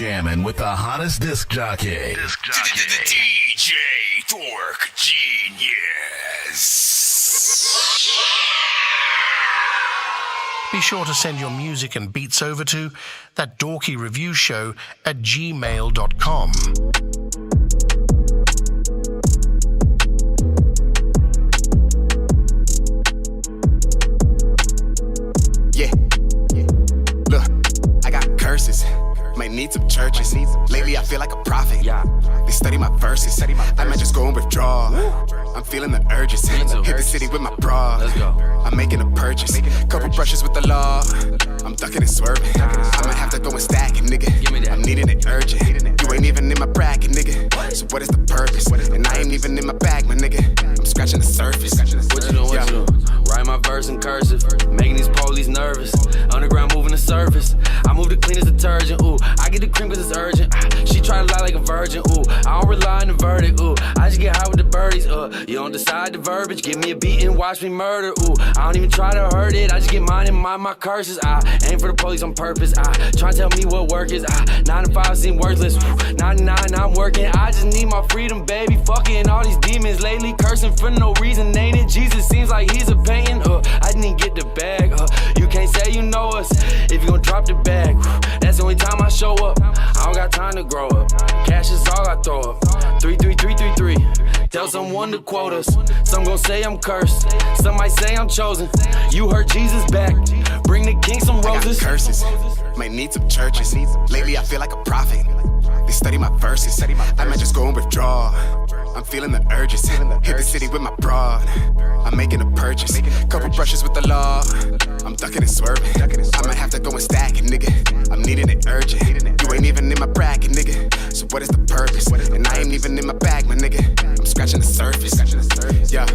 jamming with the hottest disc jockey. DJ Dork Genius. Be sure to send your music and beats over to ThatDorkyReviewShow at gmail.com. Might need some churches. Lately I feel like a prophet. They study my verses. I might just go and withdraw. I'm feeling the urges. Hit the city with my bra. I'm making a purchase. Couple brushes with the law. I'm ducking and swerving. I might have to go and stack it, nigga. I'm needing it urgent. You ain't even in my bracket, nigga. So what is the purpose? And I ain't even in my bag, my nigga. I'm scratching the surface. What you doing? Write my verse in cursive, making these police nervous. Underground moving the surface. I move the clean as detergent. Ooh, I get the cream cause it's urgent. She try to lie like a virgin. Ooh, I don't rely on the verdict. Ooh, I just get high with the birdies. You don't decide the verbiage. Give me a beat and watch me murder. Ooh, I don't even try to hurt it. I just get mine and mind my curses. I aim for the police on purpose. Try to tell me what work is. 9 to 5 seem worthless. 99 I'm working. I just need my freedom, baby. Fucking all these demons lately, cursing for no reason. Ain't it? Jesus seems like he's a pain. I didn't get the bag. You can't say you know us if you gon' drop the bag. That's the only time I show up. I don't got time to grow up. Cash is all I throw up. 33333. Tell someone to quote us. Some gon' say I'm cursed. Some might say I'm chosen. You heard Jesus back. Bring the king some roses. I got curses. Might need some churches. Lately I feel like a prophet. They study my verses. I might just go and withdraw. I'm feeling the urges. Hit the city with my broad. I'm making a purchase. Couple brushes with the law. I'm ducking and swerving. I might have to go and stack it, nigga. I'm needing it urgent. You ain't even in my bracket, nigga. So what is the purpose? And I ain't even in my bag, my nigga. I'm scratching the surface. Yeah.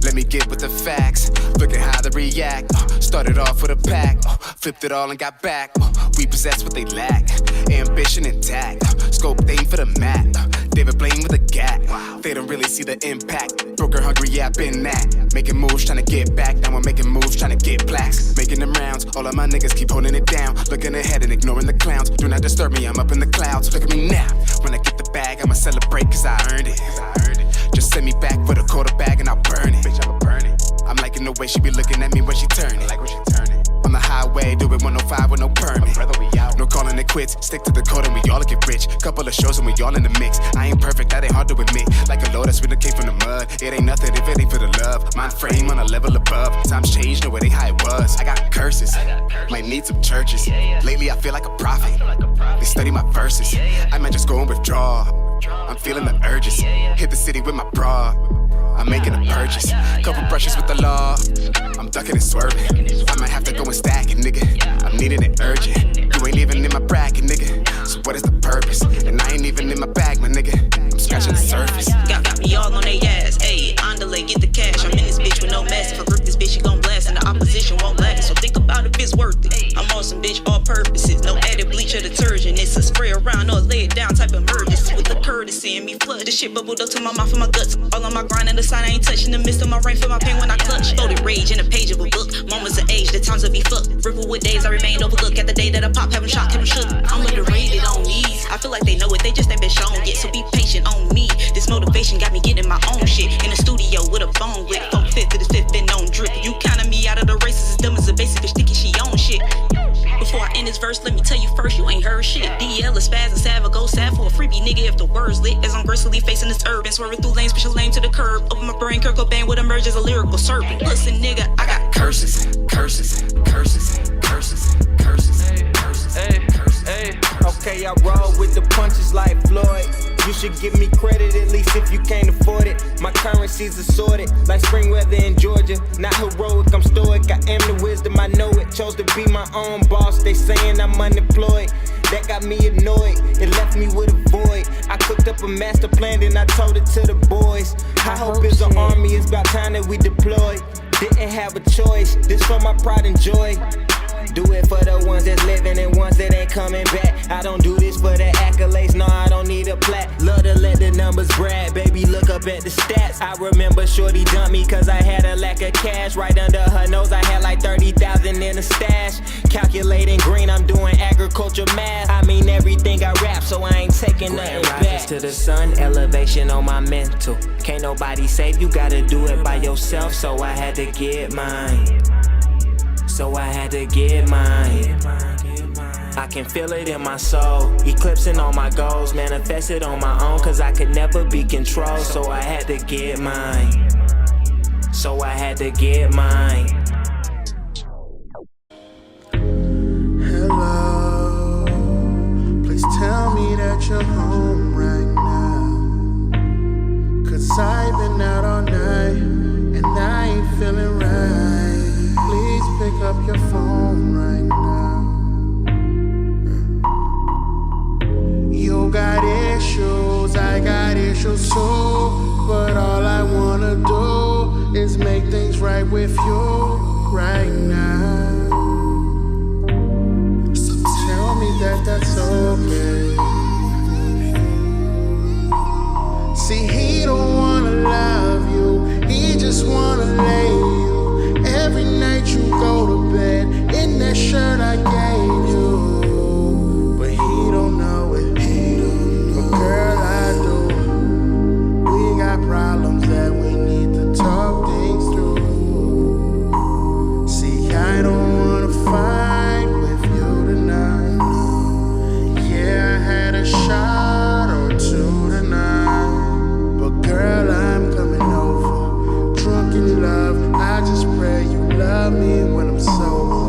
Let me get with the facts. Look at how they react. Started off with a pack. Flipped it all and got back. We possess what they lack. Ambition intact. Scope aim for the mat. David Blaine with a gap. They don't really see the impact. Broker hungry, yeah, I've been that. Making moves, trying to get back. Now I'm making moves, trying to get plaques. Making them rounds. All of my niggas keep holding it down. Looking ahead and ignoring the clowns. Do not disturb me, I'm up in the clouds. Look at me now. When I get the bag, I'ma celebrate cause I earned it. Just send me back with a quarter bag and I'll burn it. Bitch, I'ma burn it. I'm liking the way she be looking at me when she turn it. On the highway, do it 105 with no permit. No calling it quits, stick to the code and we all get rich. Couple of shows and we all in the mix. I ain't perfect, that ain't hard to admit. Like a lotus, we done came from the mud. It ain't nothing if it ain't for the love. Mind frame on a level above. Times change, no it ain't how it was. I got curses, might need some churches. Lately I feel like a prophet. They study my verses. I might just go and withdraw. I'm feeling the urges. Hit the city with my broad. I'm making a purchase. Couple brushes with the law. I'm ducking and swerving. I might have to go and stack it, nigga. I'm needing it urgent. You ain't even in my bracket, nigga. So what is the purpose? And I ain't even in my bag, my nigga. I'm scratching the surface. Got me all on they ass. Ayy, on delay, get the cash. I'm in this bitch with no mess. If I grip this bitch, she gon' blast. And the opposition won't last. So think about if it's worth it. I'm on some bitch, all purposes. No added bleach or detergent. It's a spray around or lay it down type of emergency. With the courtesy and me flood. This shit bubbled up to my mouth and my guts. All on my grind and the sign I ain't touching. The midst of my rain, feel my pain when I clutch. Loaded rage in a page of a book. Moments of age, the times of be fucked. Ripple with days I remained overlooked. At the day that I pop, having shocked, having shook. I'm underrated on these. I feel like they know it, they just ain't been shown yet. So be patient on me. This motivation got me getting my own shit. In the studio with a phone grip. From fifth to the fifth, been on drip. You counted me out of the races, as dumb as a basic bitch thinking she own shit. Before I end this verse, let me tell you first, you ain't heard shit. DL is spaz and sav, I go sad for a freebie nigga if the word's lit. As I'm gracefully facing this urban, swerving through lanes, push a lane to the curb. Open my brain, Kurt Cobain would emerge as a lyrical serpent. Listen, nigga, I got curses. Hey. Okay, I roll with the punches like Floyd. You should give me credit at least if you can't afford it. My currency's assorted, like spring weather in Georgia. Not heroic, I'm stoic. I am the wisdom, I know it. Chose to be my own boss, they saying I'm unemployed. That got me annoyed, it left me with a void. I cooked up a master plan, then I told it to the boys. I hope it's an army, it's about time that we deploy. Didn't have a choice, this for my pride and joy. Do it for the ones that's living and ones that ain't coming back. I don't do this for the accolades, no, I don't need a plaque. Love to let the numbers brag, baby, look up at the stats. I remember shorty dumped me cause I had a lack of cash. Right under her nose, I had like 30,000 in a stash. Calculating green, I'm doing agriculture math. I mean everything I rap, so I ain't taking nothing back. To the sun, elevation on my mental. Can't nobody save you, gotta do it by yourself. So I had to get mine. I can feel it in my soul, eclipsing all my goals, manifested on my own, cause I could never be controlled. So I had to get mine. Hello, please tell me that you're home right now. Cause I've been out all night and I ain't feeling right. Please pick up your phone right now. You got issues, I got issues too. But all I wanna do is make things right with you right now. So tell me that that's okay. See, he don't wanna love you, he just wanna lay you. Every night you go to bed in that shirt I gave you. But he don't know it, but girl I do. We got problems that we need to talk things through. See, I don't wanna fight with you tonight. Yeah, I had a shot or two tonight. But girl, I'm coming over, drunk in love. I just pray you love me when I'm sober.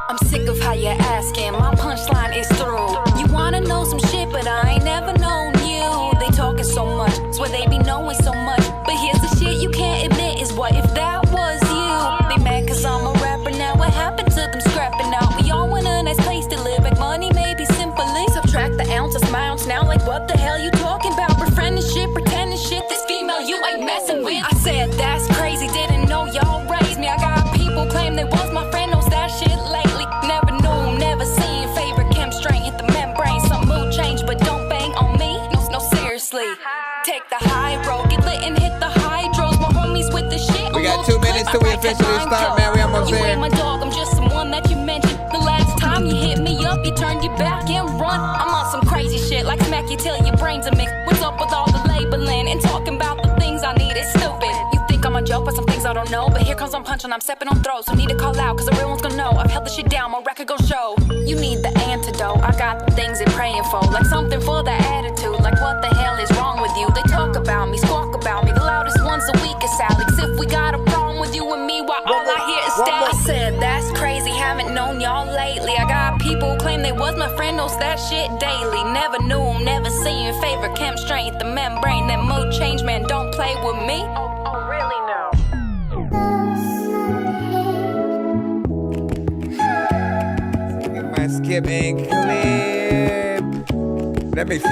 I'm sick of how you're asking, my punchline is through. You wanna know some shit, but I ain't never known you. They talking so much, swear they be knowing so much. But here's the shit you can't admit is what if that was you. They mad cause I'm a rapper now, what happened to them scrapping out? We all want a nice place to live, like money maybe simply. Subtract the ounces, my ounce now, like what the hell you talking about? Befriending shit, pretending shit, this female you ain't messing with. I said that's crazy, didn't know y'all raised me. I got people claim they was my friend, knows that shit lately. Never knew, never seen, favorite chemistry hit the membrane. Some mood change, but don't bang on me, no seriously. Take the high road, get lit and hit the hydros. My homies with the shit. We got 2 minutes till we officially start, man. We almost there. You ain't my dog, I'm just someone that you mentioned. The last time you hit me up, you turned your back and run. I'm on some crazy shit, like smack you till your brains are mixed. What's up with all the labeling and talking about the things I need? It's stupid. You think I'm a joke, but some things I don't know. But here comes I'm punching, I'm stepping on throats. So need to call out, cause the real one's gonna know. I've held the shit down, my record gon' show. You need the antidote, I got the things they're praying for. Like something for the attitude, like what the hell is wrong with you? They talk about me, squawk about me. The loudest one's the weakest, Alex. If we got a problem with you and me, why all I hear is stat. I said that's crazy, haven't known y'all lately. I got people who claim they was my friend, knows that shit daily. Never knew him, never seen favorite chem strength, the membrane, that mood change, man, don't play with me. Oh, really no. My skip and clip. Let me see.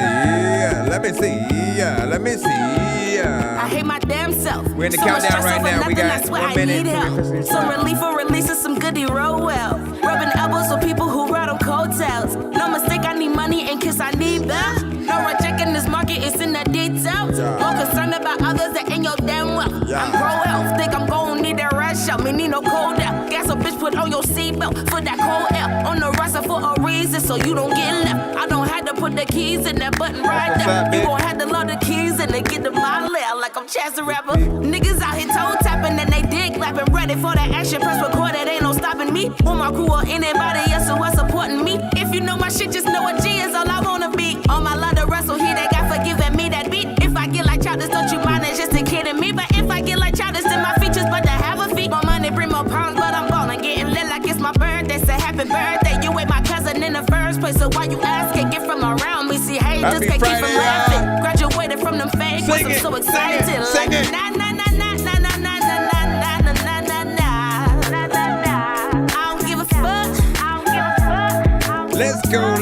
I hate my damn self. We're in the countdown right now. We got 1 minute. Some relief or releases, some goodie roll well. Rubbing elbows with people who ride on coattails. No mistake, I need money and kiss, I need that. No rejecting this market, it's in the details. More concerned about others that ain't your damn well. I'm pro-health, think I'm gon' need that rush out. Me need no cold out. Gas a bitch, put on your seatbelt for that cold air. On the roster for a reason, so you don't get left. I don't have to put the keys in that button right there. You gon' have to load the keys and they get to my lair like I'm Chance the Rapper. Niggas out here toe tapping and they dick lapping. Ready for that action, press record, it ain't no stopping me. Or my crew or anybody else who was supporting me. If you know my shit, just know a G is all I wanna be. On my lot of wrestle here, they got forgiving me that beat. If I get like Childish, don't you mind, it's just a kid in me. But if I get like Childish, then my features but to have a feet. More money, bring more pounds, but I'm ballin'. Getting lit like it's my birthday, say happy birthday. You ain't my cousin in the first place, so why you asking? Get from around me, see, hey, just can't keep from laughing. Graduated from them fake ones, I'm so excited. Like, na na na na na na na na na na na na na. I don't give a fuck. Let's go.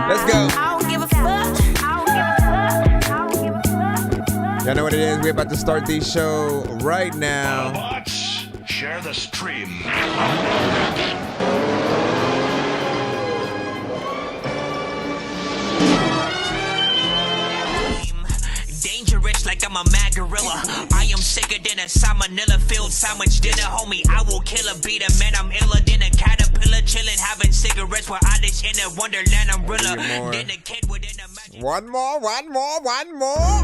Let's go. I don't give a fuck. Y'all know what it is. We're about to start the show right now. Bots, share the stream. Dangerous like I'm a mad gorilla. I am sicker than a salmonella filled sandwich dinner, homie. I will kill a beater, man. I'm iller than a caterpillar, chilling, having cigarettes while I live in a wonderland. I'm realer than a kid within a magic. One more.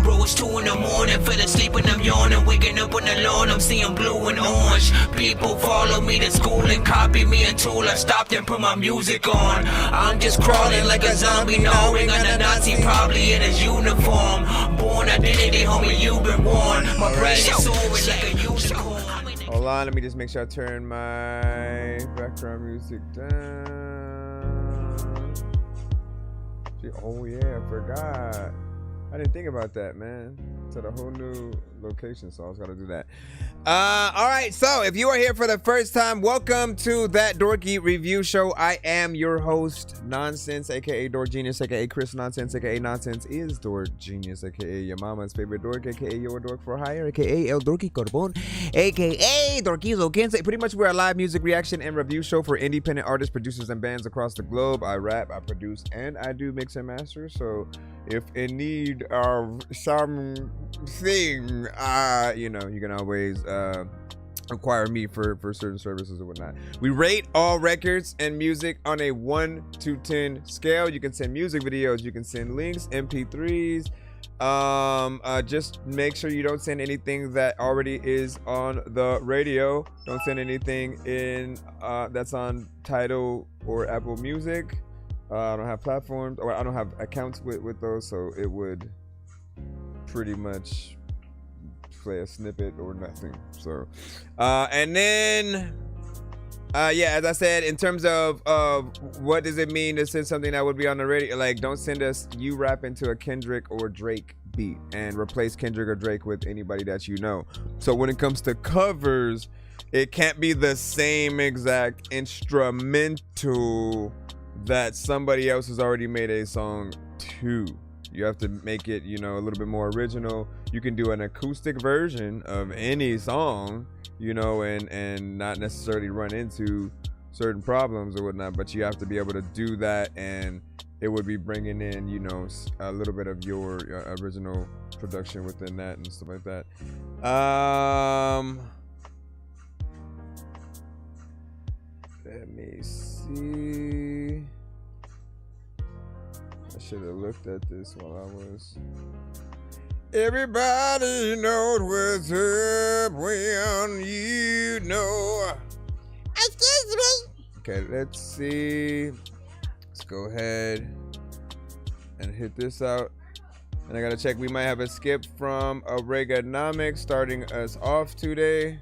Bro, it's 2 in the morning, fell asleep and I'm yawning, waking up on the lawn, I'm seeing blue and orange. People follow me to school and copy me until I stopped and put my music on. I'm just crawling like a zombie, gnawing on a Nazi, probably in his uniform. Born identity, homie, you've been warned. My brain is soaring like a unicorn. Hold on, let me just make sure I turn my background music down. Oh yeah, I forgot. I didn't think about that, man. It's at a whole new location, so I was gonna do that. All right, so if you are here for the first time, welcome to That Dorky Review Show. I am your host, Nonsense, aka Dork Genius, aka Chris Nonsense, aka Nonsense is Dork Genius, aka your mama's favorite dork, aka your dork for hire, aka El Dorky Corbon, aka Dorkizo Kense. Pretty much we're a live music reaction and review show for independent artists, producers, and bands across the globe. I rap, I produce, and I do mix and master. So if in need of something, you know, you can always acquire me for certain services and whatnot. We rate all records and music on a 1 to 10 scale. You can send music videos, you can send links, MP3s. Just make sure you don't send anything that already is on the radio. Don't send anything in that's on Tidal or Apple Music. I don't have platforms, or I don't have accounts with those, so it would pretty much play a snippet or nothing. So and then yeah, as I said, in terms of what does it mean to send something that would be on the radio, like don't send us you rap into a Kendrick or Drake beat and replace Kendrick or Drake with anybody that you know. So when it comes to covers, it can't be the same exact instrumental that somebody else has already made a song to. You have to make it, you know, a little bit more original. You can do an acoustic version of any song, you know, and not necessarily run into certain problems or whatnot, but you have to be able to do that, and it would be bringing in, you know, a little bit of your original production within that and stuff like that. Let me see. I should have looked at this while I was. Everybody knows what's up when you know. Excuse me. Okay, let's see. Let's go ahead and hit this out. And I gotta check. We might have a skip from Oregonomics starting us off today.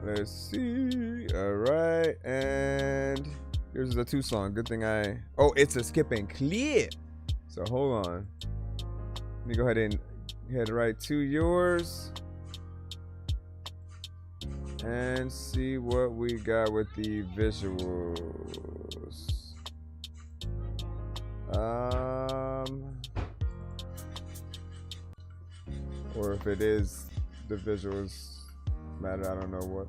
Let's see. All right, and here's the 2 song. Good thing oh, it's a skip and clear. So hold on. Let me go ahead and head right to yours and see what we got with the visuals. Or if it is the visuals matter, I don't know what.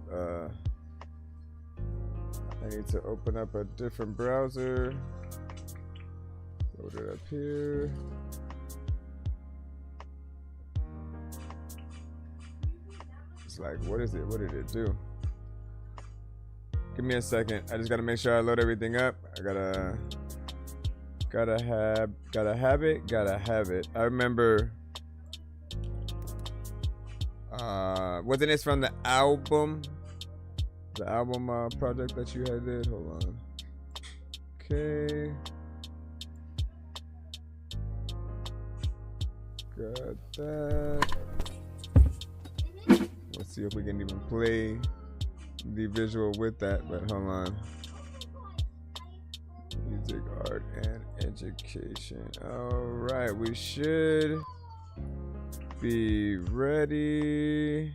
I need to open up a different browser. Load it up here. It's like, what is it? What did it do? Give me a second. I just gotta make sure I load everything up. I gotta have it. I remember. Wasn't this from the album? The album project that you had did? Hold on. Okay. Got that. Let's see if we can even play the visual with that, but hold on. Music, art, and education. All right, we should be ready.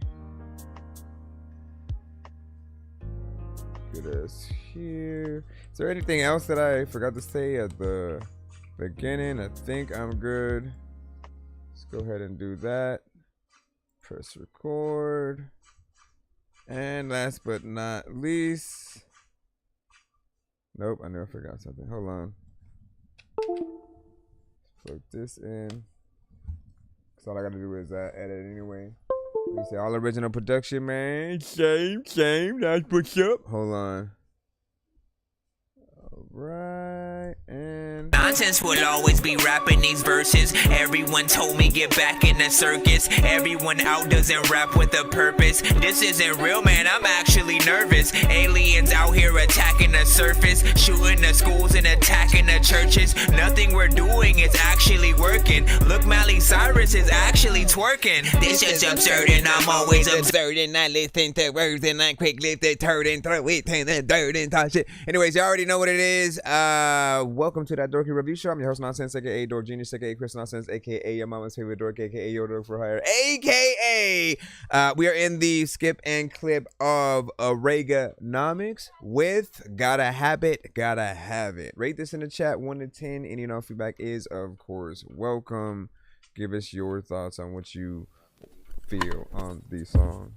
Get us here. Is there anything else that I forgot to say at the beginning? I think I'm good. Let's go ahead and do that. Press record. And last but not least, nope, I knew I forgot something. Hold on. Plug this in. So all I gotta do is edit anyway. We say all original production, man. Same. Nice push up. Hold on. Right, and Nonsense will always be rapping these verses. Everyone told me get back in the circus. Everyone out doesn't rap with a purpose. This isn't real, man, I'm actually nervous. Aliens out here attacking the surface, shooting the schools and attacking the churches. Nothing we're doing is actually working. Look, Miley Cyrus is actually twerking. This is absurd and I'm always absurd. and I listen to words and I quick lift the turd and throw it in the dirt and talk shit. Anyways, you already know what it is. Welcome to That Dorky Review Show. I'm your host, Nonsense, aka Dork Genius, aka Chris Nonsense, aka your mama's favorite dork, aka your dork for hire, aka we are in the skip and clip of Reaganomics with Gotta Have It, Gotta Have It. Rate this in the chat 1 to 10. Any feedback is, of course, welcome. Give us your thoughts on what you feel on the song.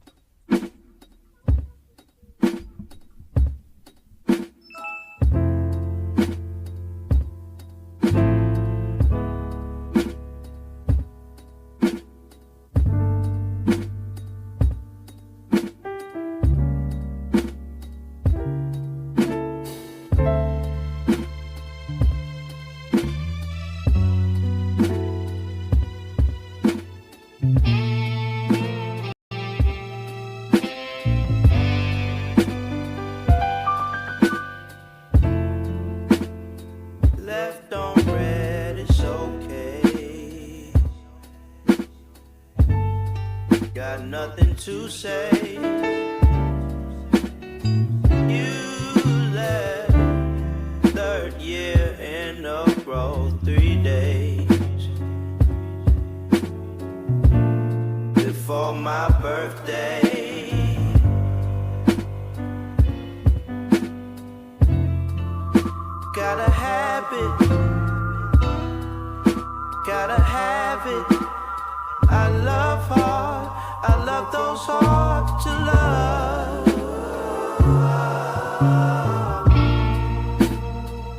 Left on red, it's okay. Got nothing to say. You left, third year in a row, 3 days before my birthday. Gotta have it, gotta have it. I love hard, I love those hard to love.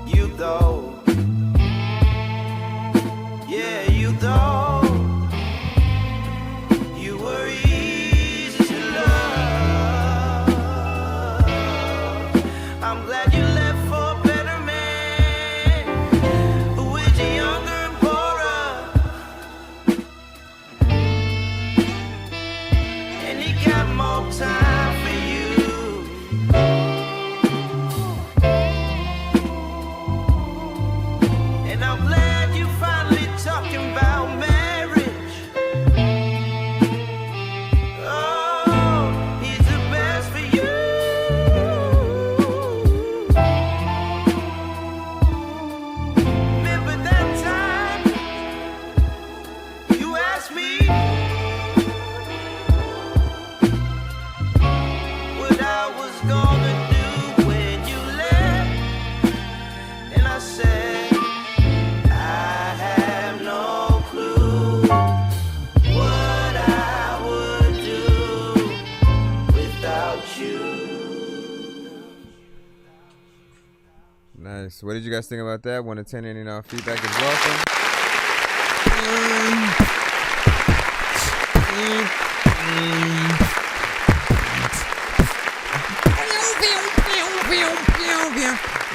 You though, yeah, you though, you were easy to love. I'm glad you left for better man, who is younger and poorer, and he got more time for you. And I'm glad you finally talking about marriage. Oh, he's the best for you. Remember that time you asked me what I was gonna do when you left, and I said I have no clue what I would do without you. Nice. What did you guys think about that? 1 to 10. Any feedback is welcome.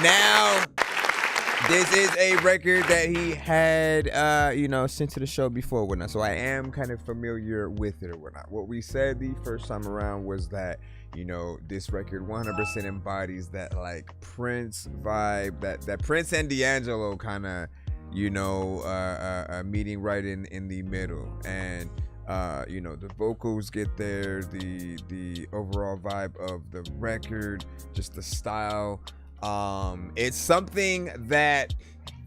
Now, this is a record that he had, sent to the show before, whatnot. So I am kind of familiar with it or whatnot. What we said the first time around was that, this record 100% embodies that like Prince vibe, that Prince and D'Angelo kind of, meeting right in the middle. And the vocals get there, the overall vibe of the record, just the style. It's something that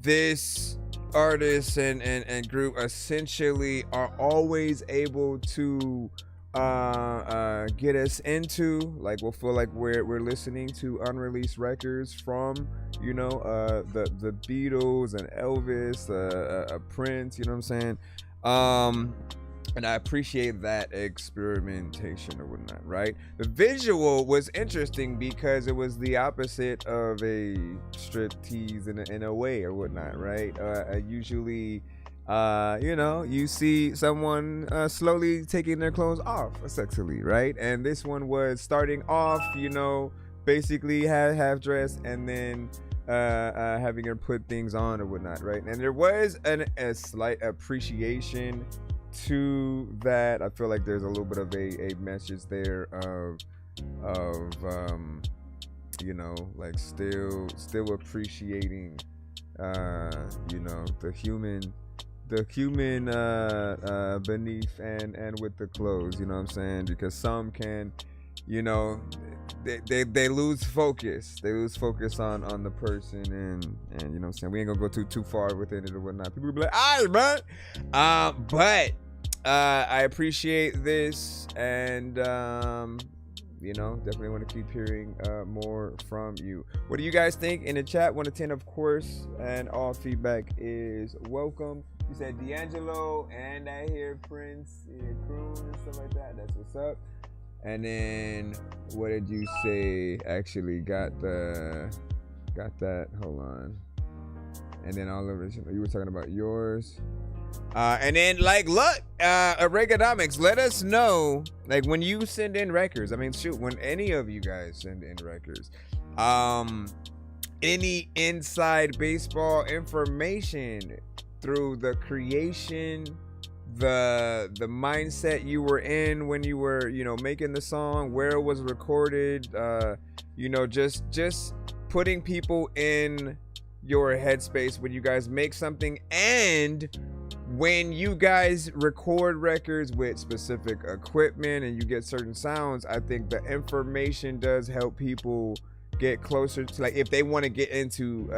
this artist and group essentially are always able to get us into. Like, we'll feel like we're listening to unreleased records from the Beatles and Elvis, Prince, you know what I'm saying? And I appreciate that experimentation or whatnot, right? The visual was interesting because it was the opposite of a striptease in a way or whatnot, right? Usually you know, you see someone slowly taking their clothes off sexually, right? And this one was starting off, you know, basically half dressed and then having her put things on or whatnot, right? And there was a slight appreciation to that. I feel like there's a little bit of a message there of you know, like still appreciating you know, the human beneath and with the clothes, you know what I'm saying? Because some can, you know, they lose focus. They lose focus on the person, and you know what I'm saying? We ain't gonna go too far within it or whatnot. People will be like, all right, man. But I appreciate this, and you know, definitely want to keep hearing more from you. What do you guys think in the chat? 1 to 10, of course, and all feedback is welcome. You said D'Angelo, and I hear Prince, Croon, and stuff like that. That's what's up. And then what did you say? Actually, got that. Hold on. And then all of it. You were talking about yours. And then, like, look, Reaganomics, let us know, like, when you send in records. I mean, shoot, when any of you guys send in records, any inside baseball information through the creation, the mindset you were in when you were, you know, making the song, where it was recorded, you know, just putting people in your headspace when you guys make something, and when you guys record records with specific equipment and you get certain sounds. I think the information does help people get closer to, like, if they want to get into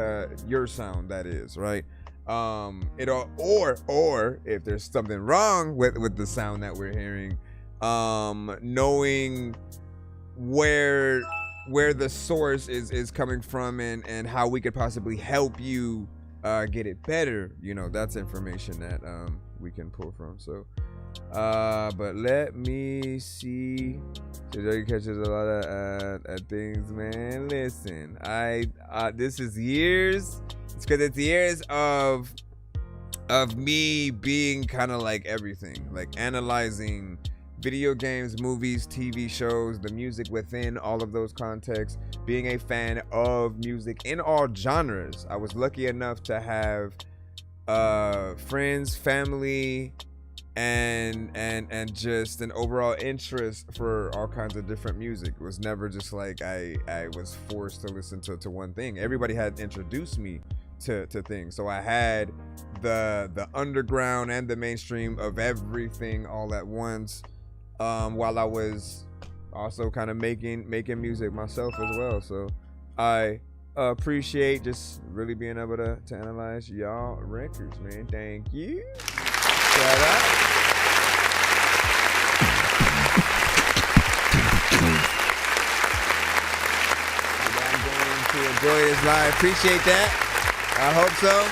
your sound, that is, right? Or if there's something wrong with the sound that we're hearing, knowing where the source is coming from and how we could possibly help you get it better, you know, that's information that we can pull from. So but let me see. Dorky catches a lot of things, man. Listen, this is years. It's because it's years of me being kind of like everything, like analyzing video games, movies, TV shows, the music within all of those contexts, being a fan of music in all genres. I was lucky enough to have friends, family, and just an overall interest for all kinds of different music. It was never just like I was forced to listen to one thing. Everybody had introduced me to things, so I had the underground and the mainstream of everything all at once, while I was also kind of making music myself as well. So I appreciate just really being able to analyze y'all records, man. Thank you. Shout out. I'm going to enjoy this live. Appreciate that. I hope so.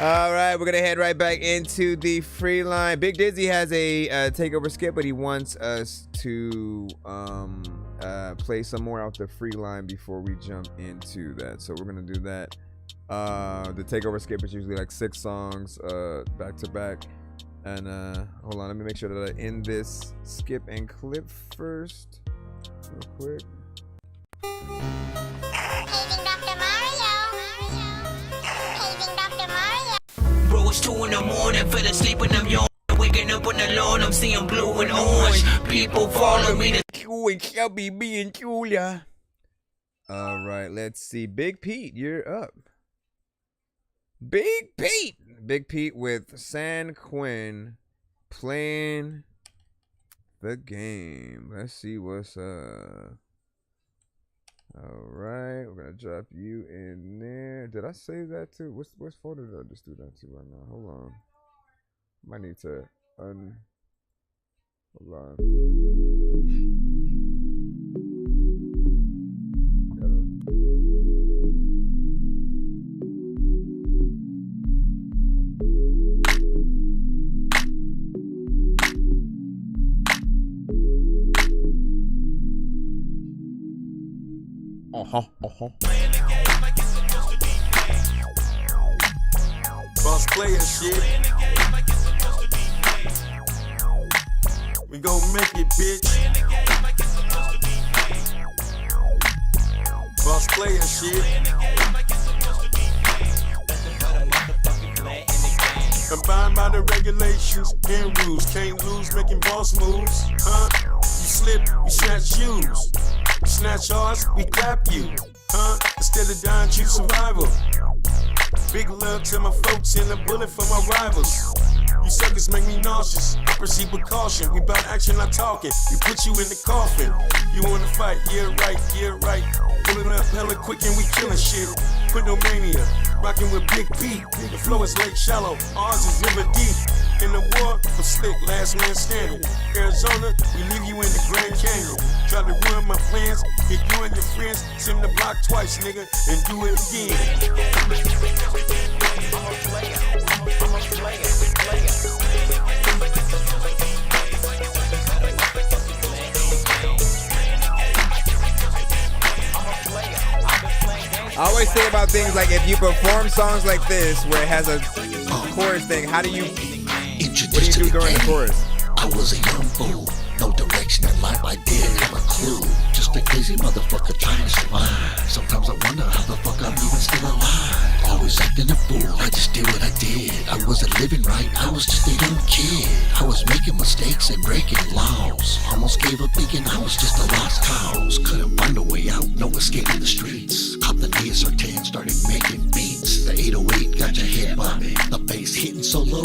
All right, we're gonna head right back into the free line. Big Dizzy has a takeover skip, but he wants us to play some more out the free line before we jump into that. So we're gonna do that. The takeover skip is usually like 6 songs back to back. And hold on, let me make sure that I end this skip and clip first, real quick. Bro, it's 2 in the morning, fell asleep and I'm yawning. Waking up on the lawn, I'm seeing blue and orange. People follow me to Shelby, me and Julia. All right, let's see. Big Pete, you're up. Big Pete with San Quinn playing the game. Let's see what's up. All right, we're gonna drop you in there. Did I save that too? What's folder did I just do that to right now? Hold on. Might need to hold on. Boss player shit. We gon' make it, bitch. Boss player shit. Combined by the regulations and rules. Can't lose making boss moves, huh? You slip, we snatch shoes. You snatch ours, we clap you, huh? Instead of dying, choose survival. Big love to my folks and a bullet for my rivals. You suckers make me nauseous. I proceed with caution. We bout action, not talking. We put you in the coffin. You wanna fight? Yeah, right, yeah, right. Pulling up hella quick and we killing shit. Put no mania. Rocking with Big P. The flow is lake shallow. Ours is river deep. In the war, I'm slick, last man standing. Arizona, we leave you in the Grand Canyon. Try to ruin my plans. Hit you and your friends. Sim the block twice, nigga, and do it again. I'm a player. I'm a player. I always think about things like if you perform songs like this where it has a chorus thing, what do you do during the chorus? I was a young fool, no direction in life, I didn't have a clue. Just a crazy motherfucker trying to survive. Sometimes I wonder how the fuck I'm even still alive. Always acting a fool, I just did what I did. I wasn't living right, I was just a young kid. I was making mistakes and breaking laws. Almost gave up thinking I was just a lost cause. Couldn't find a way out, no escaping the streets. Caught the DSR-10, started making beats. The 808 got your head bobbing. The bass hitting so low,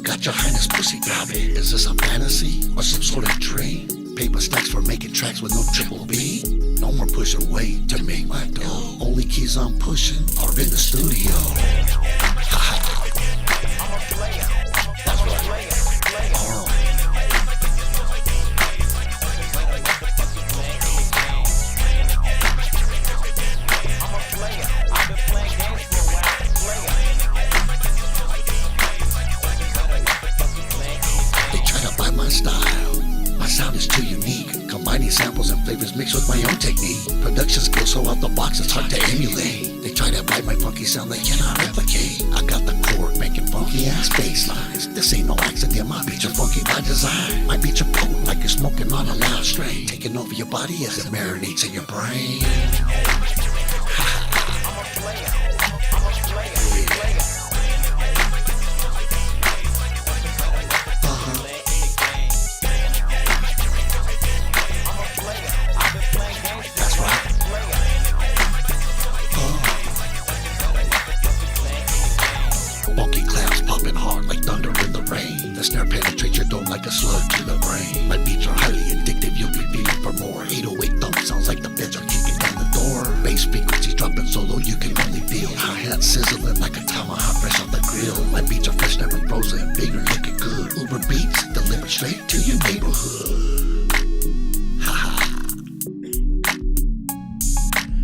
got your highness pussy throbbing. Is this a fantasy or some sort of dream? Paper stacks for making tracks with no triple B. No more pushing weight to make my dough. Only keys I'm pushing are in the studio. That's right. They try to buy my style. My sound is too unique. Combining samples and flavors mixed with my own technique. Production skills so out the box it's hard to emulate. They try to bite my funky sound they cannot replicate. I got the chord making funky ass bass lines. This ain't no accident, my beats are funky by design. My beats are potent like you're smoking on a loud strain. Taking over your body as it marinates in your brain. Funky claps popping hard like thunder in the rain. The snare penetrates your dome like a slug to the brain. My beats are highly addictive, you'll be feeling for more. 808 thump sounds like the feds are kicking down the door. Bass frequencies dropping solo, you can only feel. Hi-hat sizzling like a tomahawk fresh off the grill. My beats are fresh, never frozen, bigger looking good. Uber beats delivered straight to your neighborhood.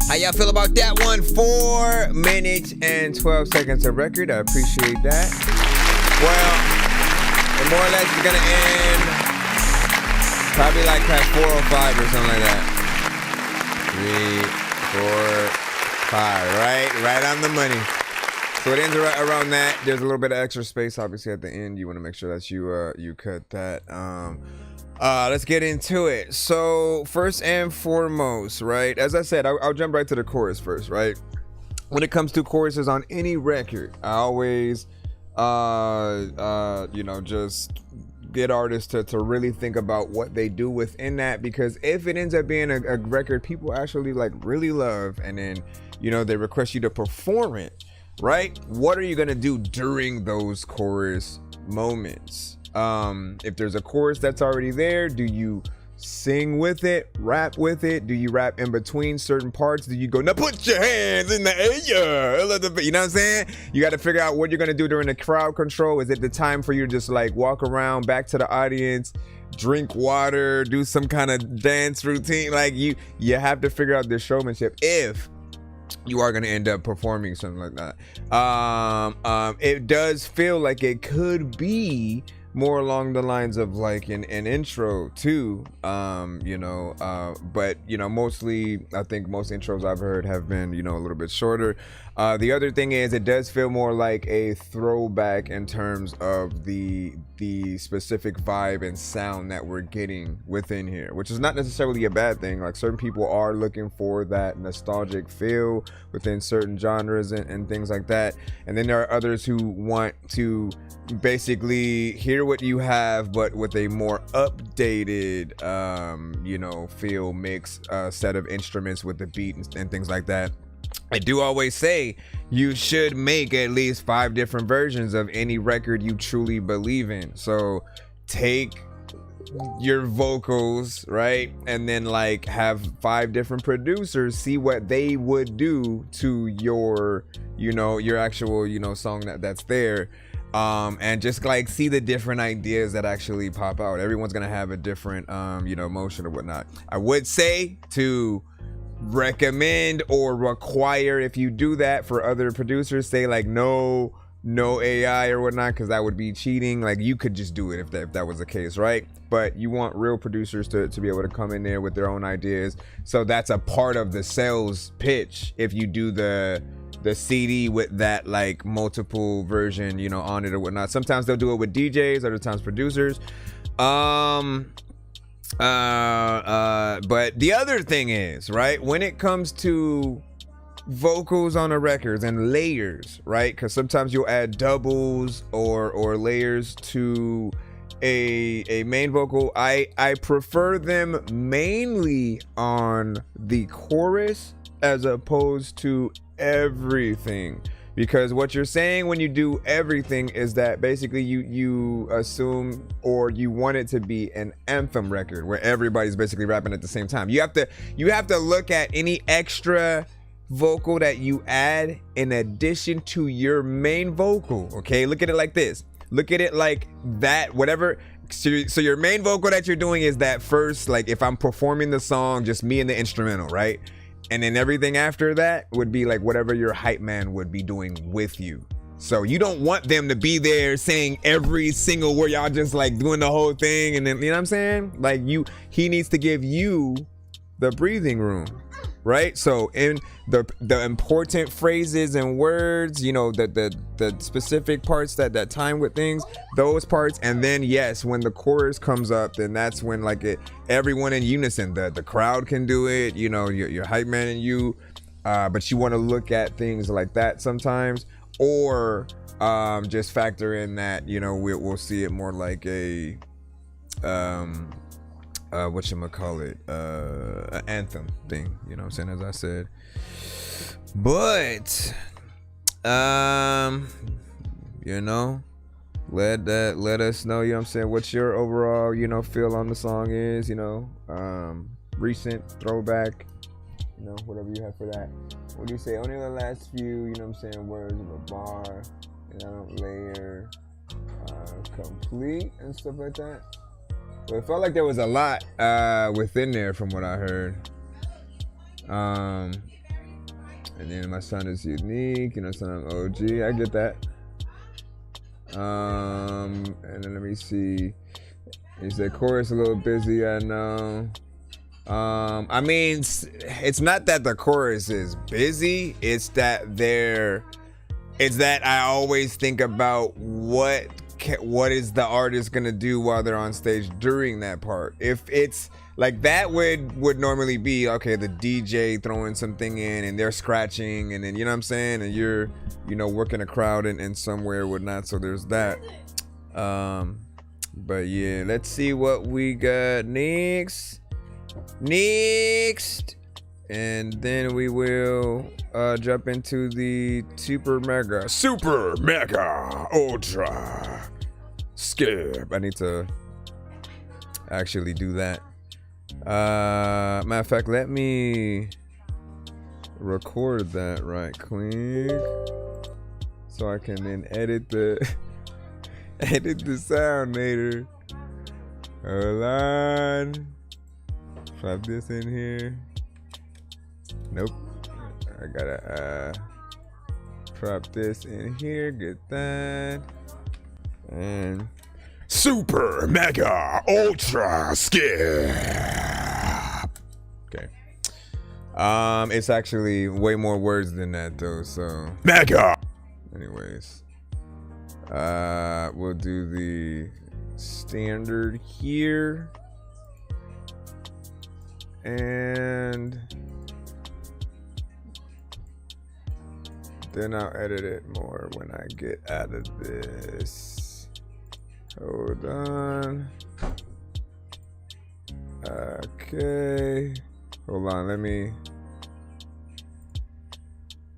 How y'all feel about that one? 4 minutes and 12 seconds of record. I appreciate that. Well, and more or less it's gonna end probably like past 4:05 or something like that. 3, 4, 5. Right on the money. So it ends around that. There's a little bit of extra space, obviously, at the end. You want to make sure that you cut that. Let's get into it. So first and foremost, right, as I said, I'll jump right to the chorus first, right? When it comes to choruses on any record, I always just get artists to really think about what they do within that, because if it ends up being a record people actually like really love, and then they request you to perform it, right, what are you gonna do during those chorus moments? If there's a chorus that's already there, do you sing with it, rap with it? Do you rap in between certain parts? Do you go, now put your hands in the air a little bit? You know what I'm saying? You got to figure out what you're going to do during the crowd control. Is it the time for you to just like walk around back to the audience, drink water, do some kind of dance routine? Like you have to figure out the showmanship if you are going to end up performing something like that. It does feel like it could be more along the lines of like an intro too, but mostly I think most intros I've heard have been a little bit shorter. The other thing is it does feel more like a throwback in terms of the specific vibe and sound that we're getting within here, which is not necessarily a bad thing. Like certain people are looking for that nostalgic feel within certain genres and things like that. And then there are others who want to basically hear what you have, but with a more updated, feel mix, set of instruments with the beat and things like that. I do always say you should make at least 5 different versions of any record you truly believe in. So take your vocals, right? And then like have 5 different producers see what they would do to your actual, song that's there. And just like see the different ideas that actually pop out. Everyone's gonna have a different motion or whatnot. I would say to recommend or require, if you do that for other producers, say like no AI or whatnot, because that would be cheating. Like you could just do it if that was the case, right? But you want real producers to be able to come in there with their own ideas. So that's a part of the sales pitch if you do the CD with that like multiple version on it or whatnot. Sometimes they'll do it with DJs, other times producers. But the other thing is, right, when it comes to vocals on the records and layers, right, because sometimes you'll add doubles or layers to a main vocal. I prefer them mainly on the chorus as opposed to everything. Because what you're saying when you do everything is that basically you assume or you want it to be an anthem record where everybody's basically rapping at the same time. You have to look at any extra vocal that you add in addition to your main vocal. Okay, look at it like this. Look at it like that. Whatever. So your main vocal that you're doing is that first, like if I'm performing the song, just me and the instrumental, right? And then everything after that would be like whatever your hype man would be doing with you. So you don't want them to be there saying every single word, y'all just like doing the whole thing. And then, you know what I'm saying? Like he needs to give you the breathing room, right? So in the important phrases and words, the specific parts that time with things, those parts. And then yes, when the chorus comes up, then that's when like everyone in unison, the crowd can do it, your hype man and you, but you want to look at things like that sometimes, or just factor in that, we'll see it more like a whatchamacallit, an anthem thing, you know what I'm saying, as I said. But let us know, you know what I'm saying, what your overall, feel on the song is, recent, throwback, whatever you have for that. What do you say? Only the last few, you know what I'm saying, words of a bar, layer, complete and stuff like that. Well, it felt like there was a lot within there from what I heard. And then my son is unique, son of OG. I get that. And then let me see. He said chorus a little busy, I know. I mean, it's not that the chorus is busy. It's that I always think about what is the artist gonna do while they're on stage during that part. If it's like that would normally be okay, the DJ throwing something in and they're scratching and then you know what I'm saying, and you're working a crowd and somewhere whatnot, so there's that. But yeah, let's see what we got next, and then we will jump into the super mega ultra skip. I need to actually do that. Matter of fact, let me record that right quick so I can then edit the sound later. Hold on. Drop this in here. Nope. I gotta drop this in here. Get that. And super mega ultra skip. Okay. It's actually way more words than that though, so Mega. Anyways, we'll do the standard here, and then I'll edit it more when I get out of this. Hold on. Okay. Hold on, let me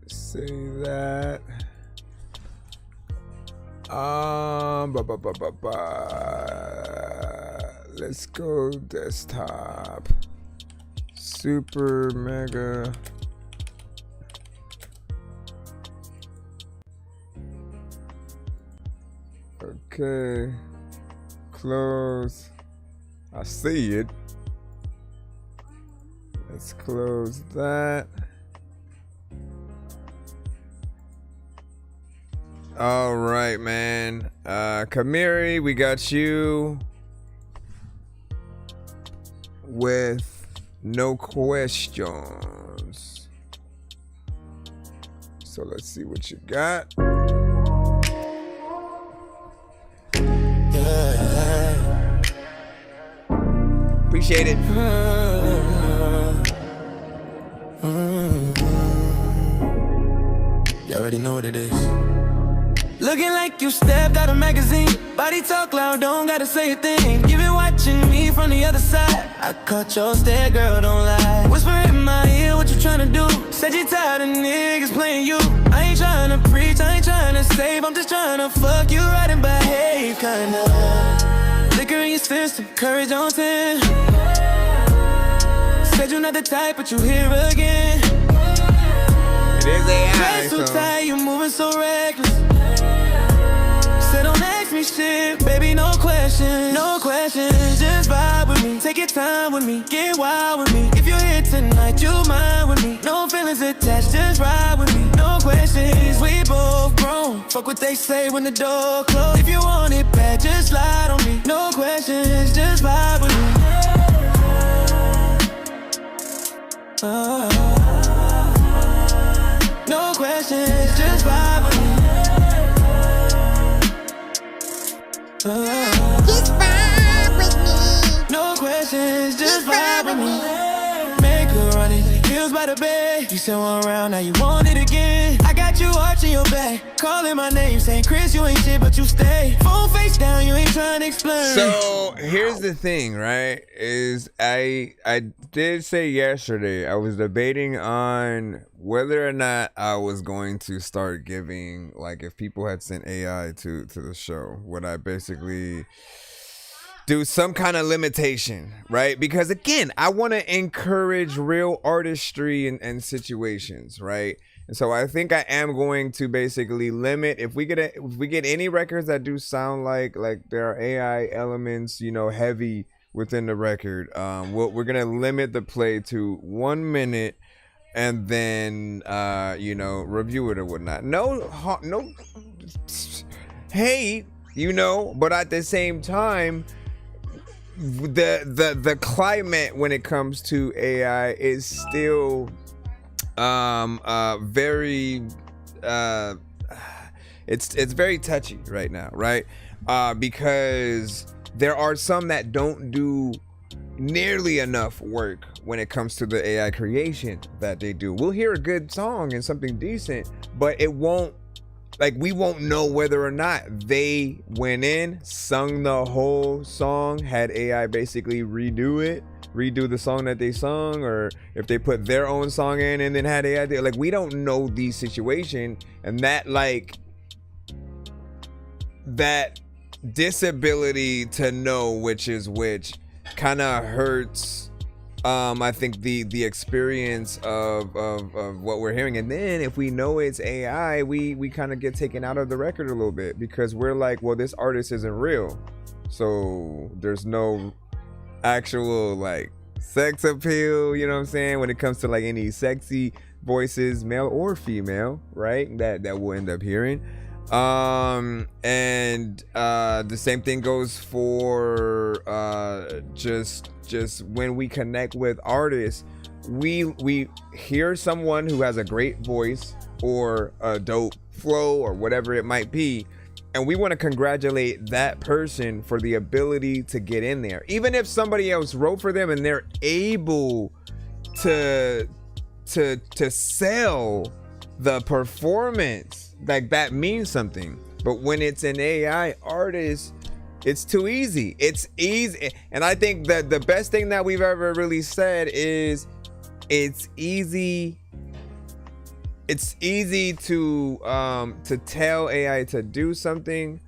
say that. Let's go desktop. Super mega. Okay. Close. I see it. Let's close that. All right, man. Kamiri, we got you with no questions. So let's see what you got. Appreciate it. You already know what it is. Looking like you stepped out of magazine. Body talk loud, don't gotta say a thing. You been watching me from the other side. I caught your stare, girl, don't lie. Whisper in my ear, what you tryna do? Said you tired of niggas playing you. I ain't tryna preach, I ain't tryna save. I'm just tryna fuck you right and behave, kinda. Liquor in your system, courage on 10. Said you're not the type, but you here again. It is AI, Dress so tight, you moving so reckless. Said don't ask me shit, baby, no questions. No questions, just vibe with me. Take your time with me, get wild with me. If you're here tonight, you mine with me. No feelings attached, just ride with me. No questions, we both grown. Fuck what they say when the door closed. If you want it bad, just slide on me. No questions, just vibe with me. No questions, just vibe with me. Just vibe with me. No questions, just vibe with me. Make her run it, heels by the bed. You said one round, now you want it again. I got you arching your back, calling my name, saying Chris, you ain't shit, but you stay. Phone face down, you ain't trying to explain. So here's the thing, right? Is I did say yesterday I was debating on whether or not I was going to start giving, like, if people had sent AI to the show, would I basically do some kind of limitation, right? Because again, I want to encourage real artistry and situations, right? And so I think I am going to basically limit, if we get any records that do sound like there are AI elements, you know, heavy within the record, we're gonna limit the play to 1 minute, and then you know, review it or whatnot. No hate, you know, but at the same time, the climate when it comes to AI is still very it's very touchy right now, right? Because there are some that don't do nearly enough work when it comes to the AI creation that they do. We'll hear a good song and something decent, but it won't, like, we won't know whether or not they went in, sung the whole song, had AI basically redo the song that they sung, or if they put their own song in and then had AI. Like, we don't know the situation, and that, like, that disability to know which is which kind of hurts, I think, the experience of what we're hearing. And then if we know it's AI, we kind of get taken out of the record a little bit, because we're like, well, this artist isn't real, so there's no actual, like, sex appeal, you know what I'm saying, when it comes to, like, any sexy voices, male or female, right, that we'll end up hearing. And the same thing goes for just when we connect with artists, we hear someone who has a great voice or a dope flow or whatever it might be, and we want to congratulate that person for the ability to get in there, even if somebody else wrote for them and they're able to sell the performance. Like, that means something. But when it's an AI artist, it's too easy. It's easy. And I think that the best thing that we've ever really said is it's easy to tell AI to do something,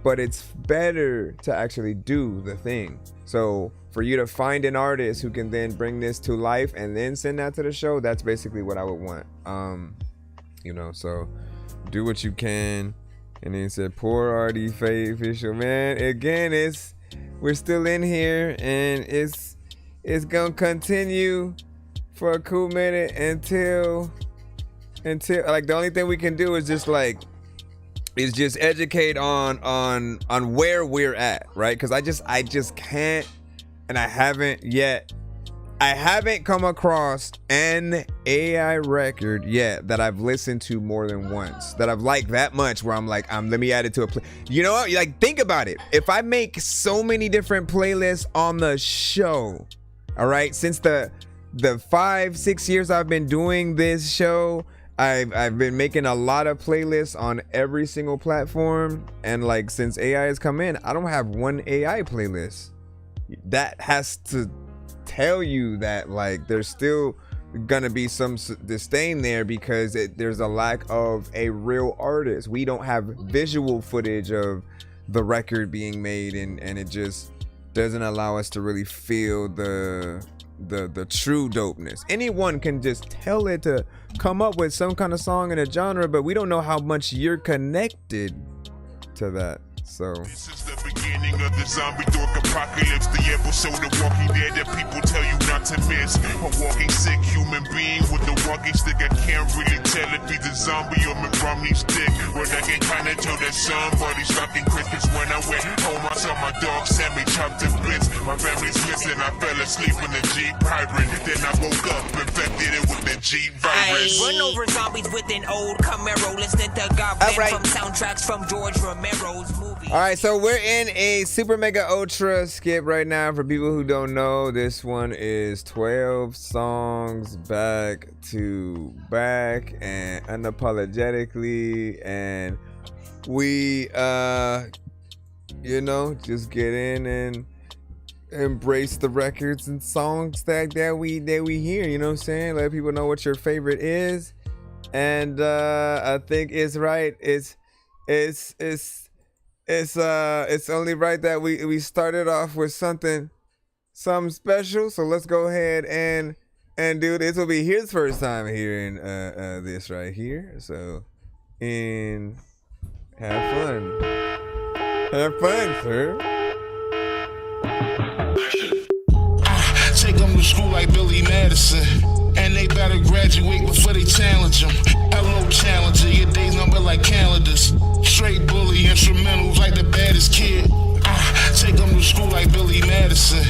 but it's better to actually do the thing. So for you to find an artist who can then bring this to life and then send that to the show, that's basically what I would want. So do what you can. And then he said, poor RD Faye official, man. Again, we're still in here, and it's gonna continue for a cool minute until like the only thing we can do is just educate on where we're at, right? Because I just can't, and I haven't come across an AI record yet that I've listened to more than once, that I've liked that much, where I'm like, let me add it to a play. You know what? Like, think about it. If I make so many different playlists on the show, all right, since the 5-6 years I've been doing this show, I've been making a lot of playlists on every single platform, and like, since AI has come in, I don't have one AI playlist. That has to tell you that, like, there's still gonna be some disdain there, because there's a lack of a real artist. We don't have visual footage of the record being made, and it just doesn't allow us to really feel the true dopeness. Anyone can just tell it to come up with some kind of song in a genre, but we don't know how much you're connected to that. So this is the beginning of the zombie dork apocalypse, the episode of Walking Dead that people tell you not to miss. A walking sick human being with a walking stick. I can't really tell if he's a zombie or McRomney's dick. But I can kinda tell that somebody's stocking Christmas. When I went home, I saw my dog Sammy chopped to bits. My family's missing. I fell asleep in the Jeep hybrid. Then I woke up, infected it with the Jeep virus. Run over zombies with an old Camaro, listening to Goblin from soundtracks from George Romero's movie. all right, so we're in a super mega ultra skip right now. For people who don't know, this one is 12 songs back to back and unapologetically, and we just get in and embrace the records and songs that we hear, you know what I'm saying? Let people know what your favorite is. And I think it's right. It's only right that we started off with something special. So let's go ahead and do this. Will be his first time hearing this right here. So have fun, sir. Take them to school like Billy Madison, and they better graduate before they challenge them. Hello, challenger, your day's number like calendars. Straight bully instrumentals like the baddest kid. Take them to school like Billy Madison,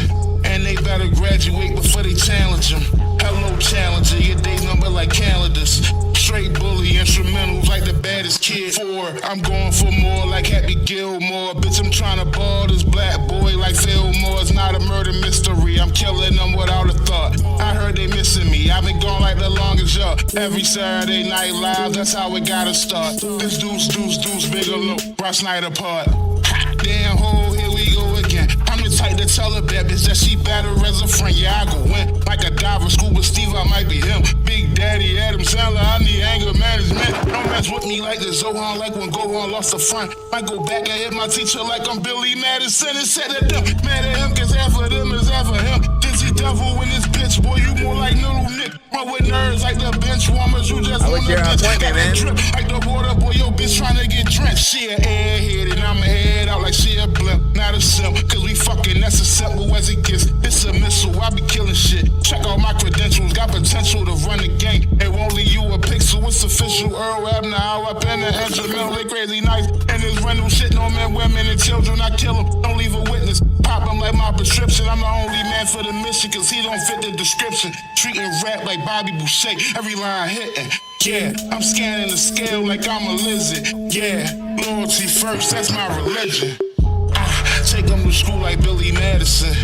and they better graduate before they challenge them. Hello, challenger, your day's number like calendars. Straight bully instrumentals like the baddest kid. 4, I'm going for more like Happy Gilmore. Bitch, I'm trying to ball this black boy like Fillmore. It's not a murder mystery, I'm killing them without a thought. I heard they missing me, I've been gone like the longest y'all. Every Saturday night live, that's how it gotta start. This deuce, Bigelow, Ross Snyder part. Hot damn hole, here we go again. I'm the type to tell a bad bitch that she better as a friend. Yeah, I go in like a diver, scuba Steve, I might be him. Big Daddy Adam Sandler, I need anger management. Don't mess with me like the Zohan, like when Gohan lost the front. Might go back and hit my teacher like I'm Billy Madison and said it them. Mad at him cause half of them is half of him. Dizzy devil in this bitch, boy, you more like little Nick. Run with nerds like the bench warmers who just want to bitch. Drip like the water, boy, your bitch trying to get drenched. She an airhead and I'ma head out like she a blimp. Not a simp, cause we fucking, that's as simple as it gets. It's a missile, I be killing shit. Check out my credentials, got potential to run the game. It won't leave you a pixel, it's official. Earl Abner, how up in the instrumental, they crazy nice. And business. Random shit on men, women, and children. I kill them, don't leave a witness. Pop him like my prescription. I'm the only man for the mission, cause he don't fit the description. Treating rap like Bobby Boucher, every line hitting. Yeah, I'm scanning the scale like I'm a lizard. Yeah, loyalty first, that's my religion. Take them to school like Billy Madison.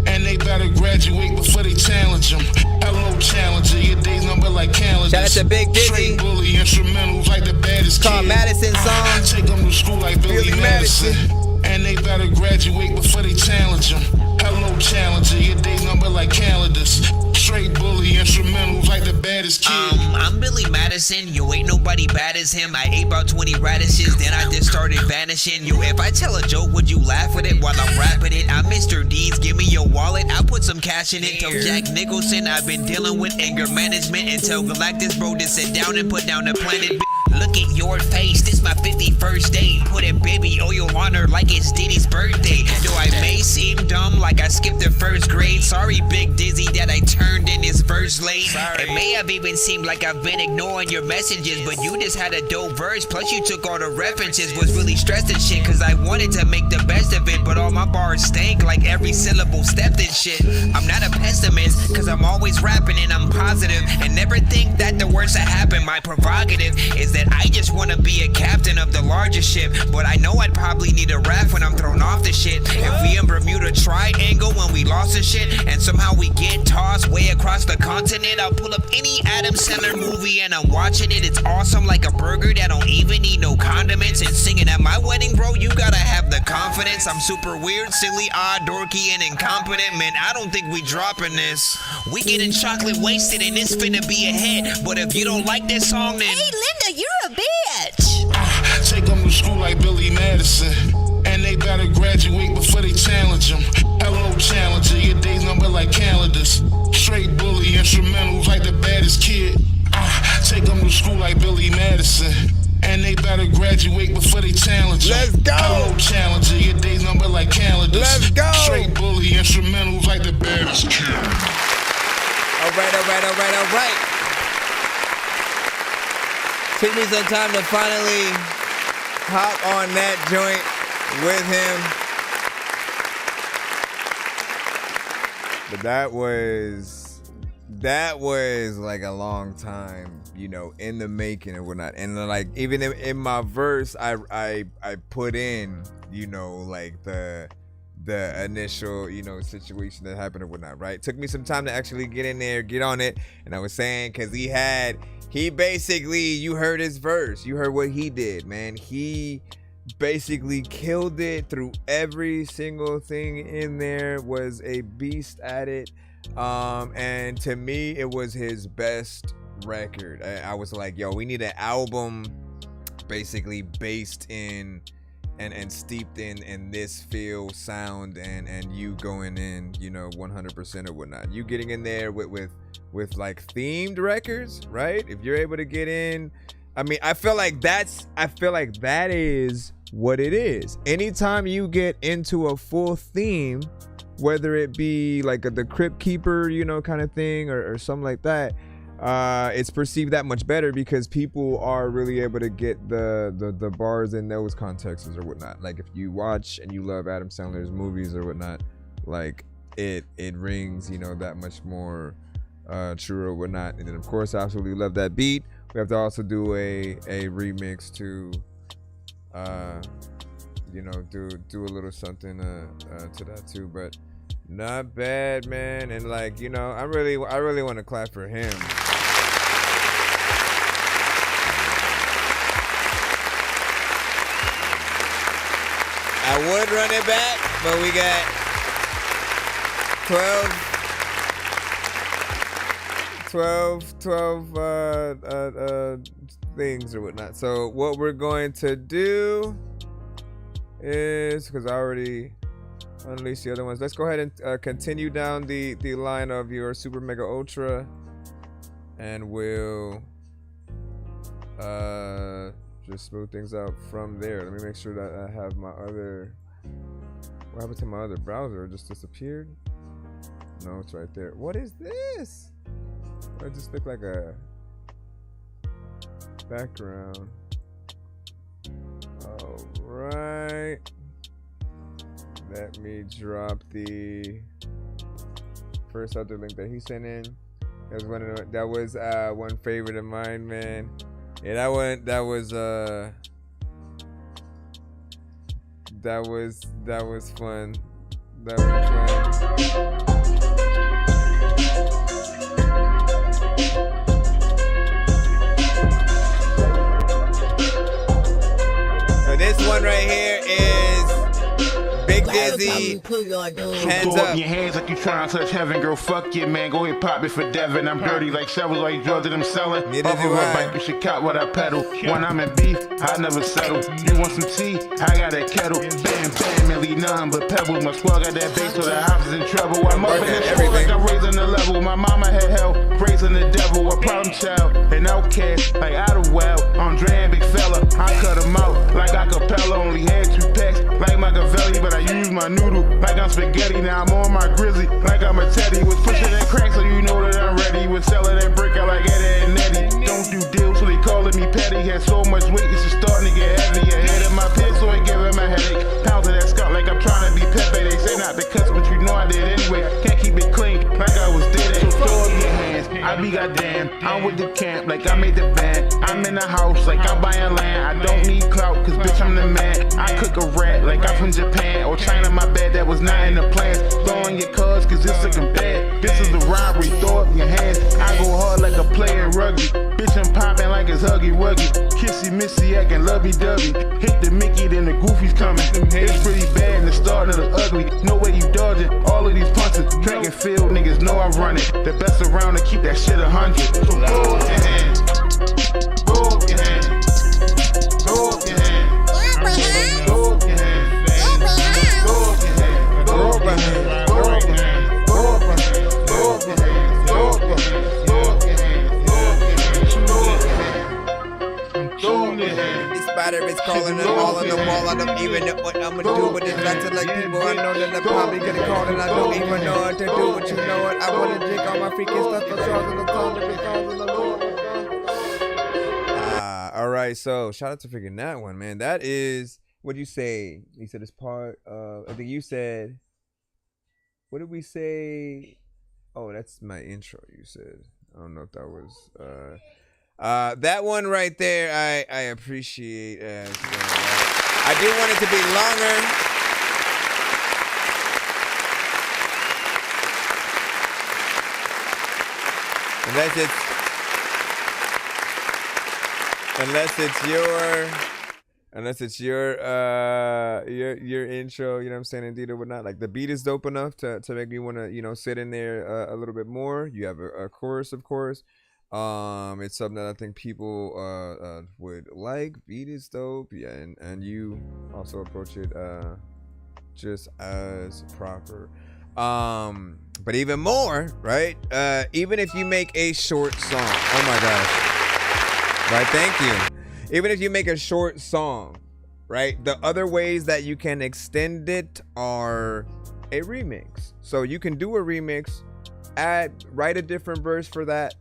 And they better graduate before they challenge them. Hello, challenger, your day's number like calendars. Shout out to Big Dizzy. Straight bully instrumentals like the baddest called kid. Madison song. Take them to school like Billy Madison. And they better graduate before they challenge them. Hello, challenger, your day's number like calendars. Straight bully instrumentals like the baddest kid. I'm Billy Madison, you ain't nobody bad as him. I ate about 20 radishes, then I just started vanishing. You, if I tell a joke, would you laugh at it while I'm rapping it? I'm Mr. D's, give me your wallet, I'll put some cash in it. Tell Jack Nicholson I've been dealing with anger management. And tell Galactus bro to sit down and put down the planet. Look at your face, this my 51st date. Put a baby oil on her like it's Diddy's birthday. Though I may seem dumb like I skipped the first grade. Sorry, Big Dizzy, that I turned in this verse late. It may have even seemed like I've been ignoring your messages, but you just had a dope verse, plus you took all the references. Was really stressing shit, cause I wanted to make the best of it, but all my bars stank like every syllable stepped in shit. I'm not a pessimist, cause I'm always rapping and I'm positive, and never think that the worst that happened. My prerogative is that I just wanna be a captain of the largest ship, but I know I'd probably need a raft when I'm thrown off the shit. If we in Bermuda Triangle when we lost the shit, and somehow we get tossed way across the continent, I'll pull up any Adam Sandler movie and I'm watching it. It's awesome like a burger that don't even need no condiments. And singing at my wedding, bro, you gotta have the confidence. I'm super weird, silly, odd, dorky, and incompetent. Man, I don't think we dropping this. We getting chocolate wasted and it's finna be a hit. But if you don't like this song, then hey Linda, you're a bitch. Take them to school like Billy Madison. And they better graduate before they challenge them. Hello, challenger, your day's number like calendars. Straight bully instrumentals like the baddest kid. Take them to school like Billy Madison. And they better graduate before they challenge them. Let's go. Hello, challenger, your day's number like calendars. Let's go. Straight bully instrumentals like the baddest kid. All right. Took me some time to finally hop on that joint with him. But that was like a long time, you know, in the making and whatnot. And like even in my verse, I put in, you know, like the initial, you know, situation that happened or whatnot, right? Took me some time to actually get in there, get on it. And I was saying, cause he basically, you heard his verse, you heard what he did, man. He basically killed it through every single thing in there, was a beast at it. And to me, it was his best record. I was like, yo, we need an album basically based in and steeped in this feel, sound, and you going in, you know, 100% or whatnot. You getting in there with like themed records, right? If you're able to get in, I mean, I feel like that is what it is. Anytime you get into a full theme, whether it be like the Crypt Keeper, you know, kind of thing, or something like that, it's perceived that much better because people are really able to get the bars in those contexts or whatnot. Like if you watch and you love Adam Sandler's movies or whatnot, like it rings, you know, that much more true or whatnot. And then of course, I absolutely love that beat. We have to also do a remix to you know, do a little something to that too. But not bad, man. And like, you know, I really want to clap for him. I would run it back, but we got 12 things or whatnot. So what we're going to do is, because I already unleashed the other ones, let's go ahead and continue down the line of your Super Mega Ultra, and we'll just smooth things out from there. Let me make sure that I have my other, what happened to my other browser? It just disappeared? No, it's right there. What is this? It just looked like a background. All Let me drop the first other link that he sent in. That was one favorite of mine, man. Yeah, that was fun. That was fun. So this one right here is Big Dizzy. Hands Throw up. up your hands like you trying to touch heaven, girl. Fuck you, man. Go ahead, pop it for Devin. I'm dirty like shovels, like drugs that I'm selling. Off of a bike, you should cop what I pedal. When I'm in beef, I never settle. You want some tea? I got that kettle. Bam, bam, and leave nothing but pebbles. My squad got that bass, so the house is in trouble. I'm up in the show like I'm raising the level. My mama had hell, raising the devil. A problem child, an outcast, like out of well. Andre and big fella, I cut him out like acapella. Only had 2 packs, like Machiavelli, but I use my noodle like I'm spaghetti. Now I'm on my grizzly like I'm a teddy. Was pushing that crack so you know that I'm ready. Was selling that brick out like Eddie and Eddie. Don't do deals so they calling me petty. Had so much weight it's just starting to get heavy. Ahead of my pit so it giving my headache. Pounds of that scalp like I'm trying to be Pepe. They say not to cuss but you know I did anyway. Can't keep it clean like I was dead. So throw up your hands. I be goddamn. I'm with the camp like I made the band. I'm in the house like I'm buying land. I don't need clout cause bitch I'm the man. I cook a rat like I'm from Japan or China. My bed that was not in the plans. Throwing your cards cause it's looking bad. This is a robbery. Throw up your hands. I go hard like a player in rugby. Bitch I'm popping like it's Huggy Wuggy. Kissy Missy acting lovey-dovey. Hit the Mickey then the Goofy's coming. It's pretty bad in the start of the ugly. No way you dodging all of these punches. Track and field niggas know I'm running. The best around to keep that shit 100. So throw up your hands. Throw up your hands. Throw up your hands. Throw up your hands. Throw up your hands. Throw up your hands. Throw up your hands. Throw up your hands. Throw up your hands. Throw up your hands. Throw up your hands. This spider is calling and all on the wall. I don't even know what I'ma do with this. Not to like people I know that I'm probably gonna call and I don't even know what to do. What you know what? I wanna drink all my freaking stuff for stars in the tongue because of the Lord. All right, so shout out to freaking that one, man. That is what you say. You said it's part of. I think you said. What did we say? Oh, that's my intro. You said. I don't know if that was. That one right there, I appreciate as well. I do want it to be longer. Unless it's your intro, you know what I'm saying, indeed or whatnot. Like the beat is dope enough to make me want to, you know, sit in there a little bit more. You have a chorus, of course. It's something that I think people would like. Beat is dope, yeah, and you also approach it just as proper. But even more, right? Even if you make a short song, oh my gosh, right? Thank you. Even if you make a short song, right? The other ways that you can extend it are a remix. So you can do a remix, write a different verse for that.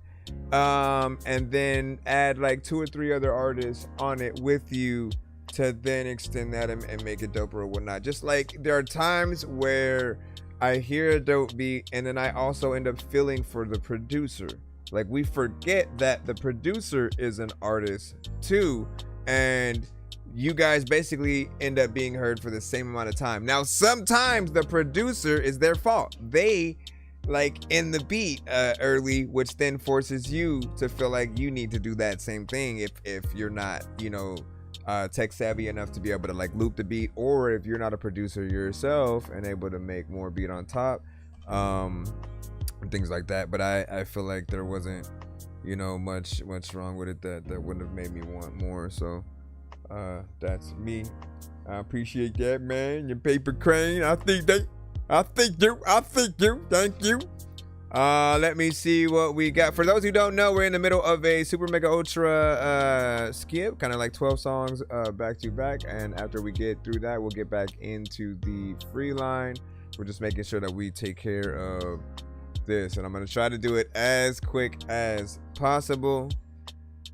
And then add like 2 or 3 other artists on it with you to then extend that and make it doper or whatnot. Just like there are times where I hear a dope beat and then I also end up feeling for the producer. Like we forget that the producer is an artist too, and you guys basically end up being heard for the same amount of time. Now sometimes the producer is their fault. They like in the beat early, which then forces you to feel like you need to do that same thing if you're not, you know, tech savvy enough to be able to like loop the beat, or if you're not a producer yourself and able to make more beat on top, and things like that. But I feel like there wasn't, you know, much wrong with it that wouldn't have made me want more. So that's me. I appreciate that, man. Your paper crane. I think you. Thank you. Let me see what we got. For those who don't know, we're in the middle of a super mega ultra skip, kind of like 12 songs back to back. And after we get through that, we'll get back into the free line. We're just making sure that we take care of this, and I'm gonna try to do it as quick as possible.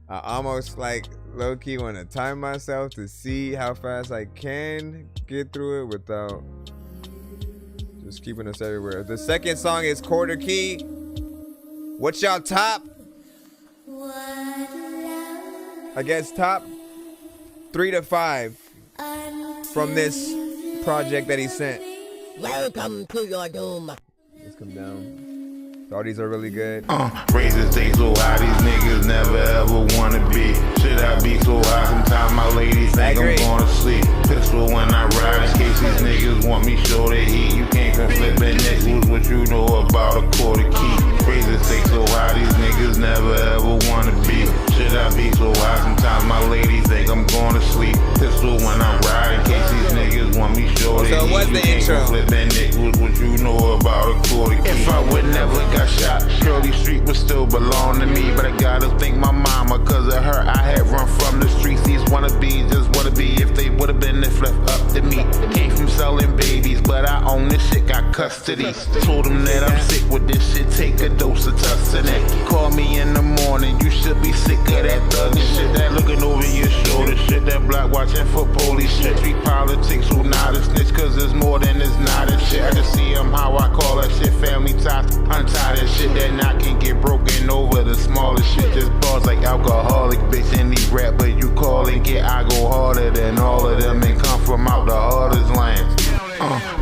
I almost like low-key want to time myself to see how fast I can get through it without Just keeping us everywhere. The second song is Quarter Key. What's y'all top? I guess top 3 to 5 from this project that he sent. Welcome to your doom. Let's come down. All these are really good. Raises stay so high, these niggas never ever wanna be. Should I be so high? Sometimes my ladies think I'm going to sleep. Pistol when I ride, in case these niggas want me, show they heat. You can't conflict the neck, lose what you know about a quarter key. Raises stay so high, these niggas never ever wanna be. Should I be so high? Sometimes my ladies think I'm going to sleep. Pistol when I ride, in case these niggas want me, show they heat. So what's the intro? Conflict that neck, lose what you know about a quarter key. If I would never got shot, Shirley Street would still belong to me. But I gotta thank my mama, cause of her I had run from the streets. These wannabes just wanna be if they would've been if left up to me. Came from selling babies, but I own this shit, got custody. Told them that I'm sick with this shit, take a dose of Tussinate. Call me in the morning, you should be sick of that thuggin' shit. That looking over your shoulder shit, that block watching for police shit. Street politics, who not a snitch, cause it's more than it's not a shit. I just see them how I call that shit family ties. Untie that shit, that knot can get broken over the smallest shit. Just bars like alcoholic, bitch, in these rap, but you call and get, I go harder than all of them and come from out the hardest lands.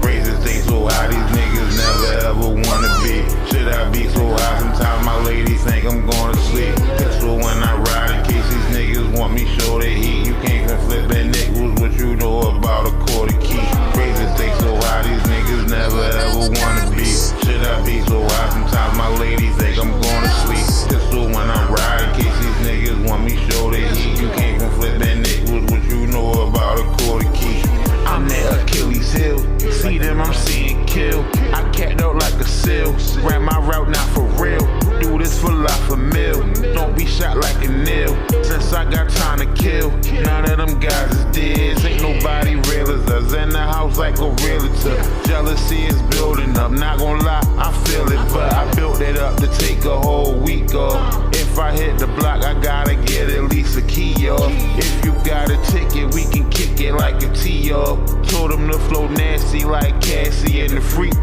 Raises stay so high, these niggas never ever wanna be. Should I be so high? Sometimes my ladies think I'm going to sleep. Pistol when I ride, in case these niggas want me, show they heat. You can't conflict that neck, lose what you know about a quarter key. Raises stay so high, these niggas never ever wanna be. Should I be so high? Sometimes my ladies think I'm going to sleep. Pistol when I ride, in case these niggas want me, show they heat. You can't conflict that neck, lose what you know about a quarter key. I'm that Achilles heel. See them, I'm seeing kill. I capped out like a seal. Ran my route, not for real. Do this for life, a meal. Don't be shot like a nail. Since I got time to kill, none of them guys is dead. Ain't nobody real as us. In the house like a realtor. Jealousy is building up. Not gonna lie, I feel it, but I built it up to take a whole week off. If I hit the block, I gotta get at least a key off. If you got a ticket, we can kick it like a tee off. Told them to flow nasty like Cassie and the freak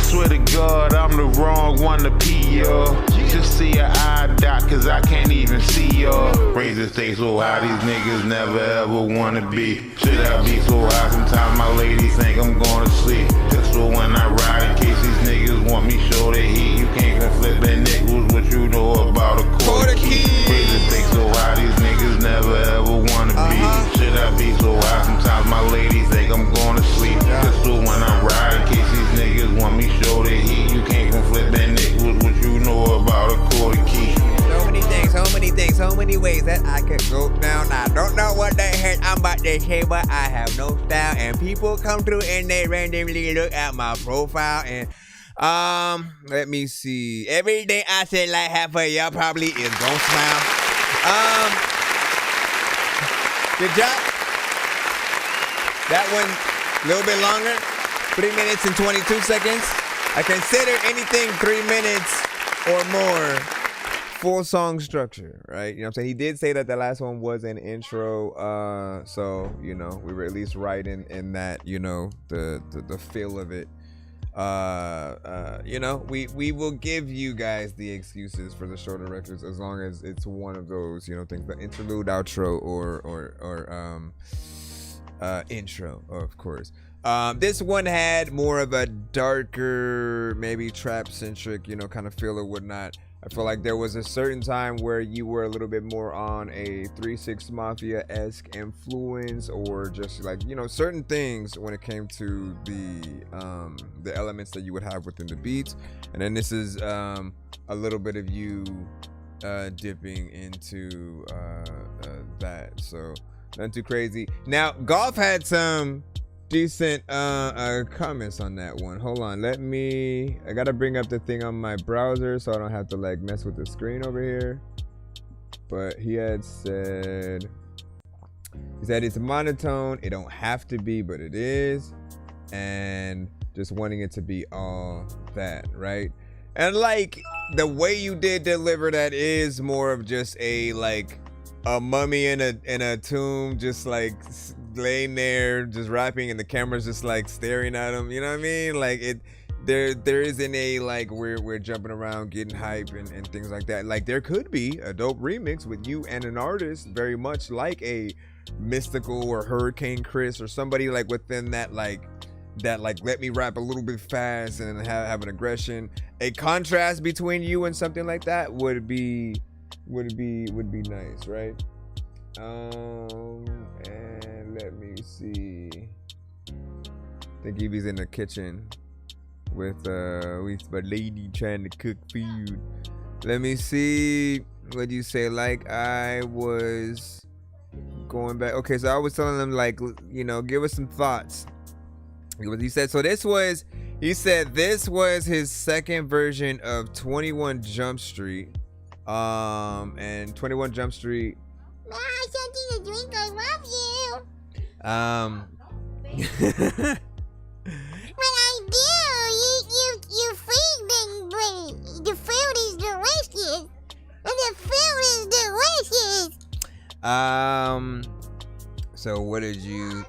swear to God, I'm the wrong one to pee y'all. Just see a eye dot, cause I can't even see y'all. Raises stay so high, these niggas never ever wanna be. Should I be so high? Sometimes my ladies think I'm going to sleep. Pistol when I ride, in case these niggas want me, show they heat. You can't conflict that neck, lose what you know about a quarter key. Raises stay so high, these niggas never ever wanna be. Should I be so high? Sometimes my ladies think I'm going to sleep. Pistol when I ride, in case these niggas want me, show they heat. You can't conflict that neck, lose what you know about a quarter key. So many things, so many things, so many ways that I could go down. I don't know what the heck I'm about to say, but I have no style. And people come through and they randomly look at my profile and let me see. Everything I said like half of y'all probably is gonna smile. Good job. That one a little bit longer. 3 minutes and 22 seconds. I consider anything 3 minutes or more full song structure, right? You know what I'm saying? He did say that the last one was an intro, so you know, we were at least right in that, you know, the feel of it. You know, we will give you guys the excuses for the shorter records as long as it's one of those, you know, things, the interlude, outro, or intro, of course. This one had more of a darker, maybe trap centric, you know, kind of feel or whatnot. I feel like there was a certain time where you were a little bit more on a 3 6 Mafia-esque influence, or just like, you know, certain things when it came to the elements that you would have within the beats. And then this is a little bit of you dipping into that, so nothing too crazy. Now, Golf had some decent comments on that one. Hold on, I gotta bring up the thing on my browser so I don't have to like mess with the screen over here. But he said it's monotone, it don't have to be, but it is, and just wanting it to be all that, right? And like the way you did deliver that is more of just a like a mummy in a tomb, just like laying there just rapping and the camera's just like staring at him. You know what I mean? Like there isn't a like we're jumping around getting hype and things like that. Like there could be a dope remix with you and an artist very much like a Mystical or Hurricane Chris or somebody like within that like let me rap a little bit fast and have an aggression. A contrast between you and something like that would be nice, right? And let me see. I think Evie's in the kitchen with a lady trying to cook food. Let me see. What do you say? Like I was going back. Okay, so I was telling them like, you know, give us some thoughts. He said so. He said this was his second version of 21 Jump Street. And 21 Jump Street. Something to drink. I love you. When I do, you feed me. The food is delicious. And the food is delicious. So what did you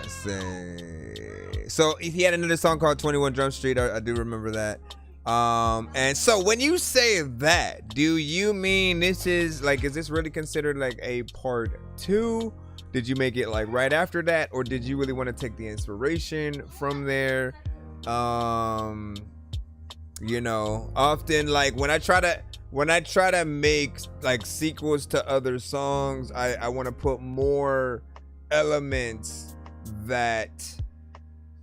say? So if he had another song called 21 Jump Street, I do remember that. And so when you say that, do you mean this is like, is this really considered like a part 2? Did you make it like right after that, or did you really want to take the inspiration from there? You know, often like when I try to make like sequels to other songs, I want to put more elements that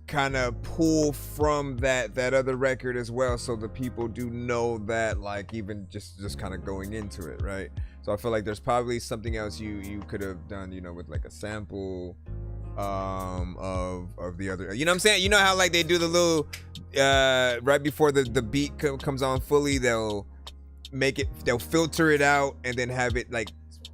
kind of pull from that other record as well, so the people do know that, like, even just kind of going into it, right? So I feel like there's probably something else you could have done, you know, with like a sample of the other, you know what I'm saying? You know how like they do the little right before the beat comes on fully, they'll filter it out and then have it like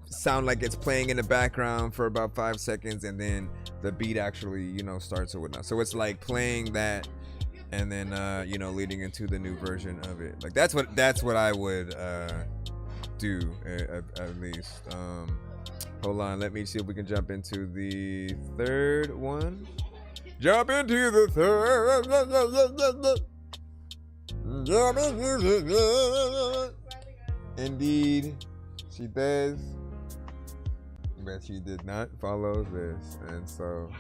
sound like it's playing in the background for about 5 seconds, and then the beat actually, you know, starts or whatnot. So it's like playing that and then you know, leading into the new version of it. Like that's what I would do at least. Hold on, let me see if we can jump into the third one. Jump into the third. Jump into the third. Indeed, she does. But she did not follow this, and so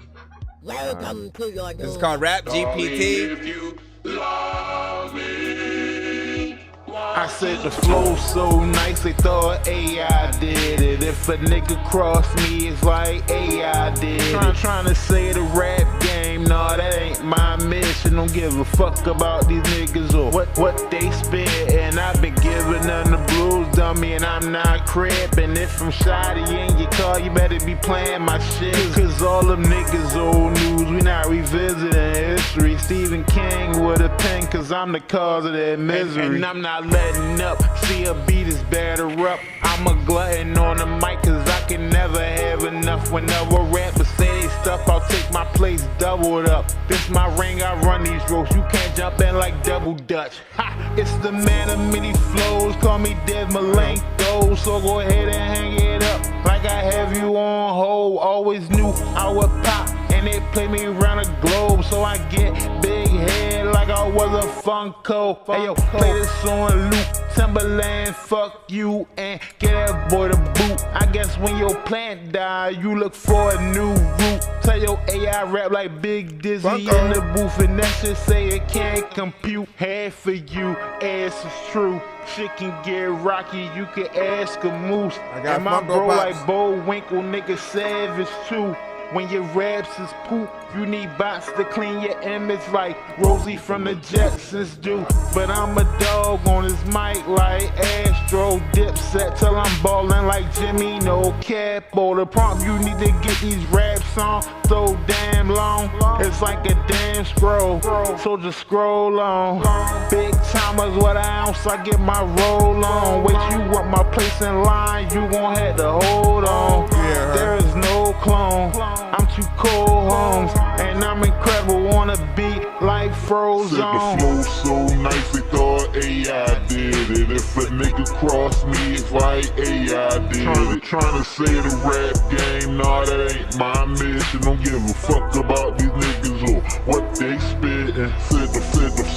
welcome to your this is called Rap GPT. If you love me, I said the flow so nice they thought AI did it. If a nigga cross me, it's like AI did it. Trying to say the rap game, nah, that ain't my mission. Don't give a fuck about these niggas or what they spit. And I've been giving them the blues, dummy, and I'm not crippin'. If I'm shoddy in your car, you better be playing my shit. Cause all them niggas old news, we not revisiting history. Stephen King with a pen, cause I'm the cause of their misery. And I'm not letting up, see a beat is batter up. I'm a glutton on the mic, cause I can never have enough. Whenever rappers say they stuff, I'll take my place doubled up. This my ring, I run these ropes. You can't jump in like double dutch. Ha! It's the man of many flows, call me Dev Malenko. So go ahead and hang it up like I have you on hold. Always knew I would pop, and they play me around the globe. So I get big head like I was a Funko. Hey yo, play this on loop. Timberland, fuck you, and get that boy the boot. I guess when your plant die, you look for a new route. Tell your AI rap like Big Dizzy in the booth, and that shit say it can't compute. Half for you, ass is true. Shit can get rocky, you can ask a moose. And my bro like Bo Winkle, nigga savage too. When your raps is poop, you need bots to clean your image like Rosie from the Jetsons do. But I'm a dog on his mic like Astro Dipset till I'm ballin' like Jimmy, no cap. Or the prompt you need to get these raps on so damn long. It's like a damn scroll, so just scroll on. Big timers, what an ounce, I get my roll on. Wait, you want my place in line, you gon' have to hold on. There is no clone, I'm too cold, homes, and I'm incredible on a beat like Frozen. Said the flow so nice, they thought AI did it. If a nigga cross me, if I AI did it. Trying to say the rap game, nah, that ain't my mission. Don't give a fuck about these niggas or what they spittin'. Said the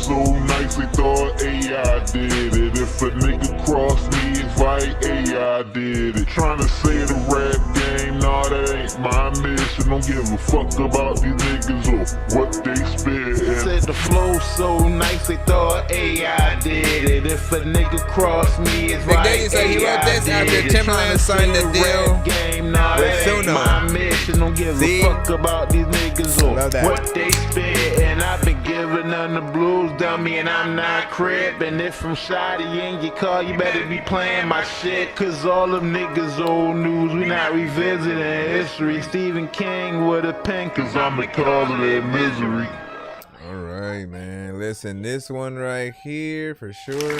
so nice, they thought AI did it. If a nigga cross me, if I AI did it. Trying to say the rap game, nah, that ain't my mission. Don't give a fuck about these niggas or what they spittin'. Said the flow so nice, they thought AI did it. If a nigga cross me, it's right. Big Daddy said he wrote this after Timberland signed the deal with Suno. My mission, don't give a fuck about these niggas or what they spit. And I've been giving them the blues, dummy, and I'm not crippin'. If I'm shoddy in your car, you better be playing my shit. Cause all them niggas old news, we not revisiting history. Stephen King with a pen, cause I'm the cause of that misery. All right, man. Listen, this one right here for sure.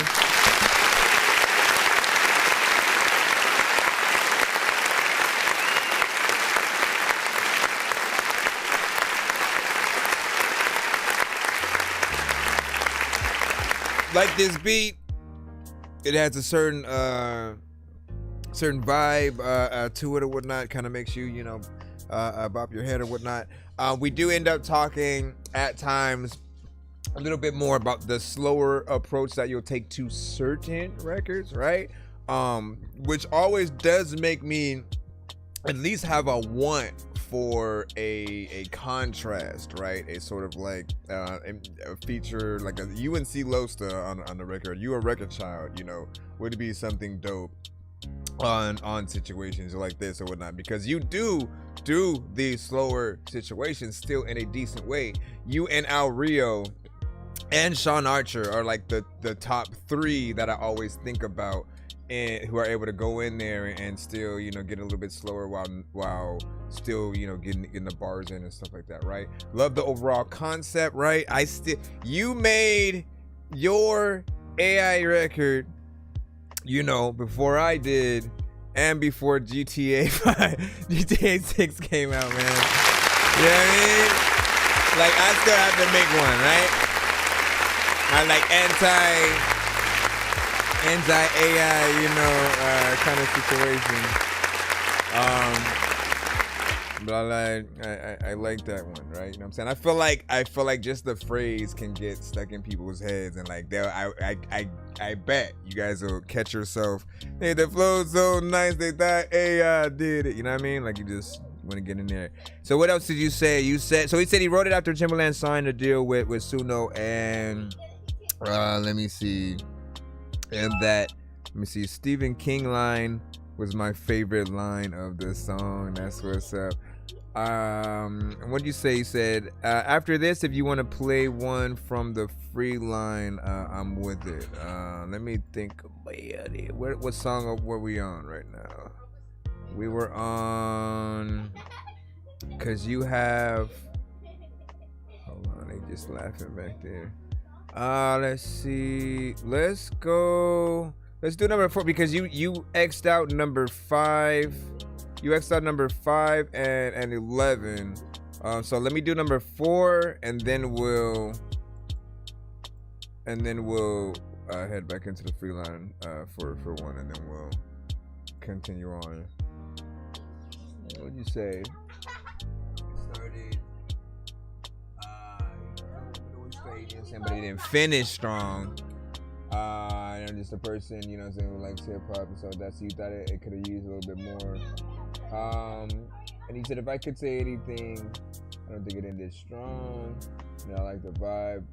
Like this beat, it has a certain vibe to it or whatnot. Kind of makes you, you know, bop your head or whatnot. We do end up talking at times a little bit more about the slower approach that you'll take to certain records, right? Which always does make me at least have a want for a contrast, right? A sort of like a feature like a UNC Losta on the record. You a record child, you know, would be something dope on situations like this or whatnot, because you do these slower situations still in a decent way. You and Al Rio and Sean Archer are like the top three that I always think about, and who are able to go in there and still, you know, get a little bit slower while still, you know, getting the bars in and stuff like that, right? Love the overall concept, right? You made your AI record, you know, before I did, and before GTA 6 came out, man. You know what I mean? Like, I still have to make one, right? I like anti-AI, you know, kind of situation. But I like that one, right? You know what I'm saying? I feel like just the phrase can get stuck in people's heads, and like I bet you guys will catch yourself. Hey, the flow's so nice, they thought AI did it. You know what I mean? Like, you just want to get in there. So what else did you say? You said, so he said he wrote it after Timberland signed a deal with Suno, and let me see. And that, let me see, Stephen King line was my favorite line of the song. That's what's up. What'd you say? You said, after this, if you want to play one from the free line, I'm with it. Let me think about it. What song were we on right now? We were on, cause you have, hold on, they just laughing back there. Let's see. Let's go. Let's do number 4, because you X'd out number 5. You X'd out number 5 and 11. So let me do number 4, and then we'll head back into the free line for one, and then we'll continue on. What'd you say? But he didn't finish strong. And I'm just a person, you know what I'm saying, who likes hip hop, and so that's, you thought it could have used a little bit more. And he said, if I could say anything, I don't think it ended strong. You know, I like the vibe.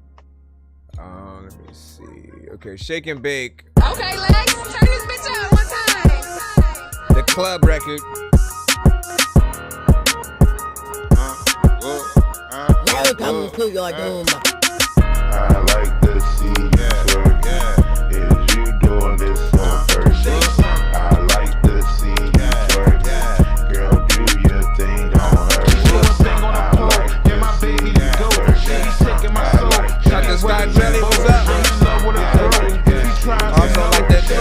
Let me see. Okay, Shake and Bake. Okay, Lex, turn this bitch up one time. The club record. Welcome to your doom. I like to see you twerk. Is you doing this on purpose? I like to see you twerk. Girl, do your thing on her. I like to see you twerk. Shot the Sky Jelly, what's up? Also like that shit.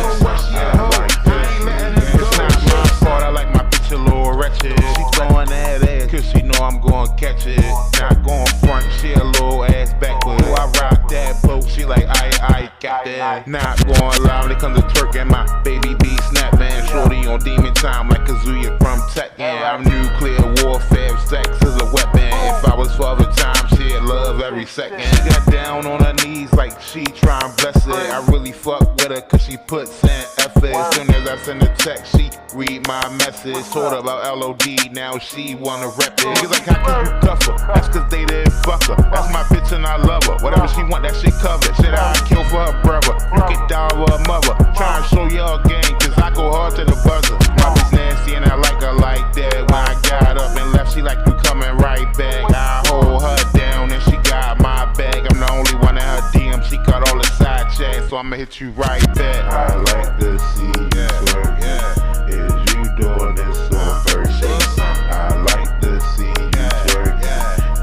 I like my bitch a little wretched. She throwing that ass, cause she know know I'm gonna catch it. Not going front, she a little ass backward. Do I rock that boat? She like, I got that. Not going loud when it comes to twerking. My baby be snapping. Shorty on demon time like Kazuya from Tekken. I'm nuclear warfare, sex is a weapon. If I was for other time, she'd love every second. She got down on her knees like she trying to bless it. I really fuck with her cause she puts in effort. As soon as I send a text, she read my message. Told her about LOD, now she wanna rep it. Niggas like, how can you cuff her? That's cause they didn't fuck her. That's my bitch and I love her. Whatever she want, that shit covered. Shit I'd kill for her brother. You can die with her mother. Try and show y'all game, cause I go hard to the buzzer. My bitch nasty and I like her like that. When I got up and left, she like, you coming right back. I hold her down and she got my bag. I'm the only one in her DM, she cut all the side chats, so I'ma hit you right back. I like to see you twerk. Is you doing this on purpose? I like to see you twerk.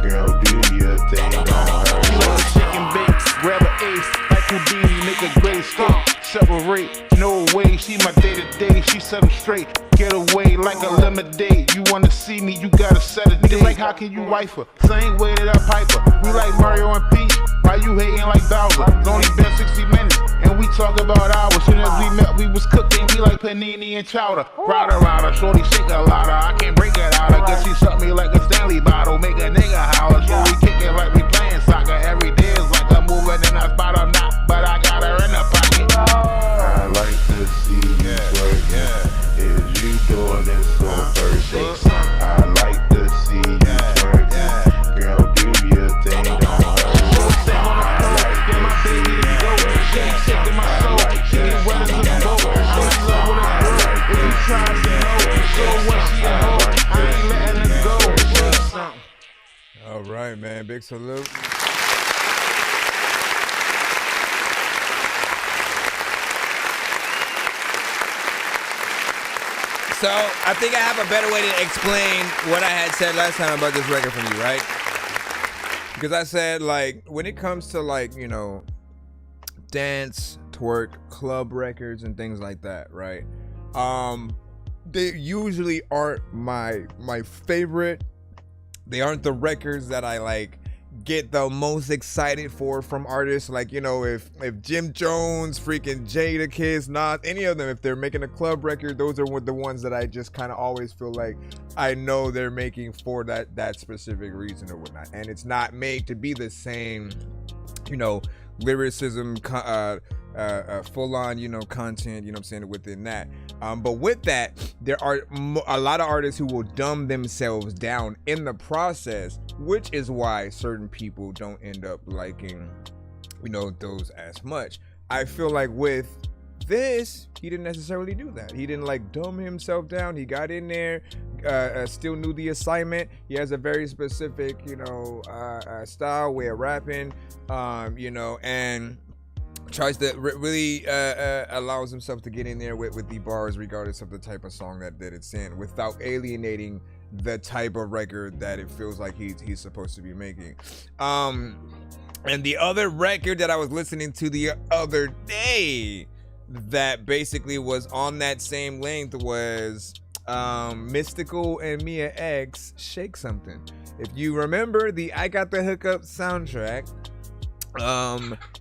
Girl, do your thing on her. She like a chicken bake, grab an ace, like Houdini, make a great escape. Separate, no way, she my day-to-day, she set them straight. Get away like a lemonade. You wanna see me, you gotta set a date. Like, how can you wife her? Same way that I pipe her. We like Mario and Peach. Why you hating like Bowser? It's only been 60 minutes, and we talk about hours. Soon as we met, we was cooking. We like panini and chowder. Rada, shorty shake a lotta. I can't break it out. I guess she sucked me like a Stanley bottle. Make a nigga holler. So we kick it like we playing soccer. Every day is like I'm moving in a spot I'm not, but I got her in the pocket. I like to see you twerk. Is you doing this on purpose? I like to see you twerk. Girl, do your thing on her. Shaking my soul, she get wet as a boat. She in love with a girl. If you try to know, show what she a hoe. I ain't letting her go. All right, man. Big salute. So I think I have a better way to explain what I had said last time about this record from you, right? Because I said, like, when it comes to, like, you know, dance, twerk, club records and things like that, right? They usually aren't my favorite. They aren't the records that I like get the most excited for from artists. Like, you know, if Jim Jones, freaking Jada Kiss, Nas, any of them, if they're making a club record, those are the ones that I just kind of always feel like I know they're making for that specific reason or whatnot. And it's not made to be the same, you know, lyricism, full on, you know, content, you know what I'm saying, within that. But with that, there are a lot of artists who will dumb themselves down in the process, which is why certain people don't end up liking, you know, those as much. I feel like with this, he didn't necessarily do that. He didn't like dumb himself down. He got in there, still knew the assignment. He has a very specific, you know, style, way of rapping, you know, and tries to really allows himself to get in there with the bars regardless of the type of song that it's in, without alienating the type of record that it feels like he's supposed to be making. And the other record that I was listening to the other day that basically was on that same length was Mystical and Mia X, Shake Something. If you remember the I Got the Hookup soundtrack,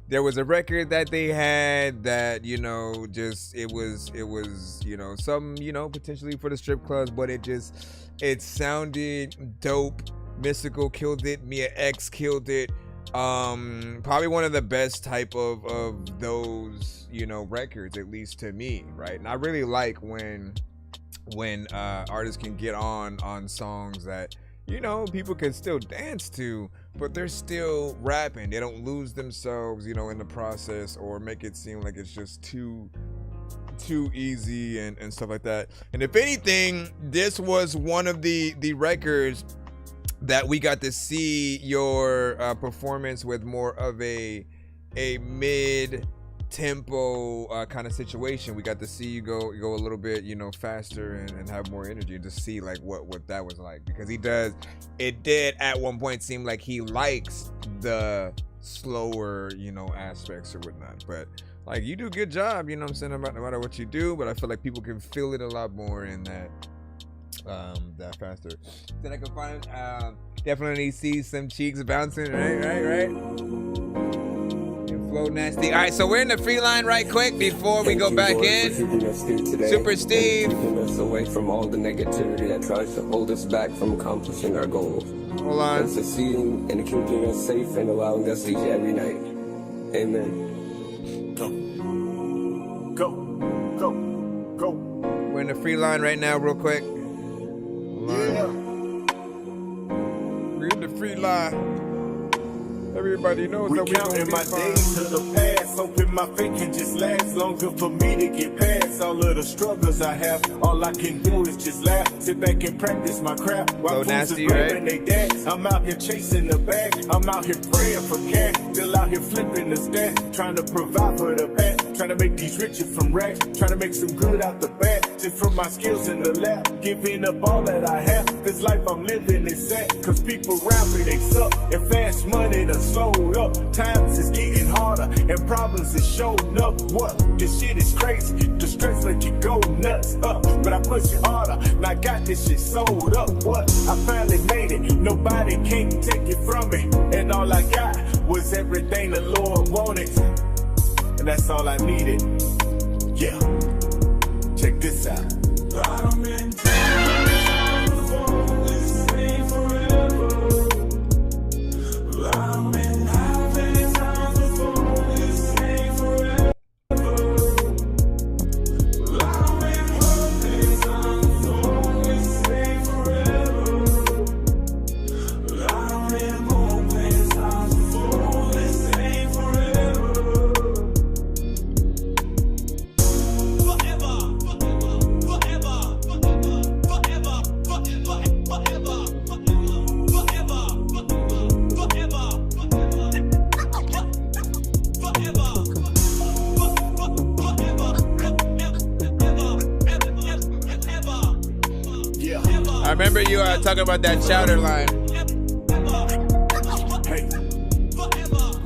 there was a record that they had that, you know, just it was you know, some, you know, potentially for the strip clubs, but it sounded dope. Mystical killed it, Mia X killed it. Probably one of the best type of those, you know, records, at least to me, right? And I really like when artists can get on songs that, you know, people can still dance to, but they're still rapping. They don't lose themselves, you know, in the process, or make it seem like it's just too easy and stuff like that. And if anything, this was one of the records that we got to see your performance with more of a mid-tempo kind of situation. We got to see you go a little bit, you know, faster and have more energy, and to see like what that was like, because it did at one point seem like he likes the slower, you know, aspects or whatnot. But like, you do a good job, you know what I'm saying, no matter what you do, but I feel like people can feel it a lot more in that that faster. Then I can find definitely see some cheeks bouncing, right. And flow nasty. All right, so we're in the free line right quick before we go back in. Super Steve. Keeping us away from all the negativity that tries to hold us back from accomplishing our goals. Hold on. And succeeding and keeping us safe and allowing us to eat every night. Amen. Go. We're in the free line right now, real quick. Yeah. We're in the free line. Everybody knows that we counting my days to the past, hoping my fate can just last longer for me to get past all of the struggles I have. All I can do is just laugh, sit back and practice my craft while fools is grabbing they dads. I'm out here chasing the bag, I'm out here praying for cash, still out here flipping the stack, trying to provide for the past, trying to make these riches from rags, trying to make some good out the bad, just from my skills in the lab, giving up all that I have. This life I'm living is sad, cause people around me they suck, and fast money done slowed up. Times is getting harder, and problems is showing up. What? This shit is crazy, the stress let you go nuts up, but I push it harder, now I got this shit sold up. What? I finally made it, nobody can take it from me, and all I got was everything the Lord wanted, and that's all I needed. Yeah, check this out. I'm in time for this thing forever. I'm in having time for this thing forever. I'm in having time for this thing forever. I'm in open time for this thing forever. I remember you talking about that chowder line. Hey.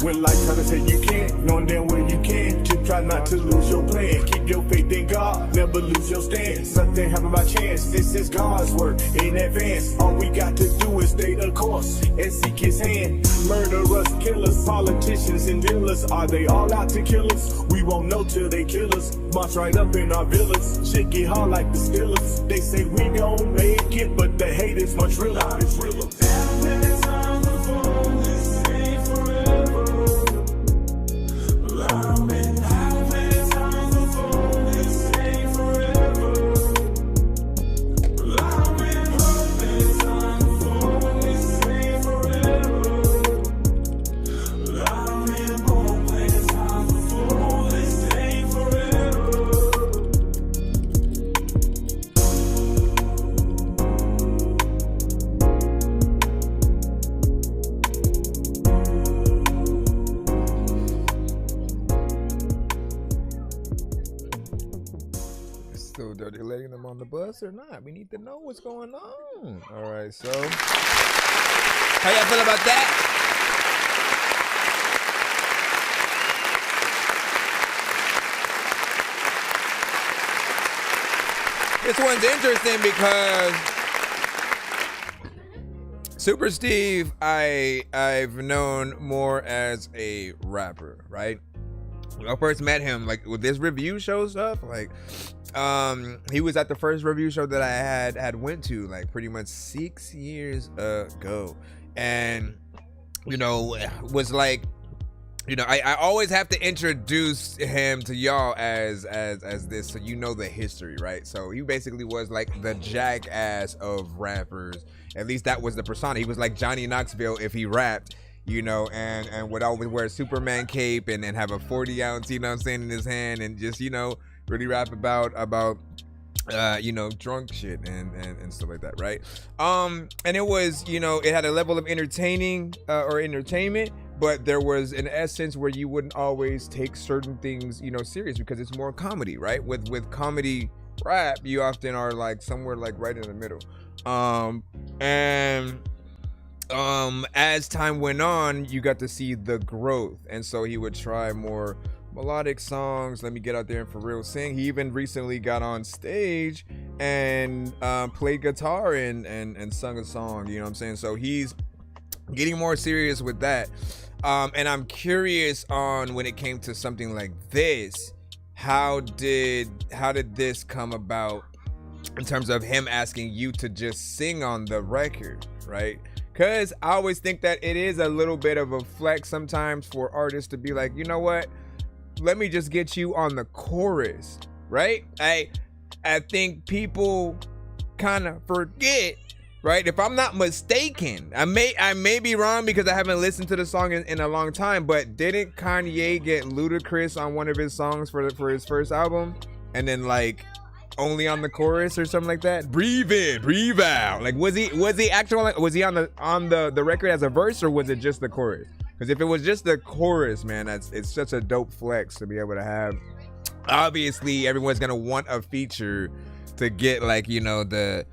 When life try to say you can't, knowing damn well you can, just try not to lose your plan. Keep your faith in God, never lose your stand. Something happen by chance, this is God's work in advance. All we got to do is stay the course and seek his hand. Murderers, killers, politicians and dealers, are they all out to kill us? We won't know till they kill us. March right up in our villas, shit get hard like the Steelers. They say we gon' make it, but the hate is much realer. I'm in having time for this thing forever. I'm in having time for this thing forever. I'm in open time for this thing forever. So, are they letting them on the bus or not? We need to know what's going on. All right, so how y'all feel about that? This one's interesting because Super Steve, I've known more as a rapper, right? When I first met him, like with this review show stuff, like he was at the first review show that I had went to, like pretty much 6 years ago, and you know, was like, you know, I always have to introduce him to y'all as this, so you know the history, right? So he basically was like the jackass of rappers. At least that was the persona. He was like Johnny Knoxville if he rapped, you know, and would always wear a Superman cape and have a 40 ounce, you know what I'm saying, in his hand, and just, you know, really rap about you know, drunk shit and stuff like that, right? And it was, you know, it had a level of entertainment, but there was an essence where you wouldn't always take certain things, you know, serious, because it's more comedy, right? With comedy rap, you often are like somewhere like right in the middle. As time went on, you got to see the growth, and so he would try more melodic songs. Let me get out there and for real sing. He even recently got on stage and played guitar and sung a song. You know what I'm saying? So he's getting more serious with that. And I'm curious on when it came to something like this, how did this come about in terms of him asking you to just sing on the record, right? Because I always think that it is a little bit of a flex sometimes for artists to be like, you know what? Let me just get you on the chorus, right? I think people kind of forget, right? If I'm not mistaken, I may be wrong because I haven't listened to the song in a long time, but didn't Kanye get Ludacris on one of his songs for his first album, and then like only on the chorus or something like that? Breathe in, breathe out. Like was he actually like, was he on the record as a verse, or was it just the chorus? Because if it was just the chorus, man, it's such a dope flex to be able to have. Obviously, everyone's gonna want a feature to get like, you know, the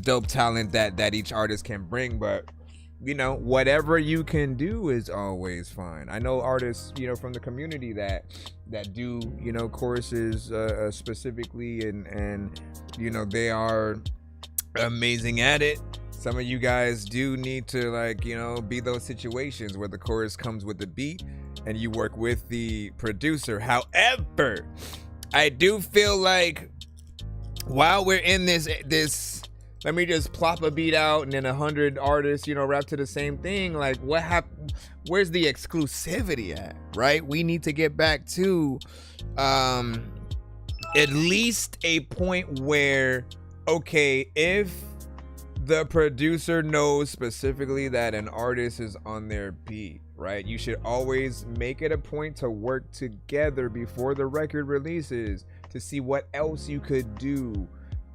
dope talent that each artist can bring, but you know, whatever you can do is always fine. I know artists, you know, from the community that do, you know, choruses specifically, and you know, they are amazing at it. Some of you guys do need to, like, you know, be those situations where the chorus comes with the beat and you work with the producer. However, I do feel like while we're in this let me just plop a beat out and then 100 artists, you know, rap to the same thing. Like, what happened? Where's the exclusivity at, right? We need to get back to at least a point where, okay, if the producer knows specifically that an artist is on their beat, right? You should always make it a point to work together before the record releases to see what else you could do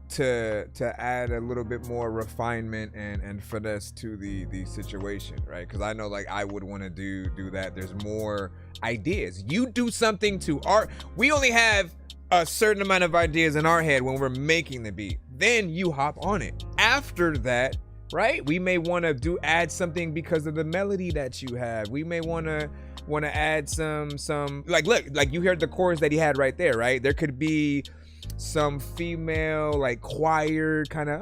to add a little bit more refinement and finesse to the situation, right? Because I know, like, I would want to do that. There's more ideas. You do something to art. We only have a certain amount of ideas in our head when we're making the beat. Then you hop on it. After that, right, we may want to add something because of the melody that you have. We may want to add some like, look, like you heard the chorus that he had right there, right? There could be some female like choir kind of,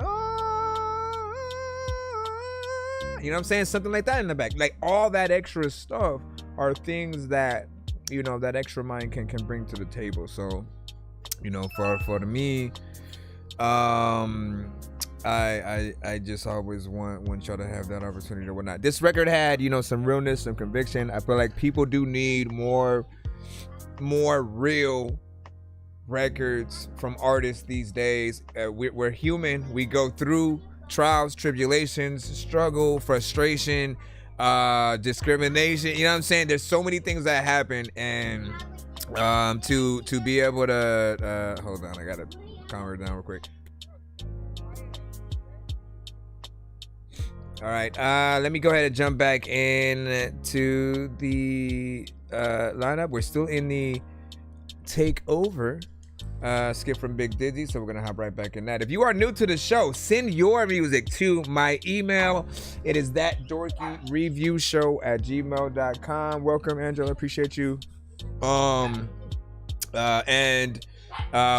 you know what I'm saying, something like that in the back. Like, all that extra stuff are things that, you know, that extra mind can bring to the table. So, you know, for me, I just always want y'all to have that opportunity or whatnot. This record had, you know, some realness, some conviction. I feel like people do need more real records from artists these days. We're human. We go through trials, tribulations, struggle, frustration, discrimination. You know what I'm saying? There's so many things that happen, and to be able to hold on, I gotta calm her down real quick. All right, let me go ahead and jump back in to the lineup. We're still in the takeover skip from Big Dizzy, so we're gonna hop right back in that. If you are new to the show, send your music to my email. It is ThatDorkyReviewShow@gmail.com. Welcome, Angela, appreciate you.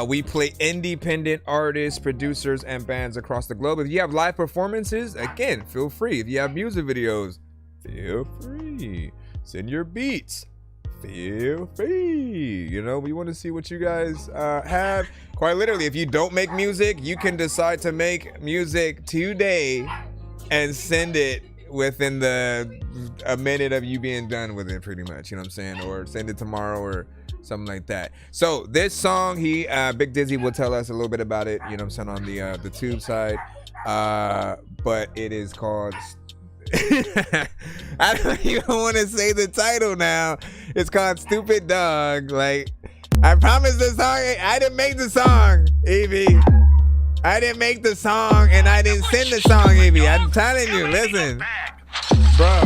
We play independent artists, producers, and bands across the globe. If you have live performances, again, feel free. If you have music videos, feel free. Send your beats, feel free. You know, we want to see what you guys have. Quite literally, if you don't make music, you can decide to make music today and send it within a minute of you being done with it, pretty much. You know what I'm saying? Or send it tomorrow or something like that. So this song, Big Dizzy will tell us a little bit about it, you know what I'm saying, on the tube side. But it is called I don't even want to say the title now. It's called Stupid Dog. Like, I promise the song, I didn't make the song, Evie. I didn't make the song, and I didn't send the song, Evie. I'm telling you, listen, bro.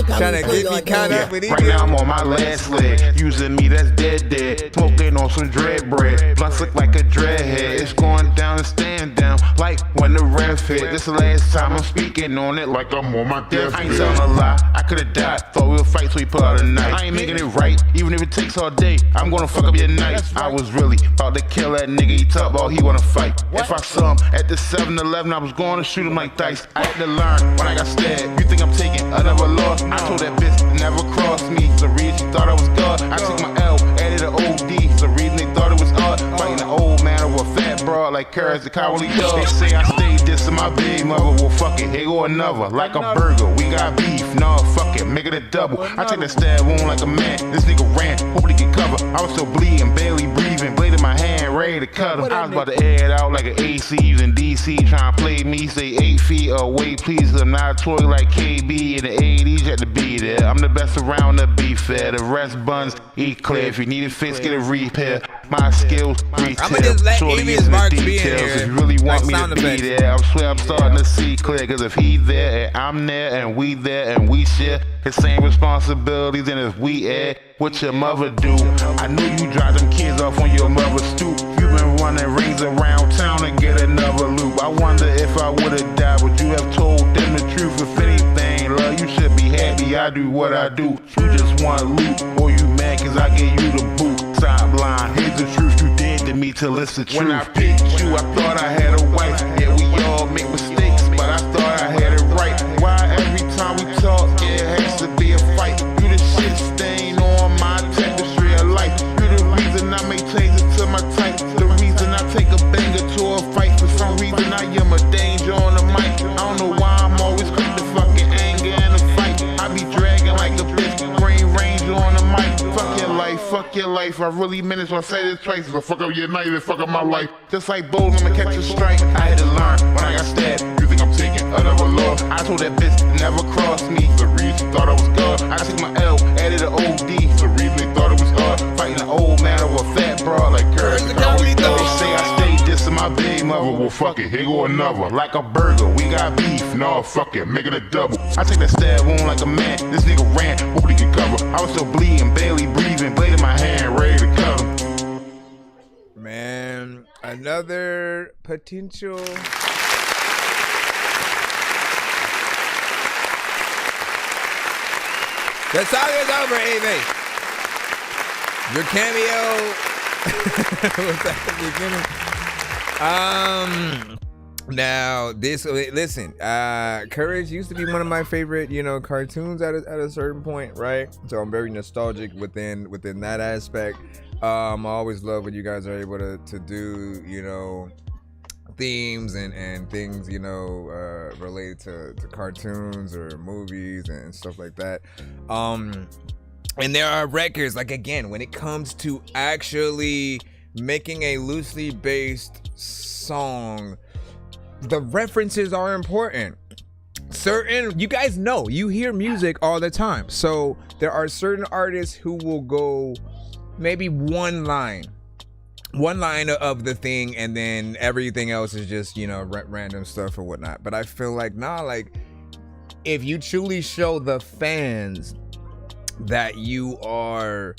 Trying to get me caught up with Right now I'm on my last leg, using me that's dead. Smoking on some dread bread, blunts look like a dreadhead. It's going down and stand down, like when the ref hit. This the last time I'm speaking on it, like I'm on my deathbed. I ain't telling a lie, I could've died, thought we would fight till we pull out a knife. I ain't making it right, even if it takes all day, I'm gonna fuck up your night. I was really about to kill that nigga, he talk about he wanna fight. If I saw him at the 7-Eleven, I was going to shoot him like dice. I had to learn when I got stabbed, you think I'm taking another loss? I told that bitch never cross me, the reason she thought I was God. I took my L, added an OD, the reason they thought it was odd. Fighting an old man over a fat broad like Courage the Cowardly Dog. They say I stayed this in my big mother, well fuck it, here go another. Like a burger, we got beef, no fuck it, make it a double. I take that stab wound like a man, this nigga ran, hope he can cover. I was still bleeding, barely breathing, blade in my hand, ready to cut him. I was about to air it out like an ACs in DC, trying to play me, say 8 feet away, please. I'm not a toy like KB in the 80s, you had to be there. I'm the best around to be fair, the rest buns eat clear. If you need a fix, get a repair. My skills retail, I'ma just let shorty Evious in the Marks be in details. here. If you really want Like me to sound be effects. there, I swear I'm starting to see clear. Cause if he there and I'm there and we there and we share the same responsibilities, and if we add what your mother do, I knew you dropped them kids off on your mother's stoop. You been running rings around town to get another loop. I wonder if I would've died, would you have told them the truth? If anything, love, you should be happy I do what I do. You just want loot, or you mad cause I gave you the boot. Stop lying, here's the truth, you did to me till it's the truth. When I picked you, I thought I had a wife. Yeah, we all make mistakes, but I thought I had it right. Why every time we talk, it has to be a fight? You the shit stain on my tapestry of life. You the reason I make changes to my type. The reason I take a banger to a fight. For some reason I am a danger on the mic. I don't know why I'm always quick to fucking anger and a fight. I be dragging like a bitch, brain range on the mic. Fuck your life, I really meant it, so I say this twice. If I fuck up your night, then fuck up my life. Just like Bolow, I'ma catch a strike. I had to learn when I got stabbed. You think I'm taking another loss? I told that bitch never cross me. The reason thought I was God. I took my L, added an OD. The reason they thought it was odd. Fighting an old man over a fat broad like Courage the Cowardly Dog. They say I stayed this in my big mother. Well fuck it, here go another. Like a burger, we got beef. No fuck it, make it a double. I take that stab wound like a man. This nigga ran, hope he could cover. I was still bleeding, barely breathing, blade in my hand, ready to cut him. Man, another potential. The song is over, Amy. Your cameo was at the beginning. Now this, listen, Courage used to be one of my favorite, cartoons at a certain point, right? So I'm very nostalgic within that aspect. I always love when you guys are able to do, themes and things, related to cartoons or movies and stuff like that. And there are records, like, again, when it comes to actually making a loosely based song, the references are important. You guys know, you hear music all the time. So there are certain artists who will go maybe one line of the thing, and then everything else is just, random stuff or whatnot. But I feel like, if you truly show the fans that you are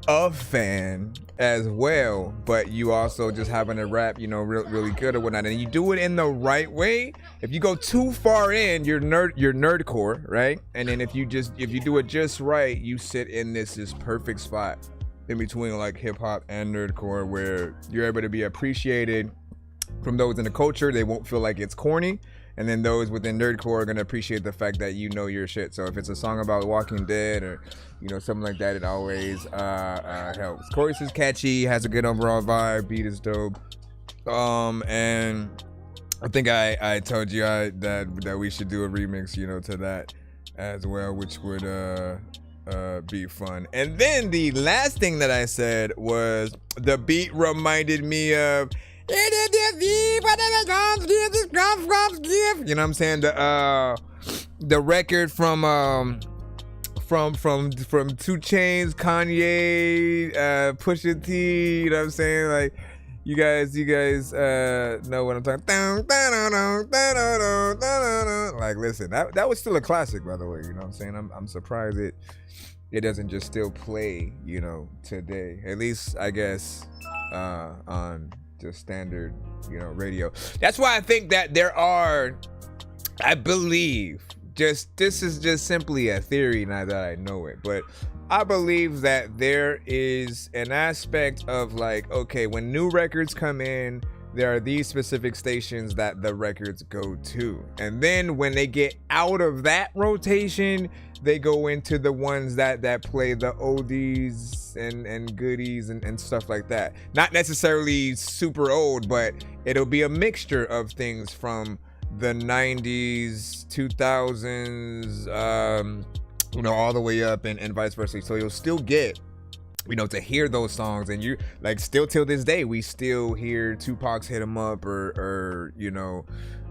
a fan as well, but you also just happen to rap, really good or whatnot, and you do it in the right way. If you go too far in, you're nerdcore, right? And then if you do it just right, you sit in this perfect spot in between like hip hop and nerdcore, where you're able to be appreciated from those in the culture. They won't feel like it's corny. And then those within nerdcore are gonna appreciate the fact that you know your shit. So if it's a song about Walking Dead or something like that, it always helps. Chorus is catchy, has a good overall vibe, beat is dope. And I think I told you that we should do a remix, to that as well, which would be fun. And then the last thing that I said was the beat reminded me of you know what I'm saying? The record from 2 Chainz, Kanye, Pusha T, you know what I'm saying? Like you guys know what I'm talking. Like, listen, that was still a classic, by the way. You know what I'm saying? I'm surprised it doesn't just still play, you know, today. At least, I guess, on just standard, you know, radio. That's why I think that there are, I believe, this is just simply a theory now that I know it, but I believe that there is an aspect of like, okay, when new records come in, there are these specific stations that the records go to. And then when they get out of that rotation, they go into the ones that play the oldies and goodies and stuff like that. Not necessarily super old, but it'll be a mixture of things from the 90s, 2000s, you know, all the way up and vice versa. So you'll still get, you know, to hear those songs, and you like still till this day we still hear Tupac's Hit 'Em Up or you know,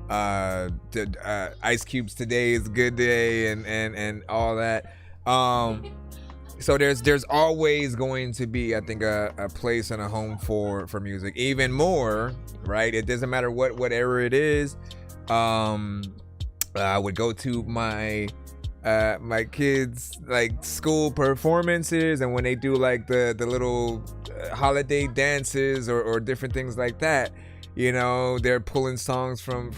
Ice Cube's Today Is a Good Day and all that. So there's always going to be, I think, a place and a home for music. Even more, right? It doesn't matter what era it is. I would go to my kids' like school performances, and when they do like the little holiday dances or different things like that, you know, they're pulling songs from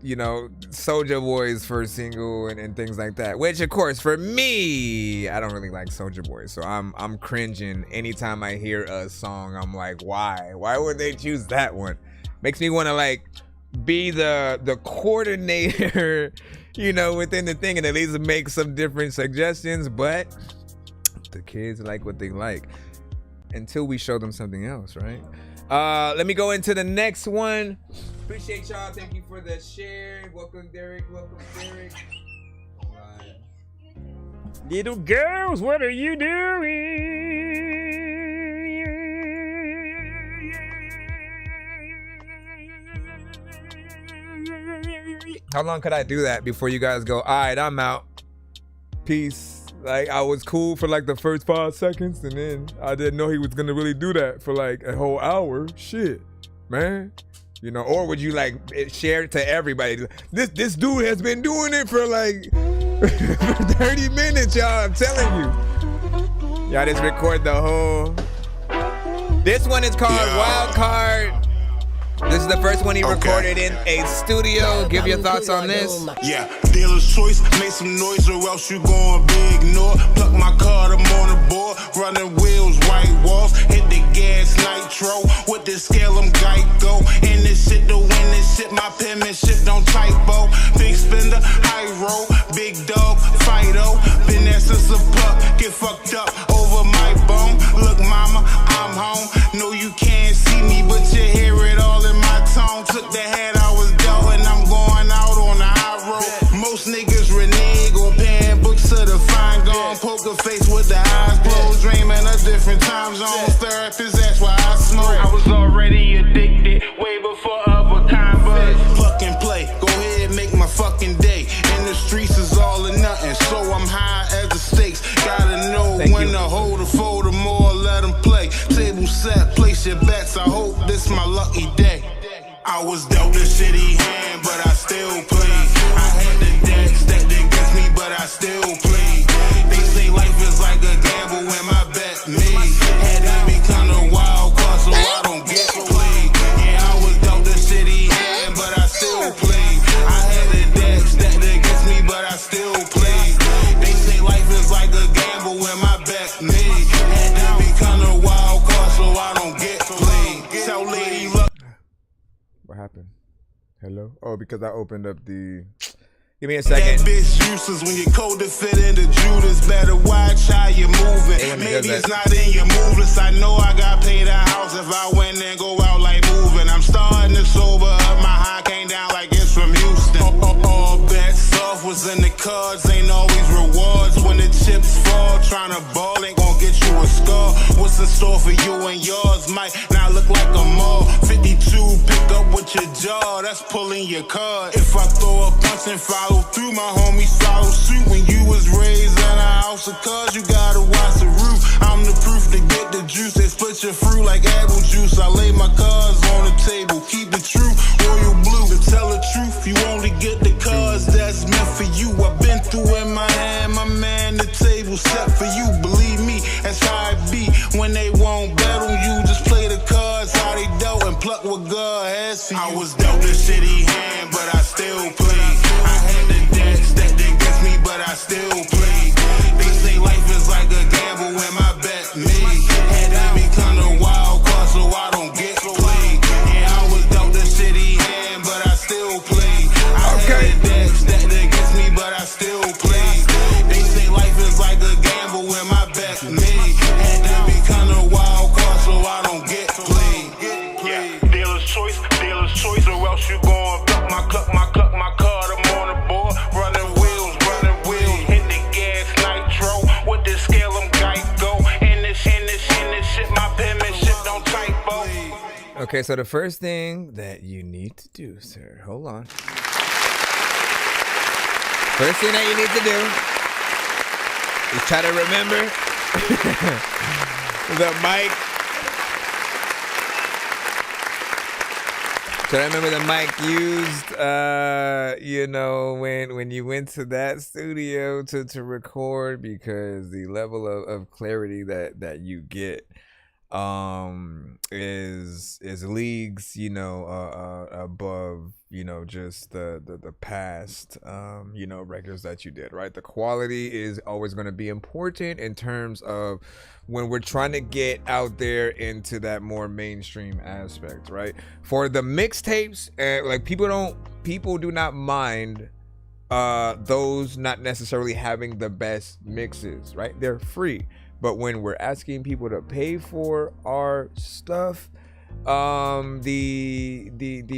you know, Soulja Boy's first single and things like that, which of course for me, I don't really like Soulja Boy, so I'm cringing anytime I hear a song. I'm like, why would they choose that one? Makes me want to like be the coordinator, you know, within the thing, and at least make some different suggestions. But the kids like what they like until we show them something else, right? Let me go into the next one. Appreciate y'all. Thank you for the share. Welcome, Derek. Little girls, what are you doing? How long could I do that before you guys go, all right, I'm out, peace? Like, I was cool for like the first 5 seconds, and then I didn't know he was gonna really do that for like a whole hour. Shit, man. You know, or would you like share it to everybody? This dude has been doing it for like for 30 minutes, y'all. I'm telling you. Y'all just record the whole. This one is called Wild Card. This is the first one he recorded in a studio. Give your thoughts on this. Yeah, dealer's choice, make some noise or else you gon' be ignored. Pluck my card, I'm on the board. Running wheels, white walls, hit the gas, nitro. With the scale, I'm Geico. In this shit, to win this shit, my penmanship don't typo. Big spender, high roll, big dog, Fido. Been there since a pup, get fucked up over my bone. Look, mama, I'm home. No, you can't see me, but you hear it all in my tone. Took the head I was dealt, and I'm going out on the high road. Most niggas renege or paying books to the fine gone. Poker face with the eyes closed, dreaming of different time zones. Therapist, that's why I smoke. I was already addicted, way before other kind, but fuck and play. Go ahead, make my fucking day. In the streets is all or nothing, so I'm high as the stakes. Gotta know when to hold or fold or more, let them play. Table set, place your bets. I hope this my lucky day. I was dealt a shitty hand, but I still played. I had the deck stacked against me, but I still played. They say life is like a gamble when my bet made. Had to become a wild card so I don't get played. Yeah, I was dealt a shitty hand, but I still played. I had the deck stacked against me, but I still played. They say life is like a gamble when my bet made. Had to become a wild card so I don't get played. Tell lady look. What happened? Hello? Oh, because I opened up the. Give me a second. That bitch useless when you code to fit into Judas. Better watch how you moving. Maybe it's not in your moveless. I know I got paid a house if I went and go out like moving. I'm starting to sober up. My high came down like it's from Houston. All bets off was in the cards. Ain't always rewards when the chips fall. Trying to ball ain't gonna get you a score. What's in store for you and yours might not look like a mall. 52, pick up with your jaw. That's pulling your card. If I throw a punch and follow through, my homies follow suit. When you was raised in a house of cards, you gotta watch the roof. I'm the proof to get the juice. They split your fruit like apple juice. I lay my cards on the table, keep it true. Royal blue, to tell the truth, you only get the cards meant for you. I've been through in my hand, my man, the table set for you. Believe me, that's how it be. When they won't bet on you, just play the cards how they dealt and pluck what God has for you. I was dealt a shitty hand, but I still played. I had the deck stacked against me, but I still played. They say life is like a gamble when my bet made. Had to become a wild card so I don't get played. Yeah, I was dealt a shitty hand, but I still played. I had the deck stacked against me, but I still played. They say life is like a gamble when my bet made. Had to become a wild card so I don't get played. Yeah, dealer's choice, or else you gon' cluck my card. I'm on the board, running wheels, hit the gas, nitro. With the scale, I'm Geico. In this shit, my penmanship don't typo. Okay, so the first thing that you need to do, sir, hold on. First thing that you need to do is try to remember the mic. Try to remember the mic used, when you went to that studio to record, because the level of clarity that you get is leagues, above, just the past, records that you did, right? The quality is always going to be important in terms of when we're trying to get out there into that more mainstream aspect, right? For the mixtapes, people do not mind those not necessarily having the best mixes, right? They're free. But when we're asking people to pay for our stuff, the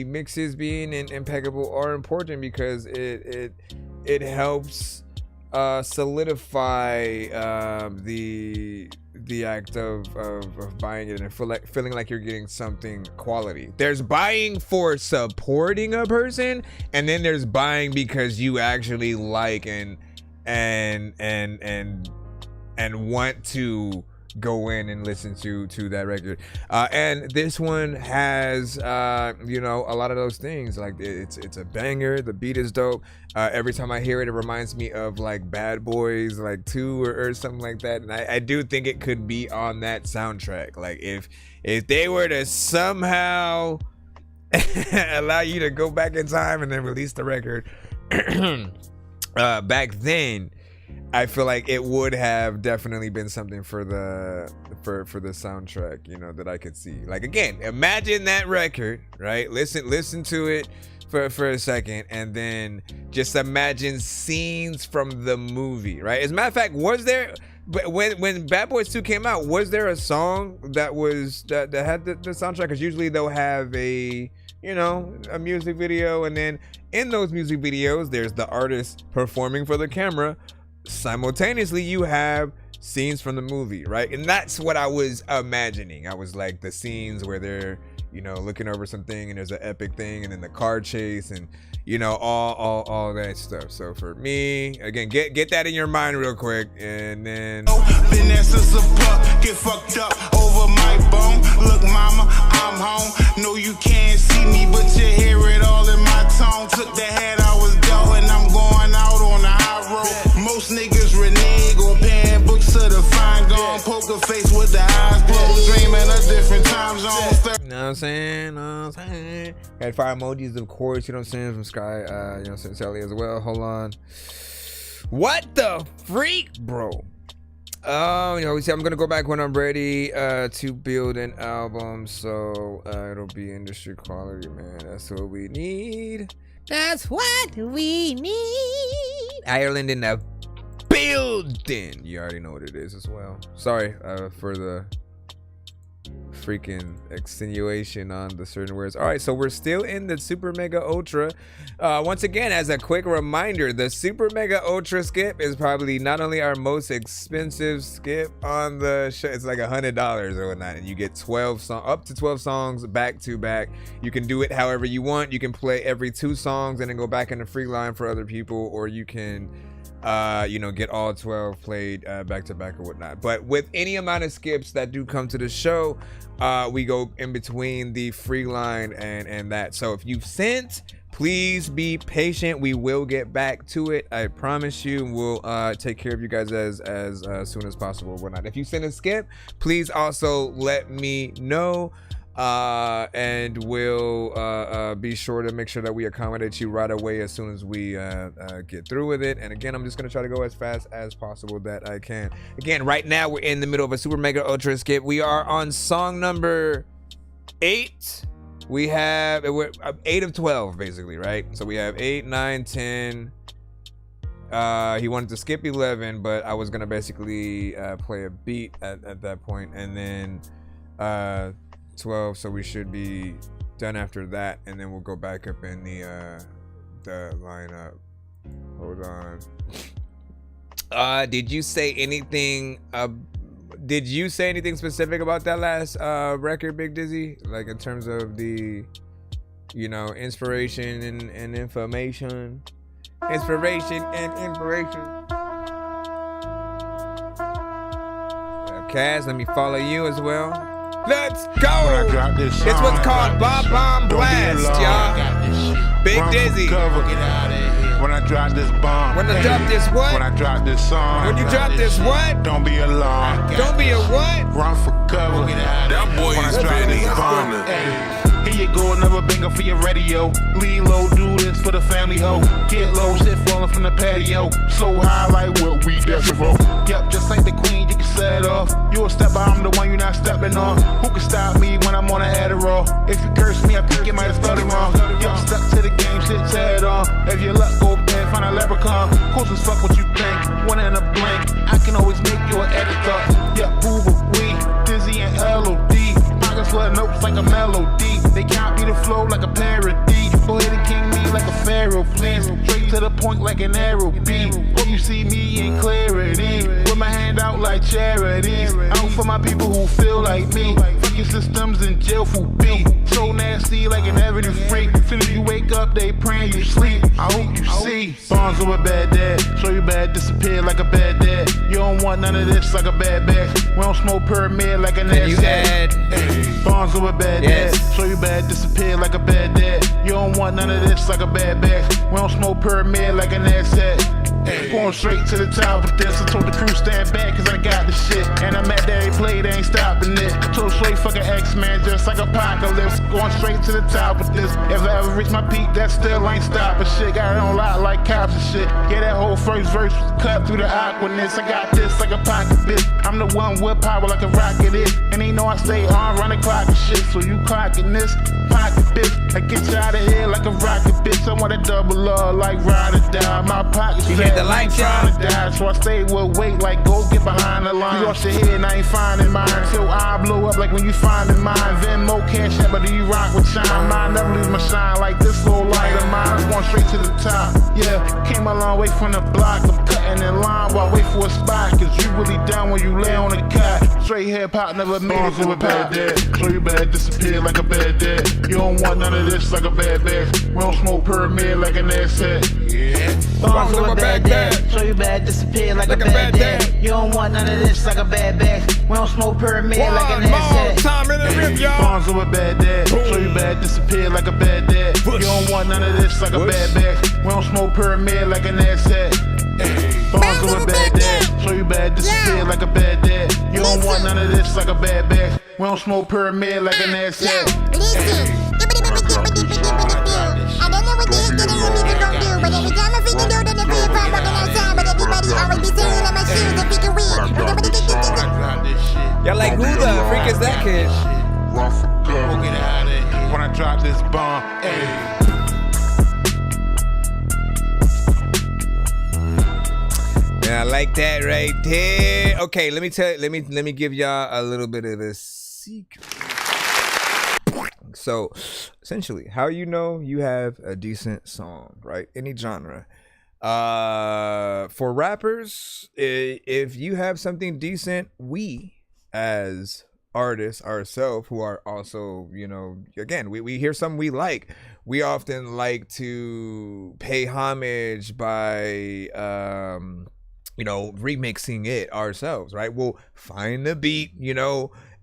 mixes being impeccable are important, because it helps solidify the act of buying it and feeling like you're getting something quality. There's buying for supporting a person, and then there's buying because you actually like and want to go in and listen to that record. And this one has a lot of those things. Like it's a banger. The beat is dope. Every time I hear it, it reminds me of like Bad Boys like 2 or something like that. And I do think it could be on that soundtrack. Like if they were to somehow allow you to go back in time and then release the record back then, I feel like it would have definitely been something for the soundtrack, that I could see. Like, again, imagine that record, right? Listen to it for a second, and then just imagine scenes from the movie, right? As a matter of fact, was there, when Bad Boys 2 came out, was there a song that had the soundtrack? Because usually they'll have a music video, and then in those music videos, there's the artist performing for the camera. Simultaneously, you have scenes from the movie, right? And that's what I was imagining. I was like, the scenes where they're looking over something and there's an epic thing, and then the car chase, and all that stuff. So for me, again, get that in your mind real quick, and then get fucked up over my bone. Look, mama, I'm home. No, you can't see me, but you hear it all in my tone. Took the head I was dealt, and I'm going out on the high road. Most niggas renege or paying books to the fine gone. Poker face with the eyes closed, dreaming of different time zones. You know what I'm saying? Had fire emojis, of course, from Sky, Sally as well. Hold on. What the freak, bro? We say I'm gonna go back when I'm ready to build an album, so it'll be industry quality, man. That's what we need. That's what we need. Ireland in the building. You already know what it is as well. Sorry for the freaking extenuation on the certain words. All right, so we're still in the Super Mega Ultra. Once again, as a quick reminder, the Super Mega Ultra skip is probably not only our most expensive skip on the show, it's like $100 or whatnot, and you get up to 12 songs back to back. You can do it however you want. You can play every 2 songs and then go back in the free line for other people, or you can get all 12 played back to back or whatnot. But with any amount of skips that do come to the show, we go in between the free line and that. So if you've sent Please be patient. We will get back to it. I promise you. We'll take care of you guys as soon as possible. Whatnot. If you send a skip, please also let me know. And we'll be sure to make sure that we accommodate you right away as soon as we get through with it. And again, I'm just gonna try to go as fast as possible that I can. Again, right now we're in the middle of a super mega ultra skip. We are on song number 8. We're 8 of 12 basically, right? So we have 8, 9, 10. He wanted to skip 11, but I was gonna basically play a beat at that point, and then 12, so we should be done after that, and then we'll go back up in the lineup. Hold on. Did you say anything specific about that last record, Big Dizzy? Like in terms of the, inspiration and information? Inspiration and inspiration. Kaz, let me follow you as well. Let's go! This one's called Bomb Blast, y'all. Big Dizzy. When I drop this bomb. When I drop this what? When I drop this song. When you drop this what? Don't be alarmed. Don't be a what? Run for cover. That boy when is I drop Benny this bomb. Here you go, another banger for your radio. Lean low, do this for the family hoe. Get low, shit falling from the patio. So high like what we destined for. Yep, just like the queen, you can set off. You a step out, I'm the one you're not stepping on. Who can stop me when I'm on an Adderall? If you curse me, I think you might have started wrong. Yep, stuck to the game, shit's head on. If you luck, go pen, find a leprechaun. Close as fuck what you think, one in a blink. I can always make you an editor. Yep, Hoover, we, Dizzy and LOD. Pockets full of notes like a melody. They count me the flow like a parody. Go ahead and king me like a pharaoh, please. Straight to the point like an arrow beat. Hope you see me in clarity. Put my hand out like charities. Out for my people who feel like me. Fucking systems in jail for beat. So nasty like an avenue freak. Soon as you wake up, they praying you sleep. I hope you see. Bonds of a bad dad. Show you bad, disappear like a bad dad. You don't want none of this like a bad bag. We don't smoke pyramid like an ass. Bonds of a bad dad. Show you bad, disappear like a bad dad. You don't want none of this like a bad bag. We don't smoke pyramid like an asset. Going straight to the top with this. I told the crew stand back cause I got the shit. And I'm at that play, they ain't stopping it. Told straight fucking X-Man just like Apocalypse. Going straight to the top with this. If I ever reach my peak, that still ain't stopping shit. Got it on lock like cops and shit. Yeah, that whole first verse was cut through the awkwardness. I got this like a pocket bitch. I'm the one with power like a rocket is. And they know I stay on, run the clock and shit. So you clocking this pocket bitch. I get you out of here like a rocket bitch. I want a double R like ride or die. My pocket's fat, the light trying to die. So I stay with weight like go get behind the line. You lost your head and I ain't finding mine. Till I blow up like when you finding mine. Venmo, cash out, but do you rock with shine? Mine never lose my shine like this little light of mine. I'm going straight to the top. Yeah, came a long way from the block. I'm cutting in line while I wait for a spot. Cause you really down when you lay on the cot. Straight hip hop never made it to a bad dad. So you bad, disappear like a bad dad. You don't want none of this like a bad bag. We don't smoke pyramid like an asset. Yeah. Bonds of a bad dad. Show you bad, disappear like a bad dad. You don't want none of this like a bad bag. We don't smoke pyramid like an asset. Time in the rip, y'all. Bonds of a bad dad. Show you bad, disappear like a bad dad. You don't want none of this like a bad bag. We don't smoke pyramid like an asset. Bonds of a bad dad. Show you bad, disappear like a bad dad. You don't want none of this like a bad bag. We don't smoke pyramid like an asset. I don't know what the heck that music gon' do, but every time I figure do that, I feel fine rockin' outside. But everybody always be saying that my shoes are figure weird. Y'all like who the freak is that kid? When I drop this bomb, Yeah, I like that right there. Okay, let me give y'all a little bit of a secret. So, essentially, how you know you have a decent song, right? Any genre. For rappers, if you have something decent, we as artists ourselves who are also, again, we hear something we like. We often like to pay homage by remixing it ourselves, right? We'll find the beat,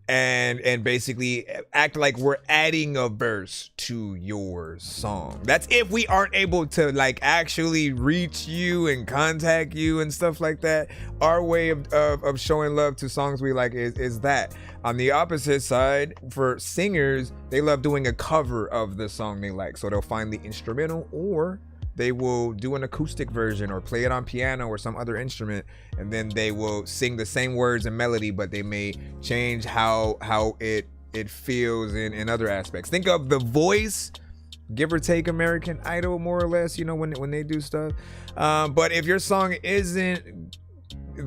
and basically act like we're adding a verse to your song. That's if we aren't able to like actually reach you and contact you and stuff like that. Our way of showing love to songs we like is that. On the opposite side, for singers, they love doing a cover of the song they like. So they'll find the instrumental, or they will do an acoustic version or play it on piano or some other instrument, and then they will sing the same words and melody, but they may change how it feels in other aspects. Think of The Voice, give or take American Idol, more or less, you know, when they do stuff. But if your song isn't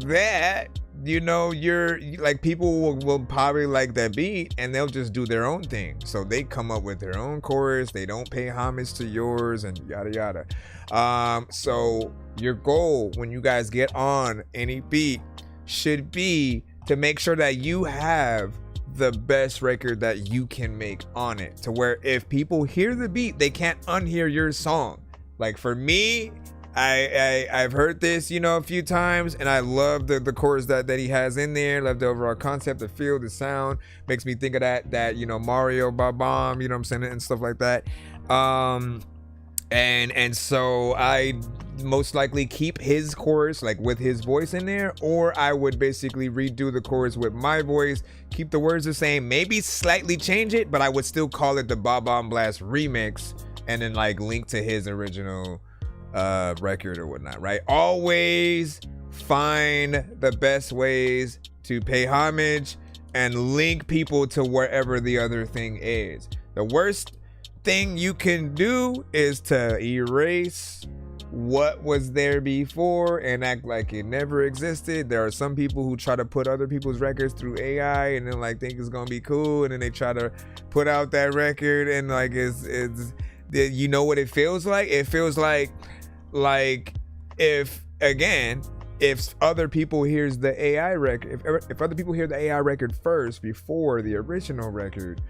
that, you know, you're like, people will probably like that beat and they'll just do their own thing. So they come up with their own chorus, they don't pay homage to yours, and yada yada. So your goal when you guys get on any beat should be to make sure that you have the best record that you can make on it, to where if people hear the beat, they can't unhear your song. Like for me, I've heard this, you know, a few times, and I love the chorus that he has in there. Love the overall concept, the feel, the sound. Makes me think of that you know, Mario Ba-Bomb, you know what I'm saying, and stuff like that. And so I most likely keep his chorus like with his voice in there, or I would basically redo the chorus with my voice, keep the words the same, maybe slightly change it, but I would still call it the Ba-Bomb Blast remix, and then like link to his original record or whatnot, right? Always find the best ways to pay homage and link people to wherever the other thing is. The worst thing you can do is to erase what was there before and act like it never existed. There are some people who try to put other people's records through AI and then like think it's gonna be cool, and then they try to put out that record and like it's you know what it feels like? It feels like if other people hears the AI record, if other people hear the AI record first before the original record,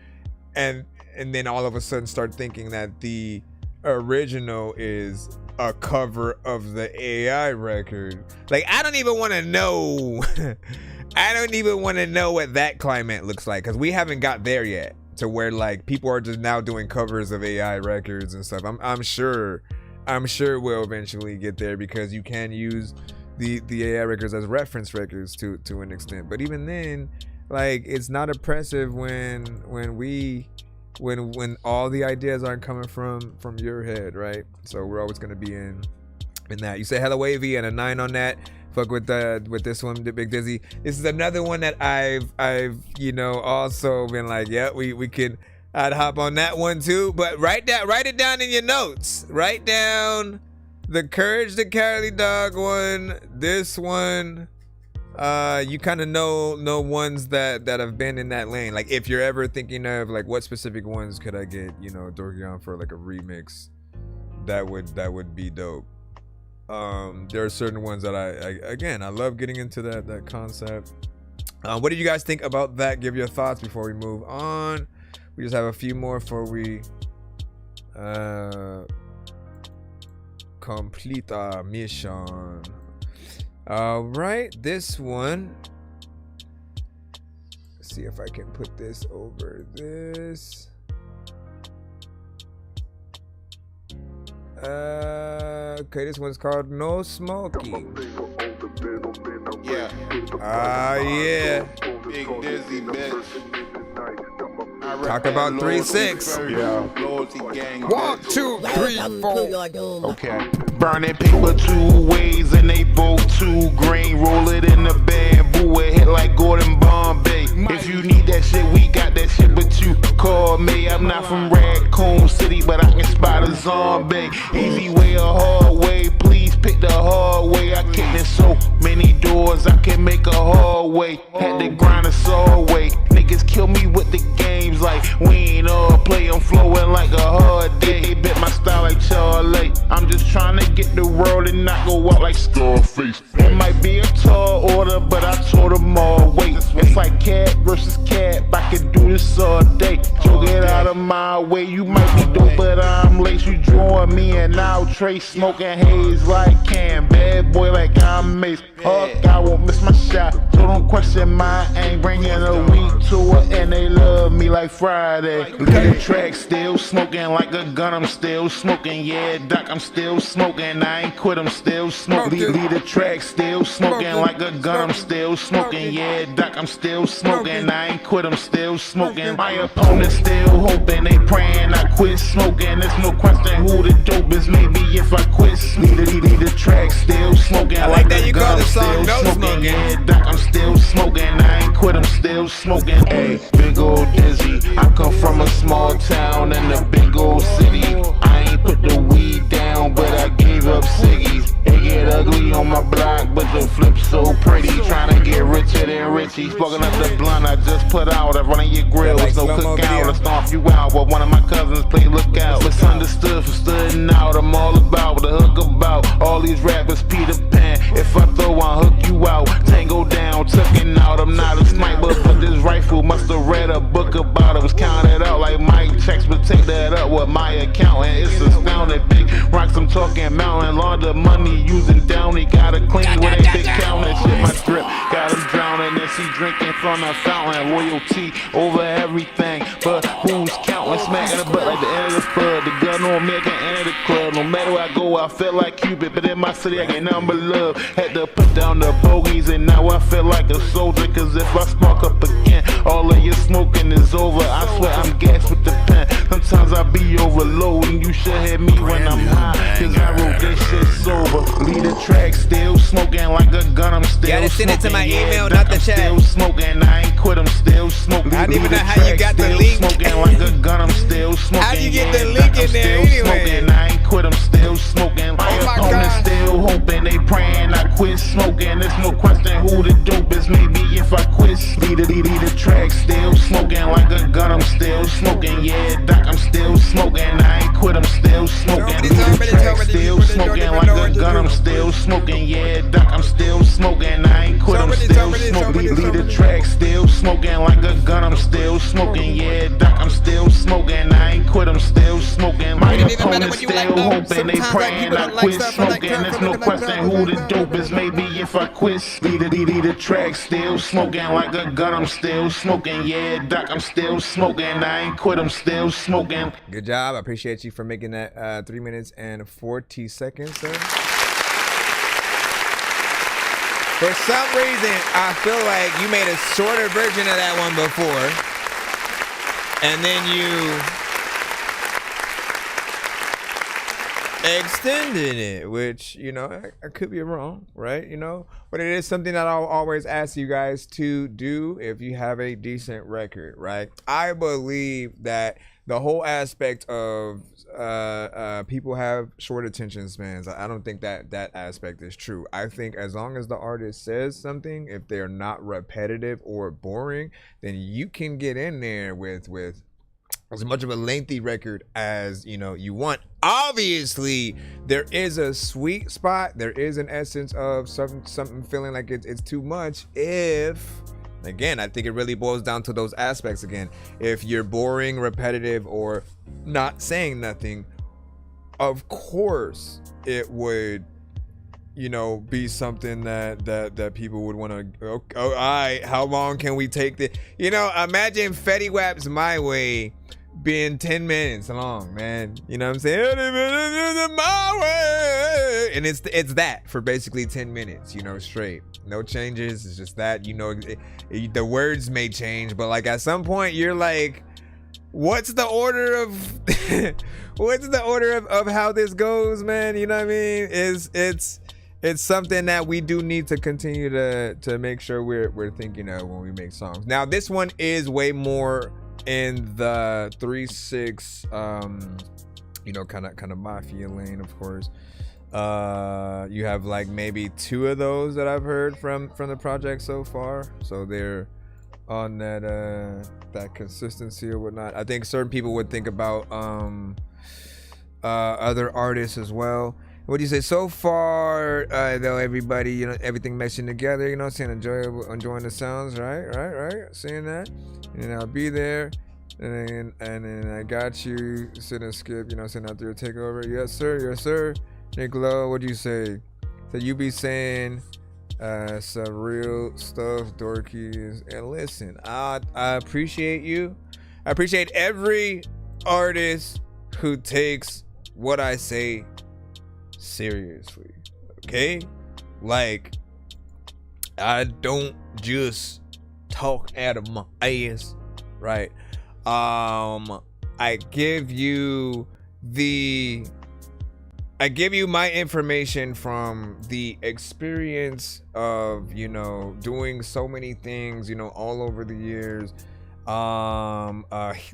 and then all of a sudden start thinking that the original is a cover of the AI record. Like, I don't even want to know what that climate looks like, because we haven't got there yet to where like people are just now doing covers of AI records and stuff. I'm sure we'll eventually get there, because you can use the AI records as reference records to an extent. But even then, like, it's not oppressive when all the ideas aren't coming from your head, right? So we're always gonna be in that. You say hello wavy and a 9 on that. Fuck with this one, the Big Dizzy. This is another one that I've you know also been like, yeah, we could. I'd hop on that one too, but write it down in your notes. Write down the Courage the Cowardly Dog one, this one. You kind of know ones that have been in that lane. Like if you're ever thinking of like what specific ones could I get, you know, Dorky on for like a remix, that would be dope. There are certain ones that I love getting into that concept. What did you guys think about that? Give your thoughts before we move on. We just have a few more before we complete our mission. All right, this one. Let's see if I can put this over this. Okay, this one's called No Smoking. Yeah. Yeah. Big Dizzy, bitch. Talk about 3-6. Yeah. Loyalty gang. 1, 2, 3, 4. Okay. Burning paper 2 ways and they both 2 green. Roll it in the bamboo, it hit like Gordon Bombay. If you need that shit, we got that shit, but you call me. I'm not from Raccoon City, but I can spot a zombie. Easy way or hard way, please pick the hard way. I kicked in so many doors, I can make a hallway. Had to grind a saw way. Niggas kill me with the games like we ain't all play. I'm flowing like a hard day. Bit my style like Charlie. I'm just trying to get the world and not go out like Scarface. It might be a tall order, but I told them all wait. It's like cat versus cat. I can do this all day. So get out of my way. You might be dope, but I'm late. You drawing me and now Trey smoking haze like Cam. Bad boy like I'm Mace. Huck, I won't miss my shot. So don't question my aim. Bringing a weak tour and they love me like Friday. Lead the track, still smoking like a gun, I'm still smoking. Yeah, Doc, I'm still smoking. I ain't quit, I'm still smoking. Lead the track, still smoking like a gun, I'm still smoking. Yeah, Doc, I'm still smoking. I ain't quit, I'm still smoking. My opponents still hoping, they praying I quit smoking. There's no question who the dope is. Maybe if I quit, lead the track, still smoking. I like that you call the song still No Smoking. Yeah, Doc, I'm still smoking. I ain't quit, I'm still smoking. Hey, big old dizzy. I come from a small town in a big old city. I ain't put the weed down, but I gave up ciggies. It get ugly on my block, but the flip so pretty. Trying to get richer than Richie. Smoking up the blunt I just put out. I run in your grill, like no slow-mo cookout. video. I stomp you out, but one of my cousins play lookout. Misunderstood for studying out. I'm all about the hook about. All these rappers Peter Pan. If I throw, I'll hook you out. Tango down, tucking out. I'm not a sniper, but this rifle must have read a book about it. Was counted out like Mike checks, but take that up with my accountant. It's astounding. Big rocks, I'm talking mountain. Launder money using Downey. Gotta clean with a big counter. Shit, my drip got him drowning. And she drinking from the fountain. Loyalty over everything. But who's counting? Smacking the butt like the end of the flood. The gun on me, I can enter the club. No matter where I go, I feel like Cupid. But in my city, I get nothing but love. Had to put down the bogeys, and now I feel like a soldier. Cause if I spark up again, all of your smoking is over. I swear I'm gassed with the pen. Sometimes I be overloading. You should hear me when I'm high. Cause I wrote this shit sober. Lead the track, still smoking like a gun. I'm still gotta send it to my smoking. email, Yeah, not the I'm chat. still smoking. I ain't quit, I'm still smoking. I don't even Lead know the how you track, got the still link. Smoking like a gun. I'm still smoking. How'd you get Yeah, the link I'm in there still anyway? smoking. I ain't quit, I'm still smoking. My Oh my opponents God. still hoping, they praying I quit smoking. There's no question who the dope is. Maybe if I quit, lead the track, still smoking like a gun. I'm still smoking. Yeah, Doc, I'm still smoking. I ain't quit, I'm still smoking. Lead the track, still smoking like a gun. I'm still smoking. Yeah, Doc, I'm still smoking. I ain't quit, I'm still smoking. Lead the track, still smoking like a gun. I'm still smoking. Yeah, Doc, I'm still smoking. I ain't quit, I'm still smoking. My opponents still hoping, they praying I quit smoking. There's no question who the dope is. Maybe if I quit, lead the track, still smoking like a gun. I'm still smoking. Yeah, Doc, I'm still smoking. I ain't quit, I'm still smoking. Good job. I appreciate you for making that 3 minutes and 40 seconds, sir. For some reason, I feel like you made a shorter version of that one before. And then you extended it, which, you know, I could be wrong, right? You know, but it is something that I'll always ask you guys to do if you have a decent record, right? I believe that the whole aspect of people have short attention spans. I don't think that aspect is true. I think as long as the artist says something, if they're not repetitive or boring, then you can get in there with as much of a lengthy record as you want. Obviously, there is a sweet spot. There is an essence of something feeling like it's too much. Again, I think it really boils down to those aspects again. If you're boring, repetitive, or not saying nothing, of course it would, be something that people would want to. Oh, all right, how long can we take this? Imagine Fetty Wap's My Way being 10 minutes long, man. You know what I'm saying? My way. And it's that for basically 10 minutes, straight. No changes. It's just that, the words may change, but like at some point you're like, what's the order of how this goes, man? You know what I mean? It's something that we do need to continue to make sure we're thinking of when we make songs. Now, this one is way more in the 3-6 kind of mafia lane, of course. You have like maybe 2 of those that I've heard from the project so far, so they're on that consistency or whatnot. I think certain people would think about other artists as well. What do you say so far? Though everybody, everything meshing together, saying enjoying the sounds, right, seeing that, and I'll be there, and then I got you, sitting skip, sitting out there to take over. Yes sir. Nick Lowe, what do you say? So you be saying Some real stuff, Dorky. And listen, I appreciate you. I appreciate every artist who takes what I say seriously. Okay? Like, I don't just talk out of my ass, right? I give you my information from the experience of, you know, doing so many things, you know, all over the years.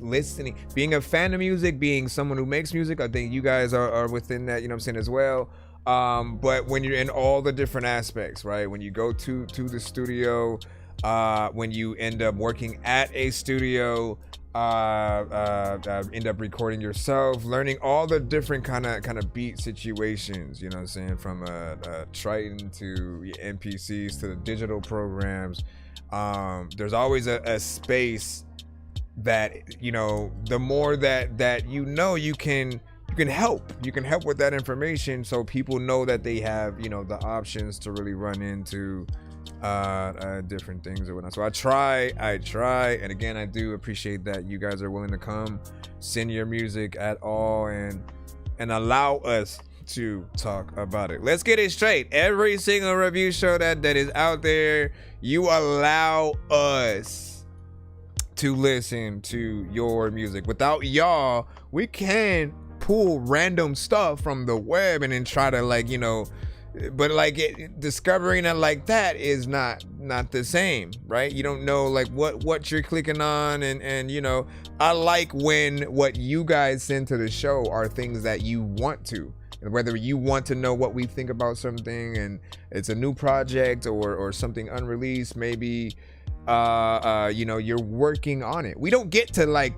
Listening, being a fan of music, being someone who makes music. I think you guys are within that, you know what I'm saying, as well. But when you're in all the different aspects, right? When you go to the studio, when you end up working at a studio, end up recording yourself, learning all the different kind of beat situations, you know what I'm saying, from Triton to MPCs to the digital programs. There's always a space that, you know, the more that you know, you can help with that information, so people know that they have, you know, the options to really run into different things or whatnot. So I try, and again, I do appreciate that you guys are willing to come, send your music at all, and allow us to talk about it. Let's get it straight. Every single review show that is out there, you allow us to listen to your music. Without y'all, we can pull random stuff from the web and then try to, like, you know, but like discovering it like that is not the same, right? You don't know like what you're clicking on, and you know, I like when what you guys send to the show are things that you want to, and whether you want to know what we think about something and it's a new project or something unreleased, maybe you know, you're working on it. We don't get to like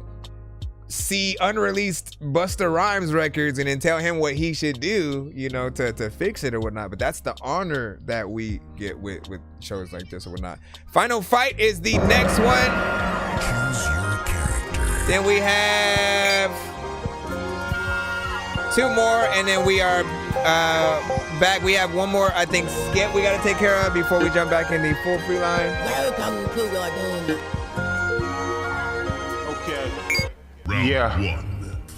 see unreleased Busta Rhymes records and then tell him what he should do, you know, to fix it or whatnot. But that's the honor that we get with shows like this or whatnot. Final Fight is the next one. Choose your character. Then we have 2 more, and then we are back. We have one more, I think, skip we got to take care of before we jump back in the full free line. Welcome to your doom. Round 1.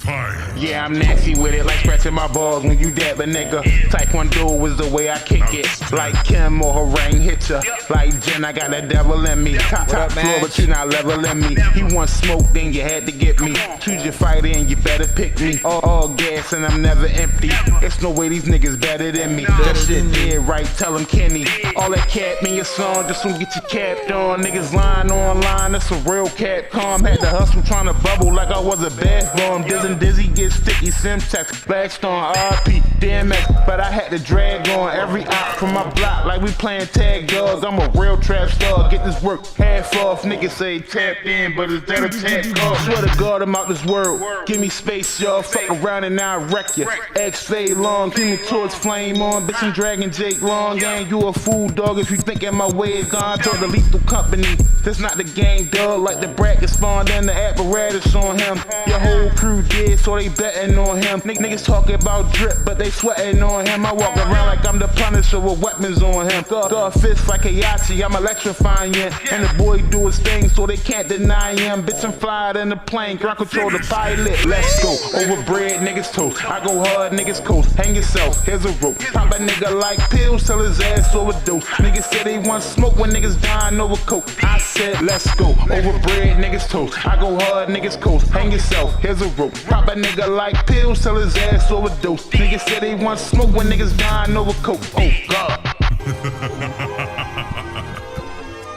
Fire. Yeah, I'm nasty with it, like scratching my balls when you dab a nigga. Taekwondo was the way I kick it. Like Kim or Harang hit ya. Like Jen, I got that devil in me. Top floor, but you not leveling me. You want smoke, then you had to get me. Choose your fighter and you better pick me. All gas and I'm never empty. It's no way these niggas better than me. That shit dead right, tell them Kenny. All that cap in your song, just don't get your capped on. Niggas lying online, that's a real cat calm. Had to hustle trying to bubble like I was a bad bomb. Dizzy get sticky, Simtex, Blackstone, RP, DMX, but I had to drag on every op from my block like we playing tag dogs. I'm a real trap star, get this work half off. Niggas say tap in, but is that a tap off? Swear to God, I'm out this world. Give me space, y'all. Fuck around and I'll wreck ya. X-Fade long, keep me towards flame on. Bitch, I'm dragging Jake Long, gang. You a fool, dog. If you thinking my way is gone, toward the lethal company. That's not the gang, dog. Like the bracket spawned and the apparatus on him. Your whole crew dead, so they betting on him. Niggas talking about drip, but they sweating on him. I walk around like I'm the Punisher with weapons on him. Thug fists like Hayachi, I'm electrifying him. And the boy do his thing, so they can't deny him. Bitch, I'm flyer than the plane, ground control the pilot. Let's go, overbred niggas toast. I go hard, niggas coast. Hang yourself, here's a rope. Pop a nigga like pills till his ass overdose. Niggas say they want smoke when niggas dying over coke. I said, let's go, overbred niggas toast. I go hard, niggas coast. Hang yourself, here's a rope. Pop a nigga like pills till his ass overdose. Niggas say they want smoke when niggas dying over coke. Oh God.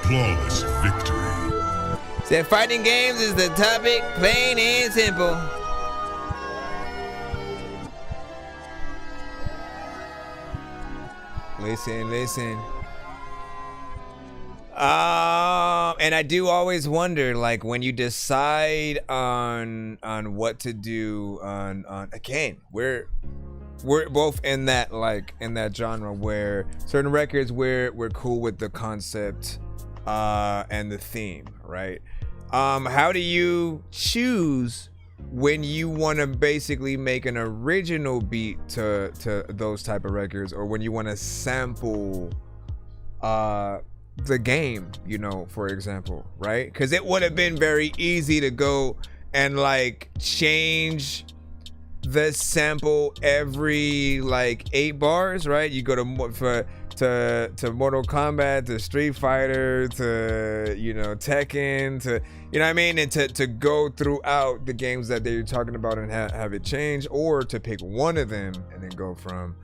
Flawless victory. Said fighting games is the topic, plain and simple. Listen. And I do always wonder, like, when you decide on what to do on again, we're both in that, like, in that genre where certain records we're cool with the concept and the theme, right? How do you choose when you want to basically make an original beat to those type of records, or when you want to sample the game, you know, for example, right? Because it would have been very easy to go and like change the sample every like 8 bars, right? You go to Mortal Kombat, to Street Fighter, to, you know, Tekken, to, you know what I mean, and to go throughout the games that they're talking about and have it change, or to pick one of them and then go from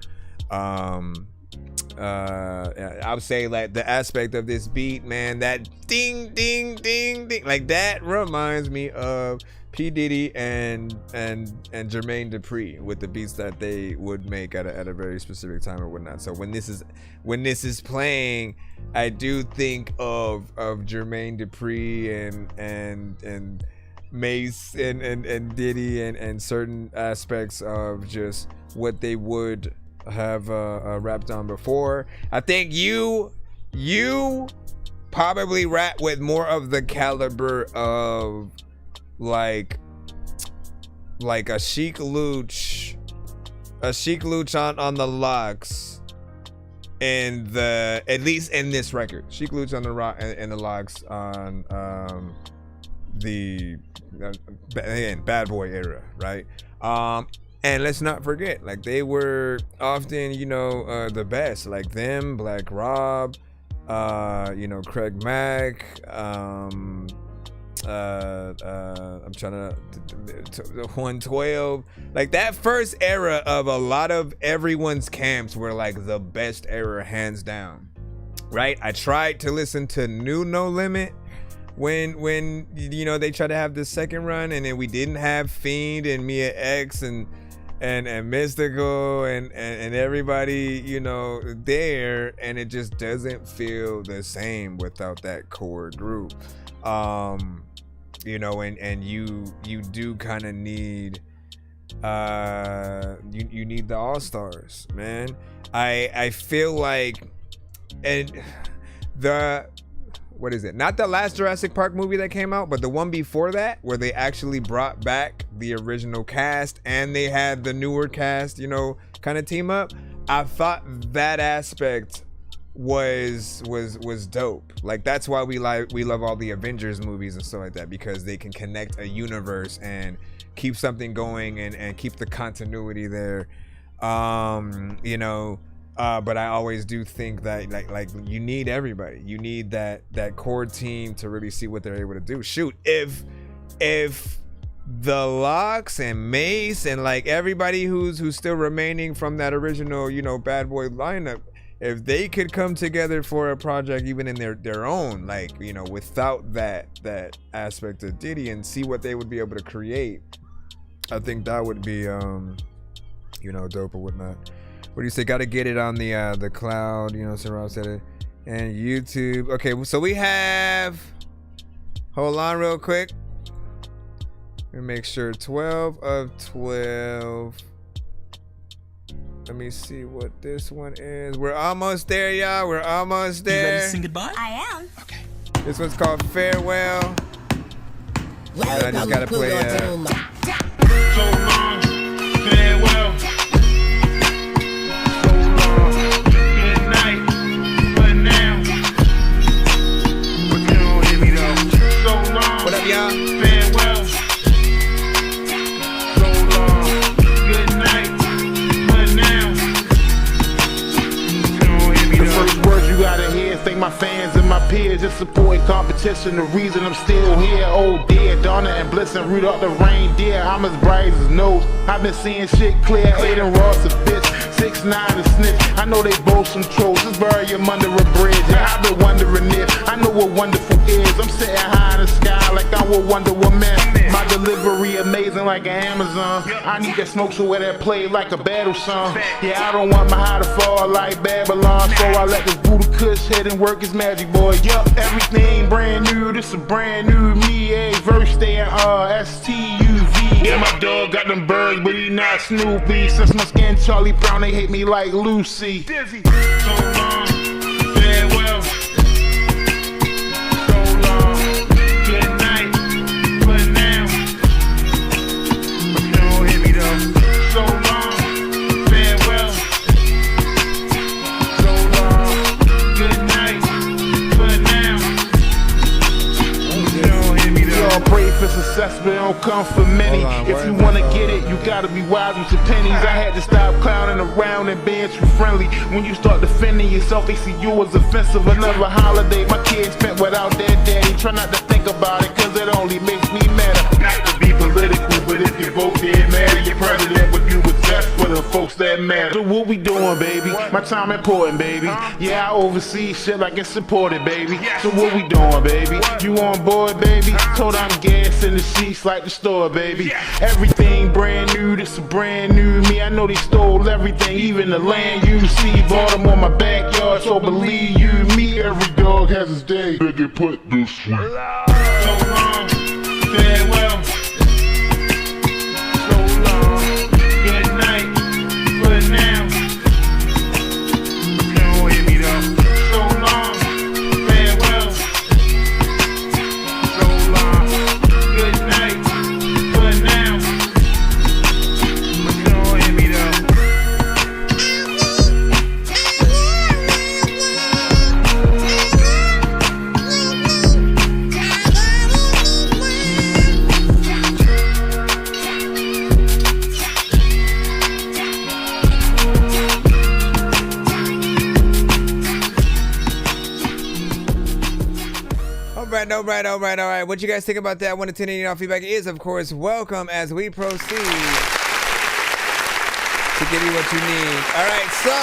I would say like the aspect of this beat, man, that ding ding ding ding, like that reminds me of P. Diddy and Jermaine Dupri with the beats that they would make at a very specific time or whatnot. So when this is playing, I do think of Jermaine Dupri and Mace and Diddy and certain aspects of just what they would have rapped on before. I think you probably rap with more of the caliber of like a Chic Luch on the locks, and at least in this record, Chic Luch on the rock and the locks on the again, Bad Boy era, right? And let's not forget, like, they were often, you know, the best, like them, Black Rob, you know, Craig Mack, I'm trying to 112, like that first era of a lot of everyone's camps were like the best era, hands down, right? I tried to listen to New No Limit when you know they tried to have the second run, and then we didn't have Fiend and Mia X and Mystical and everybody, you know, there, and it just doesn't feel the same without that core group. You know, and you do kind of need you need the all-stars, man. I feel like, and what is it? Not the last Jurassic Park movie that came out, but the one before that, where they actually brought back the original cast and they had the newer cast, you know, kind of team up. I thought that aspect was dope. Like, that's why we love all the Avengers movies and stuff like that, because they can connect a universe and keep something going and keep the continuity there. You know. But I always do think that like you need everybody. You need that core team to really see what they're able to do. Shoot, if the Locks and Mace and like everybody who's still remaining from that original, you know, Bad Boy lineup, if they could come together for a project even in their own, like, you know, without that aspect of Diddy, and see what they would be able to create, I think that would be you know, dope or whatnot. What do you say? Got to get it on the cloud, you know, so Rob said it, and YouTube. Okay, so we have, hold on real quick. Let me make sure 12 of 12. Let me see what this one is. We're almost there, y'all. We're almost there. You ready to sing goodbye? I am. Okay. This one's called Farewell. And I just got to play So long, farewell. What up, y'all? Farewell. So long. Good night. But now. The first words you gotta hear, thank my fans and my peers, just supporting competition, the reason I'm still here. Oh dear, Donna and Bliss and Rudolph the reindeer, I'm as bright as nose. I've been seeing shit clear, Aiden Ross a bitch, 6ix9ine a snitch. I know they both some trolls, just bury them under a bridge. Yeah, I've been wondering if I know what wonderful is. I'm sitting high in the sky like I'm with Wonder Woman. My delivery amazing like an Amazon. I need that smoke so where that play like a battle song. Yeah, I don't want my high to fall like Babylon, so I let this Buddha Kush hit and work his magic, boy. Yup, everything brand new, this a brand new me. A verse staying STUV. Yeah, my dog got them birds, but he not Snoopy. Since my skin Charlie Brown, they hate me like Lucy. Dizzy. So long, farewell. So long, good night. But now, but you don't hear me though. So long, farewell. So long, good night. don't come for many. If you wanna get it, you gotta be wise with your pennies. I had to stop clowning around and being too friendly. When you start defending yourself, they see you as offensive. Another holiday my kids spent without their daddy. Try not to think about it, cause it only makes me madder. Not to be political, but if you vote dead matter, your president would do what's best for the folks that matter. So what we doing, baby? My time important, baby. Yeah, I oversee shit like it's supported, baby. So what we doing, baby? You on board, baby? Told I'm gas in the sheets like the store, baby. Everything brand new, this a brand new me. I know they stole everything, even the land you see. Bought them on my backyard, so believe you me. Every dog has his day. Biggie put this way. So long, farewell. So long, good night, good now. Don't hit me though. So long, farewell. So long, good night, good now. Don't hit me though. All right. What you guys think about that? 1 to 10 and feedback is, of course, welcome as we proceed to give you what you need. All right, so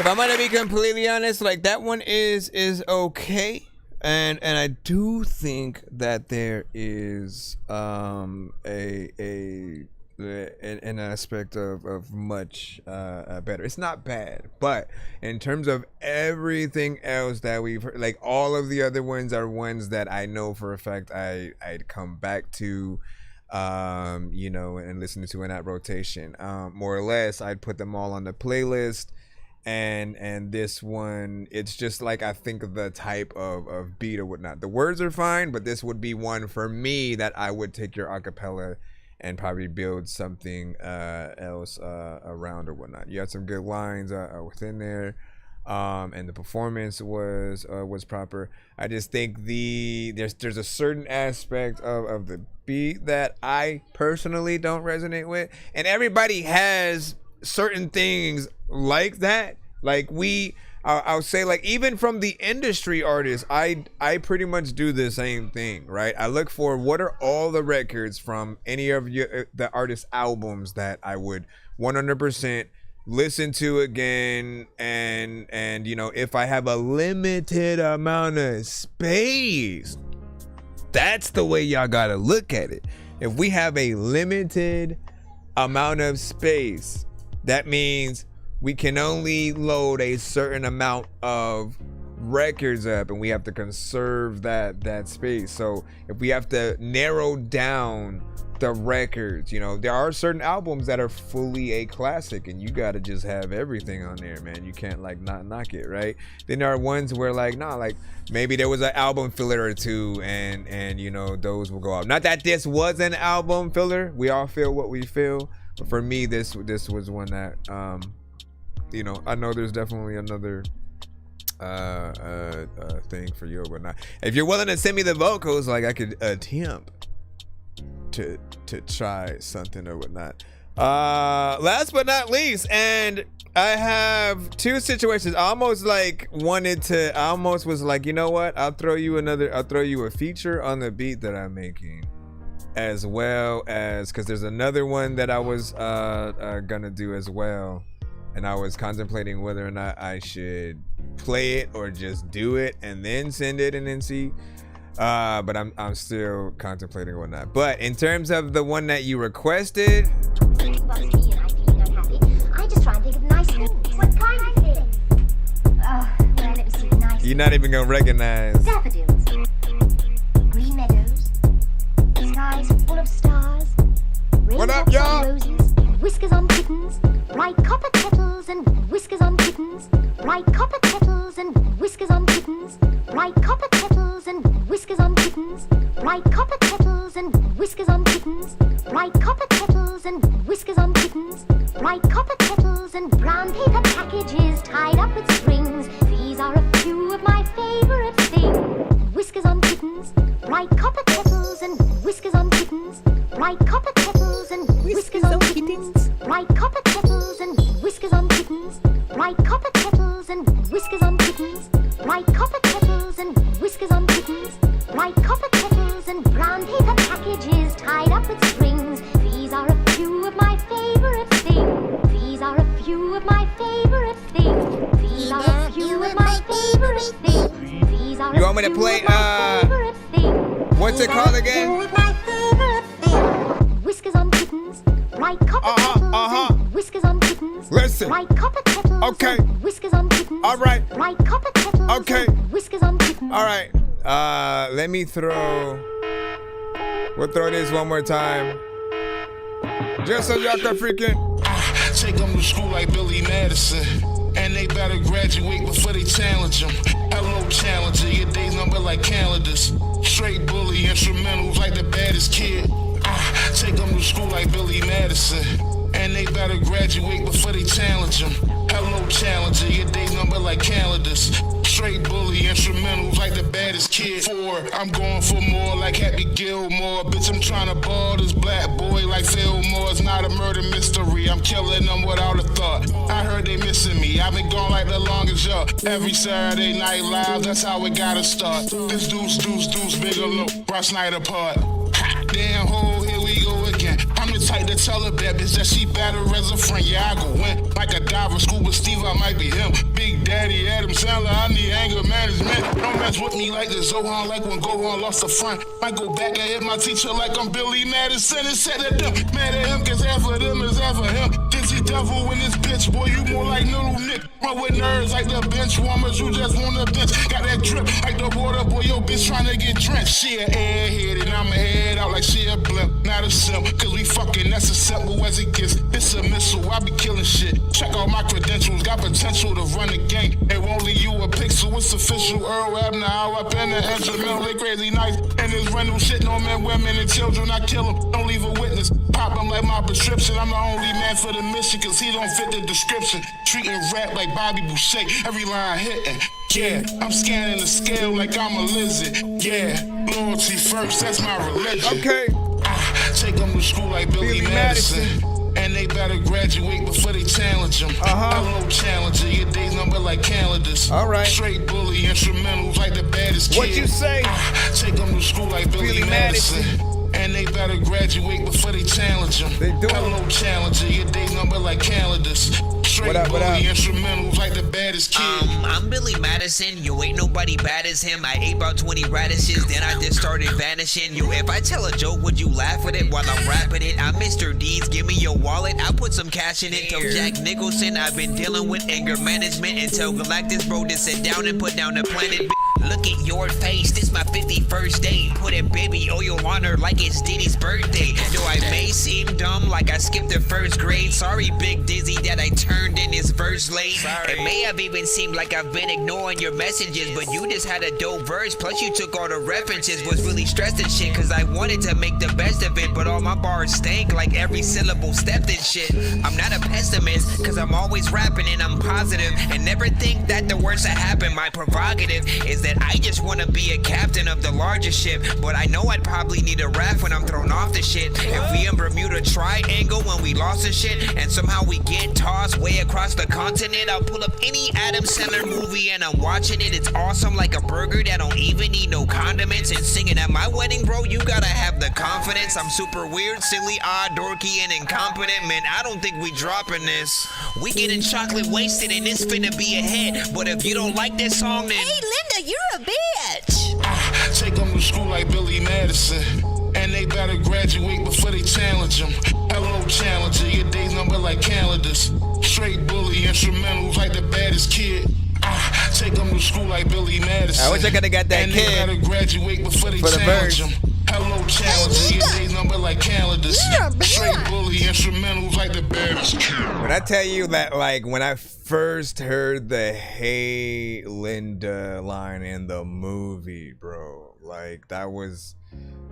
if I'm gonna be completely honest, like that one is okay, and I do think that there is an aspect of much better. It's not bad, but in terms of everything else that we've heard, like all of the other ones are ones that I know for a fact I'd come back to, you know, and listen to in that rotation. More or less, I'd put them all on the playlist. And this one, it's just like, I think of the type of beat or whatnot. The words are fine, but this would be one for me that I would take your acapella and probably build something else around or whatnot. You had some good lines within there, and the performance was proper. I just think there's a certain aspect of the beat that I personally don't resonate with, and everybody has certain things like that. Like I'll say, like, even from the industry artists, I pretty much do the same thing, right? I look for what are all the records from any of the artist albums that I would 100% listen to again, and you know, if I have a limited amount of space, that's the way y'all gotta look at it. If we have a limited amount of space, that means we can only load a certain amount of records up, and we have to conserve that space. So if we have to narrow down the records, you know, there are certain albums that are fully a classic, and you gotta just have everything on there, man. You can't like not knock it, right? Then there are ones where like, nah, like maybe there was an album filler or two, and you know, those will go out. Not that this was an album filler. We all feel what we feel, but for me, this was one that you know, I know there's definitely another thing for you or whatnot. If you're willing to send me the vocals, like I could attempt to try something or whatnot. Last but not least, and I have two situations. I almost was like, you know what? I'll throw you a feature on the beat that I'm making, as well as, because there's another one that I was gonna do as well. And I was contemplating whether or not I should play it or just do it and then send it and then see. But I'm still contemplating or whatnot. But in terms of the one that you requested, I just try and think of nice things. What kind of things? Well, let me see. Nice. You're not even gonna recognize. Daffodils, green meadows, skies full of stars. What up, y'all? Roses, whiskers on kittens, bright copper kettles and whiskers on kittens, bright copper kettles and whiskers on kittens, bright copper kettles and whiskers on kittens, bright copper kettles and whiskers on kittens. kittens, bright copper kettles and whiskers on kittens, bright copper kettles and brown paper packages tied up with strings. These are a few of my favorite things. Whiskers on kittens, bright copper kettles and whiskers on kittens, bright copper kettles and whiskers on kittens, bright copper kettles and whiskers on kittens, bright copper kettles and whiskers on kittens, bright copper kettles and whiskers on kittens, bright copper kettles and brown paper packages tied up with strings. These are a few of my favorite things. These are a few of my favorite things. These are a few of my favorite things. These are You want me to play, what's it called again? Whiskers on kittens, bright copper kettles and whiskers on kittens. Listen. Bright copper kettles Okay. and whiskers on kittens. All right. Bright copper kettles Okay. and whiskers on kittens. All right. Let me throw. We'll throw this one more time. Just so y'all can freaking. Take them to school like Billy Madison. And they better graduate before they challenge them. Hello, challenger, your days number like calendars. Straight bully instrumentals like the baddest kid. Take them to school like Billy Madison. And they better graduate before they challenge them. Hello, challenger, your days number like calendars. Straight bully instrumentals like the baddest kid. 4, I'm going for more like Happy Gilmore. Bitch, I'm trying to ball this black boy like Fillmore. It's not a murder mystery, I'm killing them without a thought. I heard they missing me, I've been gone like the longest y'all. Every Saturday night live, that's how it gotta start. This deuce, Bigelow, Ross Night apart. Damn hole, here we go again. I'm the type to tell a bad bitch that she better as a friend. Yeah, I go win like a diver, scuba Steve, I might be him. Big Daddy Adam Sandler, I need anger management. Don't mess with me like the Zohan, like when Gohan lost the front. Might go back and hit my teacher like I'm Billy Madison and said at them. Mad at him, cause half of them is half of him. Dizzy devil in this bitch, boy, you more like little Nick. Run with nerves like the bench warmers, you just want the bench. Got that drip like the water, boy, your bitch trying to get drenched. She an airhead and I'ma head out like she a blimp. Not a simp, cause we fucking, that's as simple as it gets. It's a missile, I be killing shit. Check out my credentials, got potential to run the game. It won't leave you a pixel, it's official. Earl Abner, how up in the instrumental, they crazy nice. And this rental shit, no men, women, and children, I kill them. Don't leave a witness, pop them like my prescription. I'm the only man for the mission, cause he don't fit the description. Treating rap like Bobby Boucher, every line hitting. Yeah, I'm scanning the scale like I'm a lizard. Yeah, loyalty first, that's my religion. Okay. Take them to school like Billy Madison. And they better graduate before they challenge them. Hello, challenger, your days number like calendars. All right. Straight bully instrumentals like the baddest kid. What you say? Take them to school like Billy Madison. And they better graduate before they challenge them. They do. Hello, challenger, your days number like calendars. Straight bully instrumentals like the baddest kid. I'm Billy Madison, yo, ain't nobody bad as him. I ate about 20 radishes, then I just started vanishing. Yo, if I tell a joke, would you laugh at it while I'm rapping it? I'm Mr. Deeds, give me your wallet, I'll put some cash in it. Tell Jack Nicholson I've been dealing with anger management. And tell Galactus bro to sit down and put down the planet. Look at your face, this my 51st day. Put a baby oil on her like it's Diddy's birthday. Though I may seem dumb like I skipped the first grade. Sorry, Big Dizzy, that I turned in his verse late. It may have even seemed like I've been ignoring your messages, but you just had a dope verse, plus you took all the references. Was really stressed and shit, cause I wanted to make the best of it, but all my bars stank like every syllable stepped in shit. I'm not a pessimist, cause I'm always rapping and I'm positive, and never think that the worst that happened. My prerogative is that I just wanna be a captain of the largest ship, but I know I'd probably need a raft when I'm thrown off the shit. If we in Bermuda Triangle when we lost the shit, and somehow we get tossed way across the continent, I'll pull up any Adam Sandler movie and I'm watching it. It's awesome like a burger that don't even need no condiments. And singing at my wedding, bro, you gotta have the confidence. I'm super weird, silly, odd, dorky, and incompetent. Man, I don't think we dropping this. We getting chocolate wasted and it's finna be a hit. But if you don't like this song, then hey Linda, you're a bitch. Take them to school like Billy Madison. And they better graduate before they challenge them. Hello, challenger, your days number like calendars. Straight bully instrumentals like the baddest kid. Take them to school like Billy Madison. I wish I could've got that and kid. And they better graduate before they for the challenge verse. them. Hello, challenger, your days number like calendars. Straight bully instrumentals like the baddest kid. When I tell you that, like, when I first heard the "Hey Linda" line in the movie, bro, like that was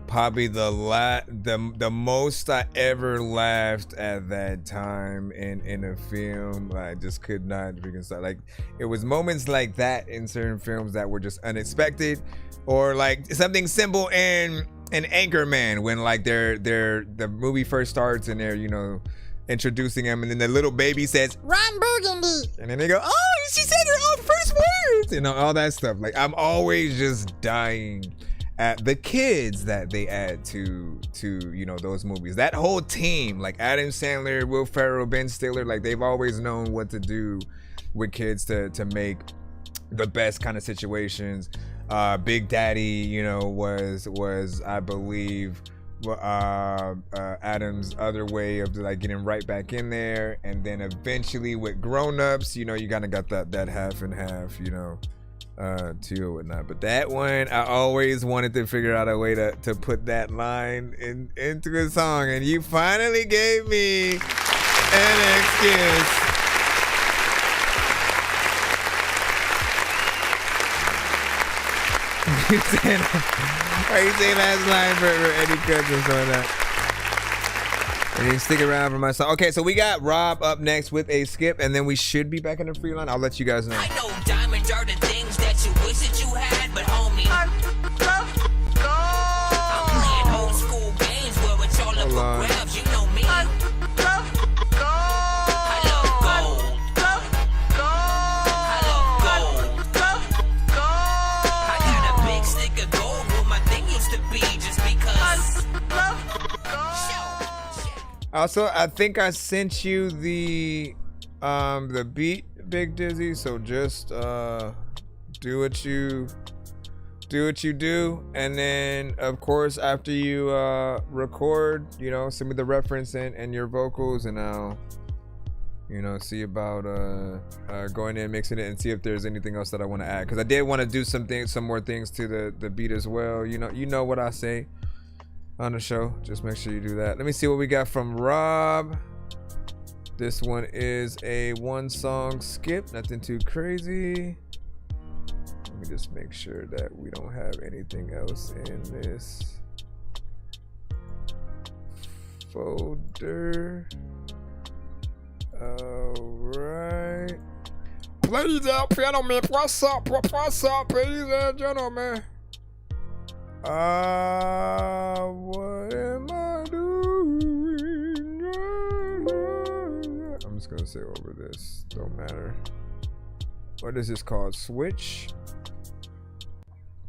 probably the most I ever laughed at that time in a film. I just could not reconcile. Like, it was moments like that in certain films that were just unexpected, or like something simple in Anchorman, when like the movie first starts and they're, you know, introducing him, and then the little baby says Ron Burgundy, and then they go, oh, she said her own first words, you know, all that stuff. Like, I'm always just dying at the kids that they add to you know, those movies. That whole team, like Adam Sandler, Will Ferrell, Ben Stiller, like they've always known what to do with kids to make the best kind of situations. Big Daddy, you know, was I believe Adam's other way of like getting right back in there. And then eventually with Grown Ups, you know, you kind of got that half and half, you know, to or whatnot. But that one, I always wanted to figure out a way to put that line into a song, and you finally gave me an excuse. Are you saying last line for Eddie Cousins or that? And then stick around for my song. Okay, so we got Rob up next with a skip, and then we should be back in the free line. I'll let you guys know. I know diamonds are the things that you wish that you had, but homie, I'm playing old school games where it's all up for grabs. You know me. I love gold. I love gold. I got a big stick of gold where my thing used to be, just because I love gold. Also, I think I sent you the beat, Big Dizzy. So just do what you do, and then of course after you record, you know, send me the reference and your vocals, and I'll, you know, see about going in, mixing it, and see if there's anything else that I want to add, because I did want to do some more things to the beat as well. You know what I say on the show. Just make sure you do that. Let me see what we got from Rob. This one is a 1-song skip, nothing too crazy. Let me just make sure that we don't have anything else in this folder. Alright. Ladies and gentlemen, what's up, ladies and gentlemen? What am I doing? I'm just gonna say over this, don't matter. What is this called? Switch.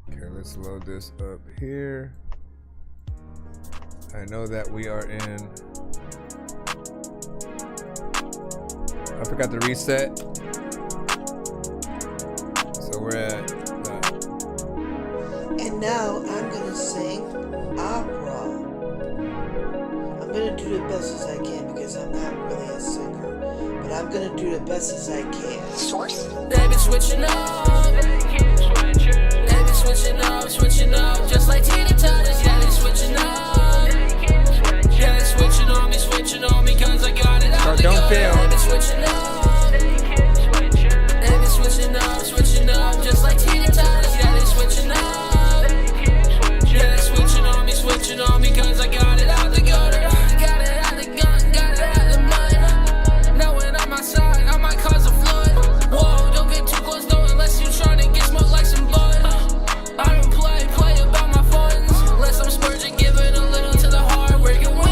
Okay, let's load this up here. I know that we are in. I forgot to reset. So we're at. And now I'm gonna sing opera. I'm gonna do the best as I can because I'm not really a singer, but I'm gonna do the best as I can. Source? They been switching up. They been switching up, just like Tina Turner. Yeah, they switching up. Yeah, they switching on me, cause I got it out. Don't fail. They been switching up. They been switching up, just like Tina Turner. Yeah, they switching up. Yeah, they switching on me, cause I got it out the gutter. Got it out the gun, got it out the mud. Now when I'm outside, I might cause a flood. Whoa, don't get too close though, unless you tryna get smoked like some bud. I don't play about my funds, unless I'm splurging, giving a little to the hard working women.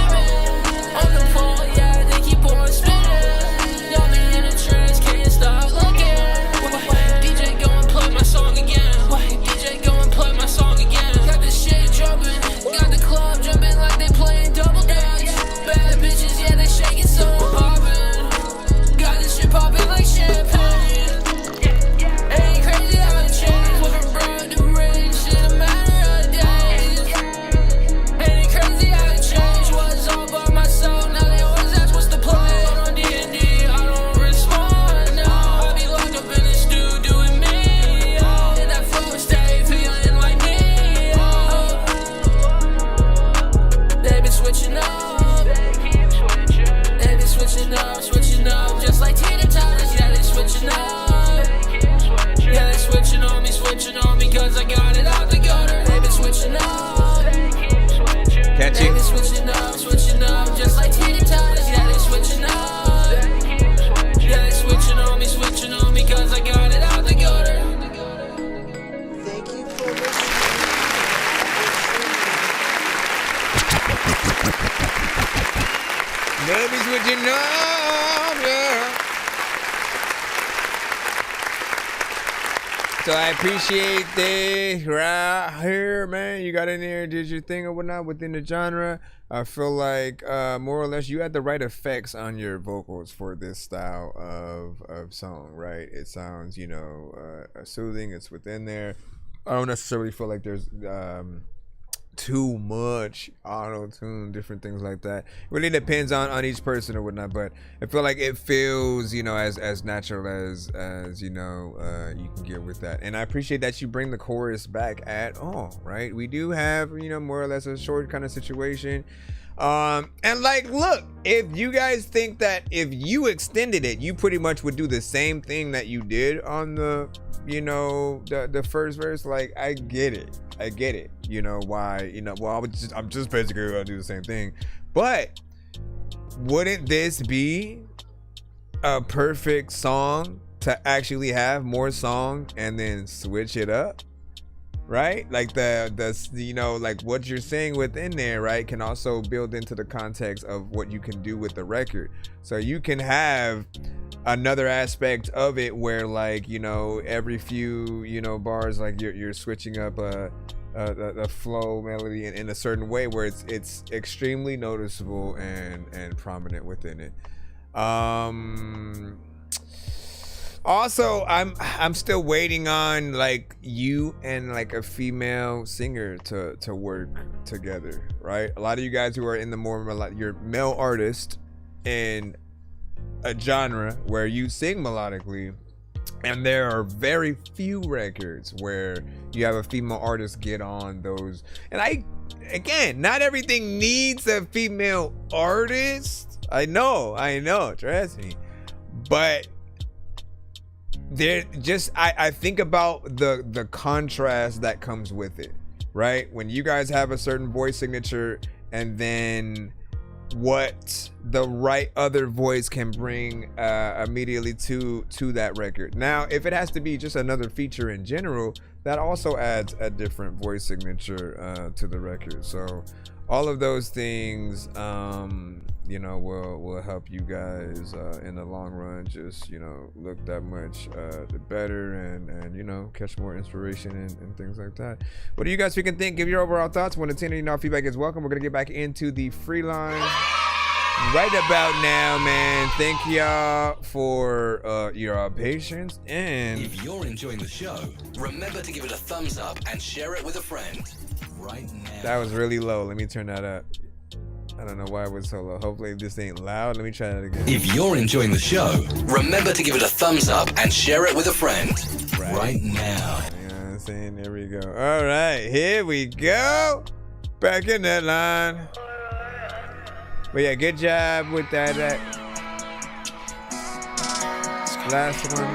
On the pole, yeah, they keep on spinning. Y'all be in the trance, can't stop looking. DJ go and play my song again. DJ go and play my song again. Got this shit jumping, got the club jumping like they playing double dutch. Bad bitches, yeah, they shaking so poppin'. Got this shit popping like champagne. Ain't crazy how it changed. Went from broad to rich in a matter of days. Ain't crazy how it changed. Was all by myself, now they always ask what's the play. On D&D, I don't respond, no. I be locked up in the studio doing me, yo. In that flow state, feeling like me, yo. They been switching up. They been switching up, just like Tina Turner. Yeah, they switching up. Yeah, they switching on me, cause I got it out the gutter. They been switching up. Love is what you know, yeah. So I appreciate this right here, man. You got in there, did your thing or whatnot within the genre. I feel like more or less you had the right effects on your vocals for this style of song, right? It sounds, you know, soothing. It's within there. I don't necessarily feel like there's too much auto-tune, different things like that. It really depends on each person or whatnot, but I feel like it feels, you know, as natural as you know, you can get with that. And I appreciate that you bring the chorus back at all, right? We do have, you know, more or less a short kind of situation. And like, look, if you guys think that if you extended it, you pretty much would do the same thing that you did on the, you know, the first verse, like, I get it, you know, why, you know, well, I'm just basically gonna do the same thing. But wouldn't this be a perfect song to actually have more song and then switch it up? Right? Like the you know, like what you're saying within there, right, can also build into the context of what you can do with the record. So you can have another aspect of it where, like, you know, every few, you know, bars, like you're switching up a flow melody in a certain way where it's extremely noticeable and prominent within it. Also, I'm still waiting on, like, you and like a female singer to work together, right? A lot of you guys who are in the more, you're male artist in a genre where you sing melodically, and there are very few records where you have a female artist get on those. And again, not everything needs a female artist. I know, trust me. But there just, I think about the contrast that comes with it, right? When you guys have a certain voice signature and then what the right other voice can bring immediately to that record. Now, if it has to be just another feature in general, that also adds a different voice signature to the record. So all of those things, you know, will help you guys in the long run just, you know, look that much better and you know, catch more inspiration and things like that. What do you guys freaking think? Give your overall thoughts. 1 to 10, you know, feedback is welcome. We're gonna get back into the free line right about now, man. Thank y'all for your patience. And if you're enjoying the show, remember to give it a thumbs up and share it with a friend right now. That was really low. Let me turn that up. I don't know why it was so low. Hopefully this ain't loud. Let me try that again. If you're enjoying the show, remember to give it a thumbs up and share it with a friend right now. You know what I'm saying? There we go. All right, here we go. Back in that line. But yeah, good job with that last one.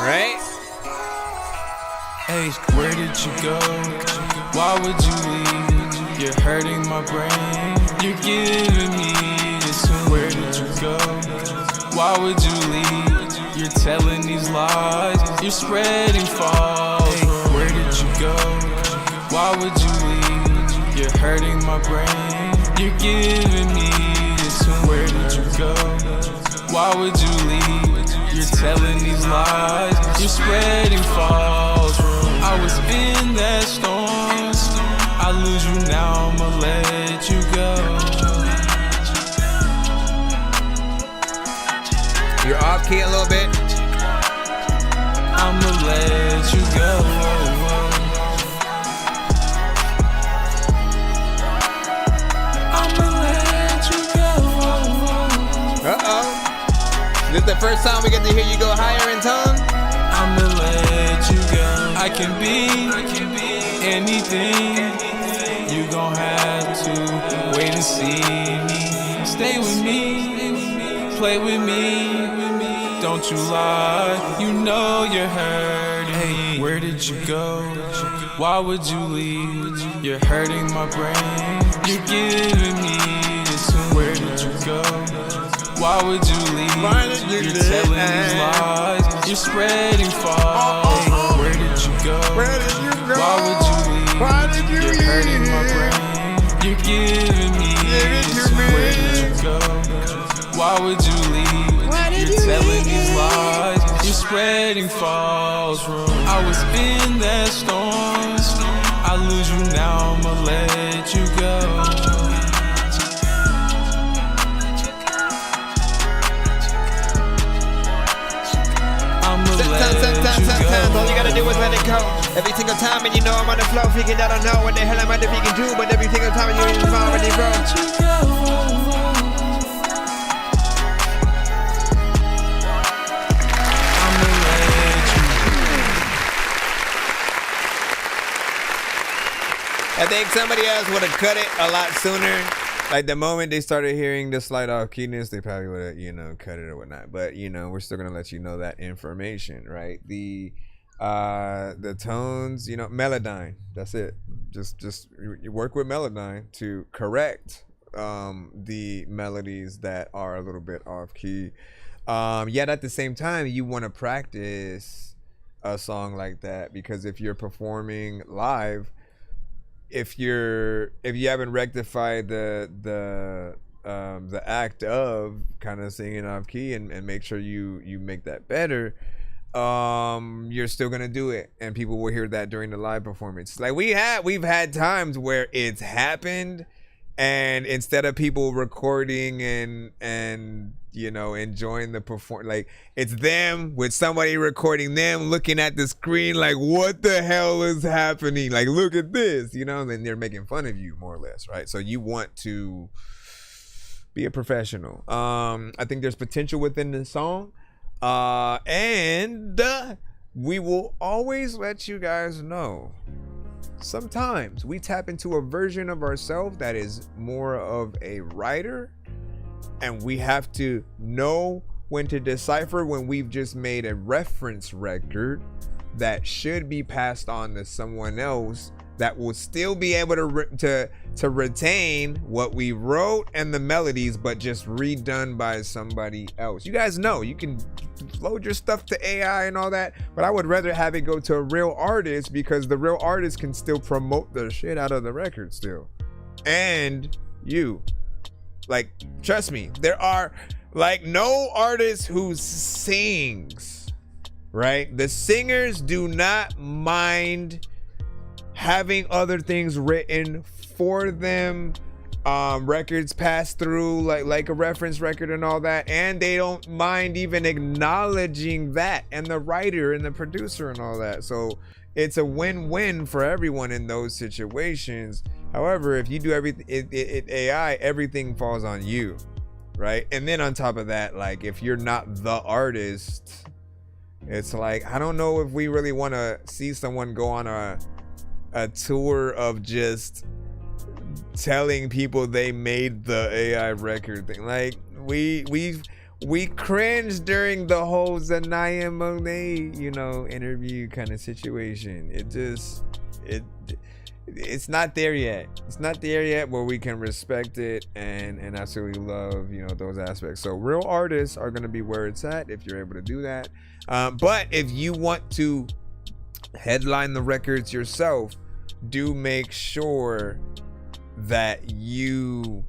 Right? Hey, where did you go? Why would you leave? You're hurting my brain. You're giving me this. Where did you go? Why would you leave? You're telling these lies. You're spreading false. Hey, where did you go? Why would you leave? You're hurting my brain. You're giving me this. Where did you go? Why would you leave? You're telling these lies. You're spreading false. I was in that storm. I lose you now, I'ma let you go. You're off key a little bit. I'ma let you go. I'ma let you go. Uh-oh. This is the first time we get to hear you go higher in tone? I'ma let you go. I can be anything. You gon' have to wait and see me. Stay with me, play with me. Don't you lie, you know you're hurting me. Where did you go? Why would you leave? You're hurting my brain. You're giving me this. Where did you go? Why would you leave? You're telling these lies. You're spreading false. Where did you go? Why would you leave? You're hurting my brain. You're giving me this. Where did you go? Why would you leave? You're telling these lies. You're spreading false rumors. I was in that storm. I lose you now, I'ma let you go. Sometimes all you gotta do is let it go. Every single time, and you know I'm on the flow, freaking I don't know what the hell I'm out there freaking do, but every single time you already bro. I think somebody else would have cut it a lot sooner. Like the moment they started hearing the slight off keyness, they probably would have, you know, cut it or whatnot. But you know, we're still gonna let you know that information, right? The tones, you know, Melodyne. That's it. Just you work with Melodyne to correct the melodies that are a little bit off key. Yet at the same time, you want to practice a song like that, because if you're performing live, if you haven't rectified the act of kind of singing off key and make sure you make that better, you're still gonna do it, and people will hear that during the live performance. Like we've had times where it's happened, and instead of people recording and you know enjoying the like it's them with somebody recording them looking at the screen like, what the hell is happening? Like, look at this, you know, and they're making fun of you more or less, right? So you want to be a professional. I think there's potential within the song, and we will always let you guys know. Sometimes we tap into a version of ourselves that is more of a writer, and we have to know when to decipher when we've just made a reference record that should be passed on to someone else that will still be able to retain what we wrote and the melodies, but just redone by somebody else. You guys know you can load your stuff to AI and all that, but I would rather have it go to a real artist, because the real artist can still promote the shit out of the record still. And you, like, trust me, there are like no artist who sings, right? The singers do not mind having other things written for them, records pass through like a reference record and all that, and they don't mind even acknowledging that, and the writer and the producer and all that. So it's a win-win for everyone in those situations. However, if you do everything AI, everything falls on you, right? And then on top of that, like if you're not the artist, it's like, I don't know if we really want to see someone go on a tour of just telling people they made the AI record thing. Like we cringed during the whole Zanaya Monet, you know, interview kind of situation. It's not there yet. It's not there yet where we can respect it and absolutely love, you know, those aspects. So real artists are going to be where it's at if you're able to do that. But if you want to headline the records yourself, do make sure that you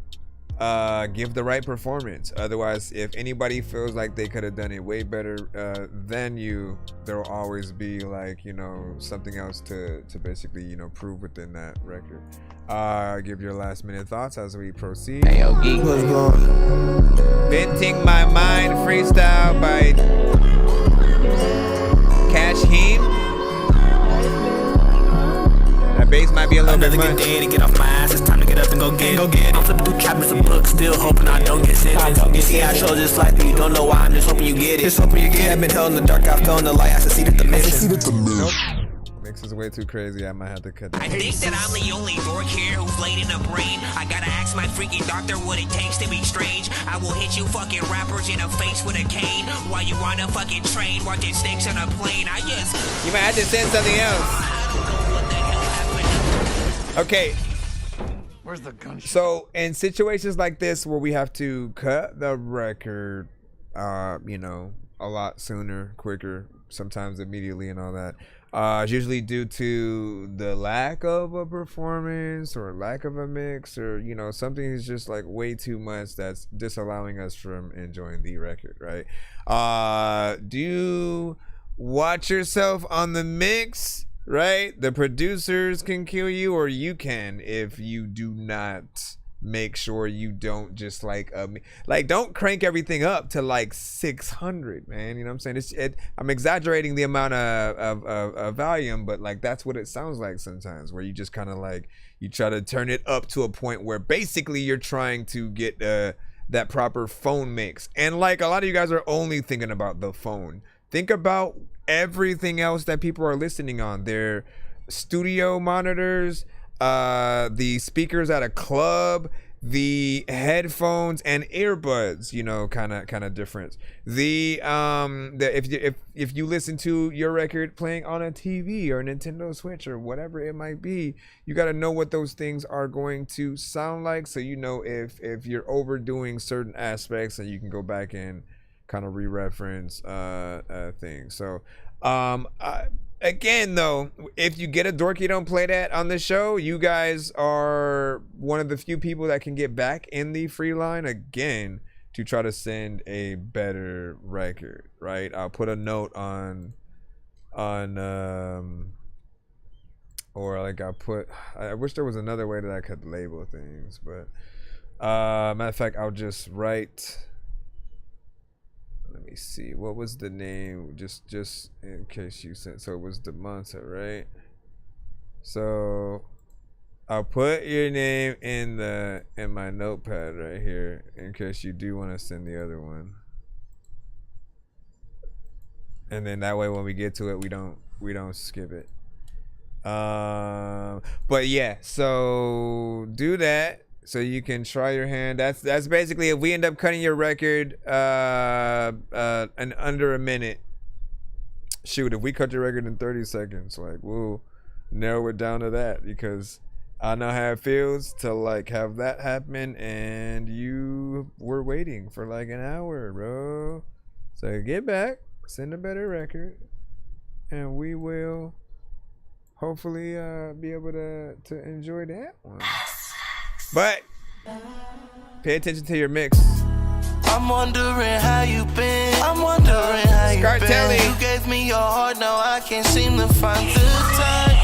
give the right performance. Otherwise, if anybody feels like they could have done it way better than you, there'll always be like, you know, something else to basically, you know, prove within that record. Give your last minute thoughts as we proceed. Hey, yo, Geek. What's going on? Venting My Mind freestyle by Cash Heem. That bass might be a little bit much. Day to get off my ass, it's time to get up and go get it. I'm flipping through chapters of books, still hoping I don't get sentenced. You see, I show just like you don't know why, I'm just hoping you get it. Just hoping you get it. I've been held in the dark, I fell in the light, I succeeded the mission. Nope. Mix is way too crazy, I might have to cut that. I think that I'm the only dork here who's laid in a brain. I gotta ask my freaking doctor what it takes to be strange. I will hit you fucking rappers in the face with a cane while you on a fucking train watching snakes on a plane. You might have to send something else. Okay, Where's the gunshot? So in situations like this where we have to cut the record, you know, a lot sooner, quicker, sometimes immediately and all that, it's usually due to the lack of a performance or lack of a mix, or, you know, something is just like way too much that's disallowing us from enjoying the record, right? Do you watch yourself on the mix, right? The producers can kill you, or you can if you do not make sure you don't just like don't crank everything up to like 600, man. You know what I'm saying? I'm exaggerating the amount of volume, but like that's what it sounds like sometimes, where you just kind of like you try to turn it up to a point where basically you're trying to get that proper phone mix. And like a lot of you guys are only thinking about the phone. Think about everything else that people are listening on. Their studio monitors, the speakers at a club, the headphones and earbuds, you know, kind of difference. If you listen to your record playing on a TV or a Nintendo Switch or whatever it might be, you got to know what those things are going to sound like, so you know if you're overdoing certain aspects, and you can go back and kind of re-reference things. So again, though, if you get a Dorky Don't Play That on the show, you guys are one of the few people that can get back in the free line again to try to send a better record, right? I'll put a note on or like I wish there was another way that I could label things, but matter of fact, I'll just write. Let me see, what was the name, just in case you sent. So it was the Monta, right? So I'll put your name in my notepad right here in case you do want to send the other one, and then that way when we get to it, we don't skip it. But yeah, so do that. So you can try your hand. That's basically if we end up cutting your record in under a minute. Shoot, if we cut your record in 30 seconds, like we'll narrow it down to that, because I know how it feels to like have that happen and you were waiting for like an hour, bro. So get back, send a better record, and we will hopefully be able to enjoy that one. But pay attention to your mix. I'm wondering how you been. I'm wondering how you Scartelli. been. You gave me your heart, now I can't seem to find the time.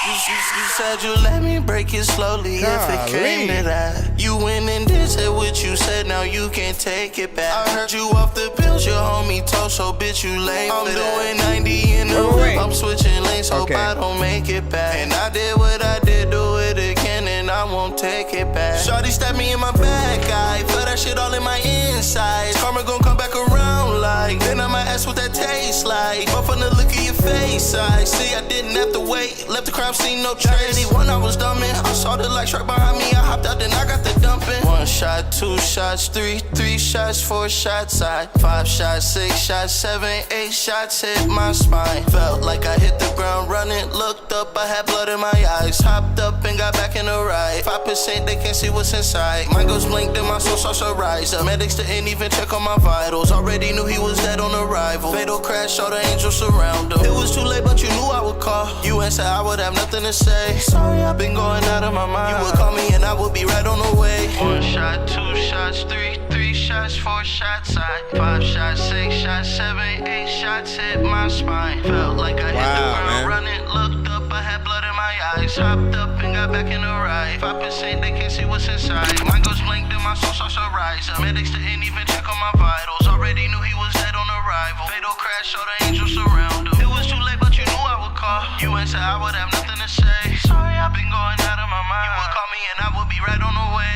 You said you let me break it slowly. Golly. If it came to that, you went and did say what you said, now you can't take it back. I heard you off the pills, your homie told, so bitch you late. I'm doing 90 in the whip, I'm switching lanes, hope I don't make it back. And I did what I did, do it again, and I won't take it back. Shawty stabbed me in my back, I feel that shit all in my insides. Karma gon' come back around like, then I might ask what that tastes like. But from the look of your face, I see I didn't have to wait. Left the crime scene, no trace. When I was dumbing, I saw the lights right behind me. I hopped out, then I got the dumping. 1 shot, 2 shots, 3 shots, 4 shots, 5 shots, 6 shots, 7, 8 shots hit my spine. Felt like I hit the ground running. Looked up, I had blood in my eyes. Hopped up and got back in the ride. 5% they can't see what's inside. My ghost blinked and my soul starts to rise. The medics didn't even check on my vitals. Already knew he was dead on arrival. Fatal crash, all the angels surround him. It was too late, but you knew I would call. You answered, I would have nothing to say. Sorry, I've been going out of my mind. You would call me and I would be right on the way. 1 shot, 2 shots, 3 shots, 4 shots, 5 shots, 6 shots, 7, 8 shots hit my spine. Felt like I hit the ground running. Looked up, I had blood in my eyes. Hopped up and got back in the ride. 5% they can't see what's inside. My ghost blinked and my soul starts to rise. The medics didn't even check on my vitals. Already knew he was dead on arrival. Fatal crash, all the angels surround him. It was too late, but you knew I would call. You answered, I would have nothing to say. Sorry, I've been going out of my mind. You would call me and I would be right on the way.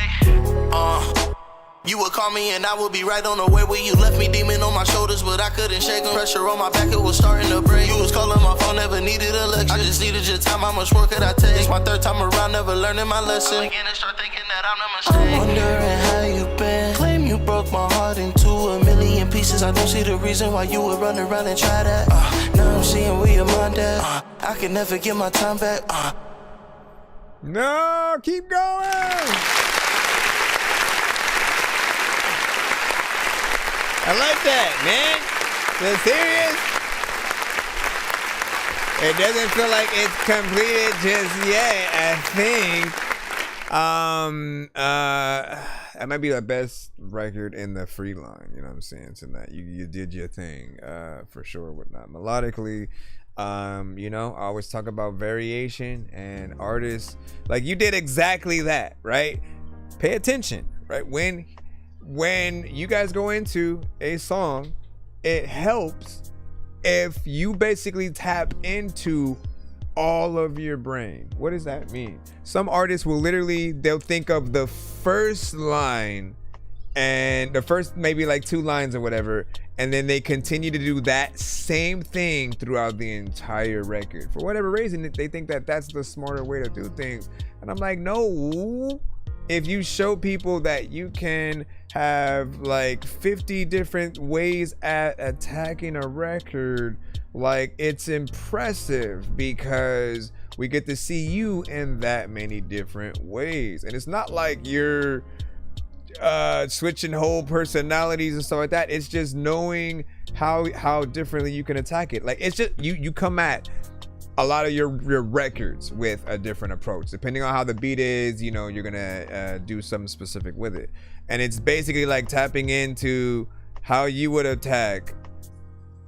You would call me and I would be right on the way. Where you left me demon on my shoulders, but I couldn't shake them. Pressure on my back, it was starting to break. You was calling my phone, never needed a lecture. I just needed your time, how much work could I take? It's my 3rd time around, never learning my lesson. I'm beginning to start thinking that I'm the mistake. I'm wondering how you been. Claim you broke my heart into a million pieces. I don't see the reason why you would run around and try that. Now I'm seeing where your mind at. I can never get my time back. No, keep going. I like that, man. The serious. It doesn't feel like it's completed just yet. I think that might be the best record in the free line. You know what I'm saying? So that you did your thing for sure. Whatnot melodically. You know, I always talk about variation and artists. Like you did exactly that, right? Pay attention, right? When you guys go into a song, it helps if you basically tap into all of your brain. What does that mean? Some artists will they'll think of the first line and the first maybe like 2 lines or whatever, and then they continue to do that same thing throughout the entire record. For whatever reason, they think that that's the smarter way to do things. And I'm like, no. If you show people that you can have like 50 different ways at attacking a record, like it's impressive because we get to see you in that many different ways. And it's not like you're switching whole personalities and stuff like that. It's just knowing how differently you can attack it. Like it's just you come at a lot of your records with a different approach depending on how the beat is. You know, you're gonna do something specific with it, and it's basically like tapping into how you would attack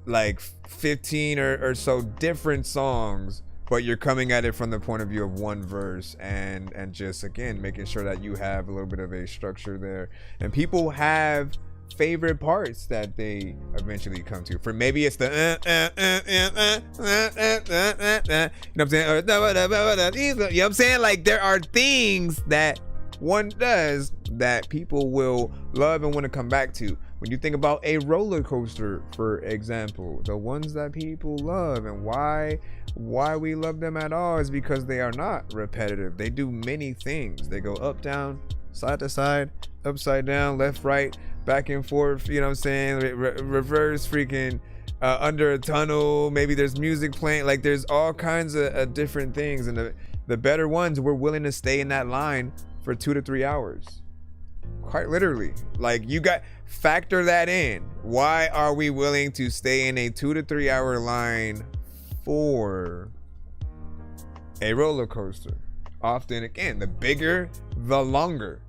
like 15 or so different songs, but you're coming at it from the point of view of one verse, and just again making sure that you have a little bit of a structure there. And people have favorite parts that they eventually come to. For maybe it's the you know what I'm saying? You know what I'm saying? Like there are things that one does that people will love and want to come back to. When you think about a roller coaster, for example, the ones that people love and why we love them at all is because they are not repetitive. They do many things. They go up, down, side to side, upside down, left, right, back and forth, you know what I'm saying? Reverse, freaking under a tunnel. Maybe there's music playing. Like there's all kinds of different things, and the better ones, we're willing to stay in that line for 2 to 3 hours, quite literally. Like you got factor that in. Why are we willing to stay in a 2 to 3 hour line for a roller coaster? Often, again, the bigger the longer,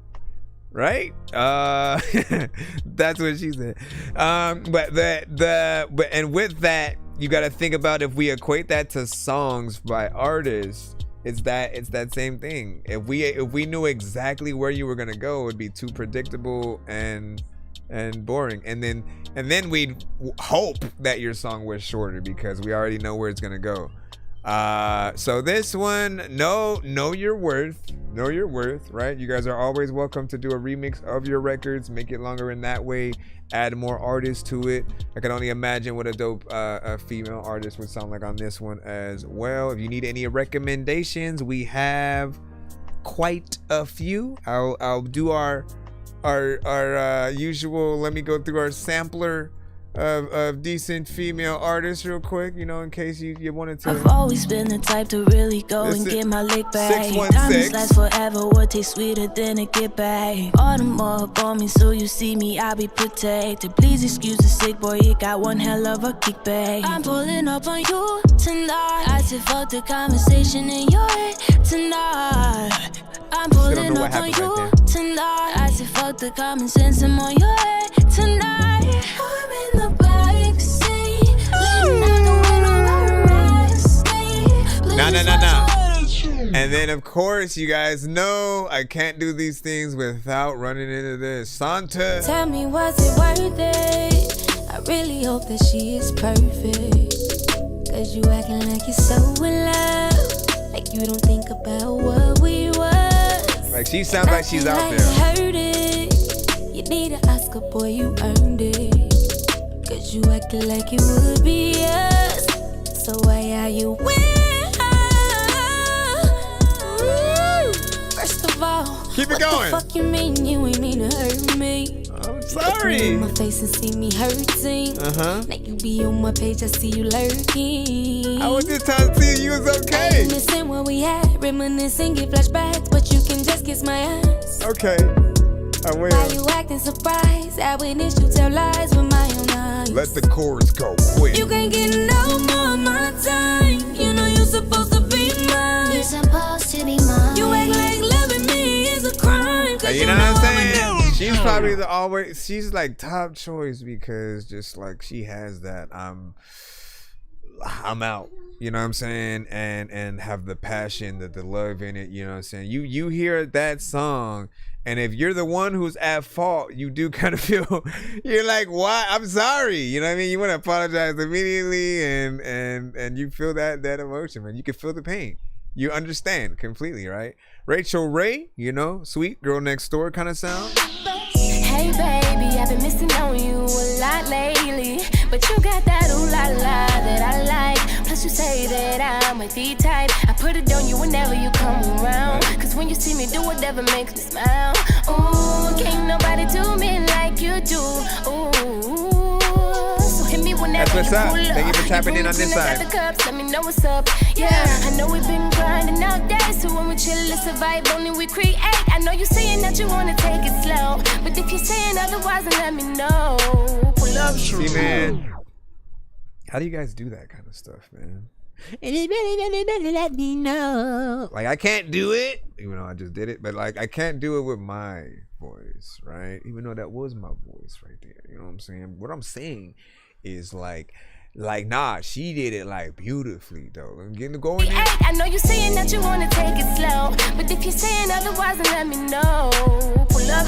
right? That's what she said. But and with that, you got to think about, if we equate that to songs by artists, it's that same thing. If we knew exactly where you were gonna go, it would be too predictable and boring. And then we'd hope that your song was shorter because we already know where it's gonna go. So this one, know your worth, right? You guys are always welcome to do a remix of your records, make it longer in that way, add more artists to it. I can only imagine what a dope female artist would sound like on this one as well. If you need any recommendations, we have quite a few. I'll do our usual, let me go through our sampler of decent female artists real quick, you know, in case you wanted to. I've always been the type to really go and get my lick back. Diamonds last forever, what tastes sweeter than a get back. All the more up on me, so you see me, I'll be protected. Please excuse the sick boy, you got one hell of a kickback. I'm pulling up on you tonight. I said fuck the conversation in your head tonight. I'm pulling up on you tonight. I said fuck the common sense, I'm on your head tonight. I'm in the backseat, leaning out the window, No. And then of course you guys know I can't do these things without running into this. Santa. Tell me, was it worth it? I really hope that she is perfect, cause you acting like you're so in love, like you don't think about what we was. Like she sounds like she's out there. Heard it. You need an Oscar, boy, you earned it, cause you acted like it would be us. So why are you with her? First of all, keep it going. What the fuck you mean you ain't mean to hurt me? I'm sorry. You look in my face and see me hurting. Now you be on my page, I see you lurking. I was just trying to see you was okay. Reminiscing where we at, reminiscing, get flashbacks, but you can just kiss my ass. Okay, I will. Why you acting surprised? I witnessed you tell lies with my own eyes. Let the chorus go quick. You can't get no more of my time. You know you're supposed to be mine. You're supposed to be mine. You act like loving me is a crime. Hey, you know what I'm saying? She's probably the always. She's like top choice because just like she has that. I'm out. You know what I'm saying? And have the passion, the love in it. You know what I'm saying? You hear that song. And if you're the one who's at fault, you do kind of feel, you're like, why? I'm sorry. You know what I mean? You want to apologize immediately and you feel that emotion, man. You can feel the pain. You understand completely, right? Rachel Ray, you know, sweet girl next door kind of sound. Hey baby, I've been missing on you a lot lately, but you got that ooh la la that I like. Plus you say that I'm a the type. I put it on you whenever you come around. Cause when you see me do whatever makes me smile. Ooh, can't nobody do me like you do. Ooh, so hit me whenever That's what's you up. pull up. Thank you for tapping in on this side. The cups, let me know what's up. Yeah, I know we've been grinding out days, so when we chill, it's a vibe, only we create. I know you saying that you wanna take it slow, but if you're saying otherwise, then let me know. Pull up, See, man, how do you guys do that kind of stuff, man? Let me know. Like, I can't do it, even though I just did it, but like, I can't do it with my voice, right? Even though that was my voice right there. You know what I'm saying? What I'm saying is like, nah, she did it like beautifully though. I'm getting to go in there. I know you saying that you wanna take it slow, but if you're saying otherwise, then let me know. Pull up.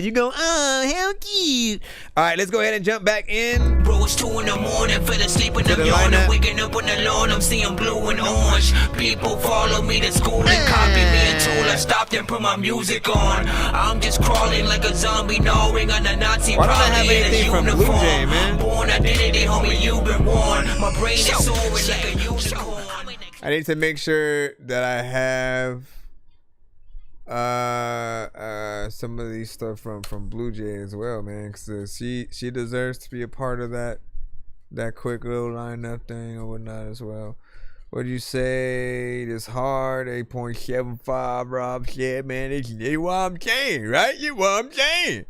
You go, how cute. All right, let's go ahead and jump back in. Bro, it's 2 in the morning, fell asleep and I'm yawning, waking up on the lawn, I'm seeing blue and orange. People follow me to school and copy me until I stopped and put my music on. I'm just crawling like a zombie, gnawing on a Nazi. Why don't I have anything from Blue Jay, man? Born identity, homie, you've been warned. My brain is soaring like a unicorn. I need to make sure that I have some of these stuff from Blue Jay as well, man, because she deserves to be a part of that quick little lineup thing or whatnot as well. What do you say? This hard 8.75 Rob said, man. It's what I'm saying, right? You what I'm saying.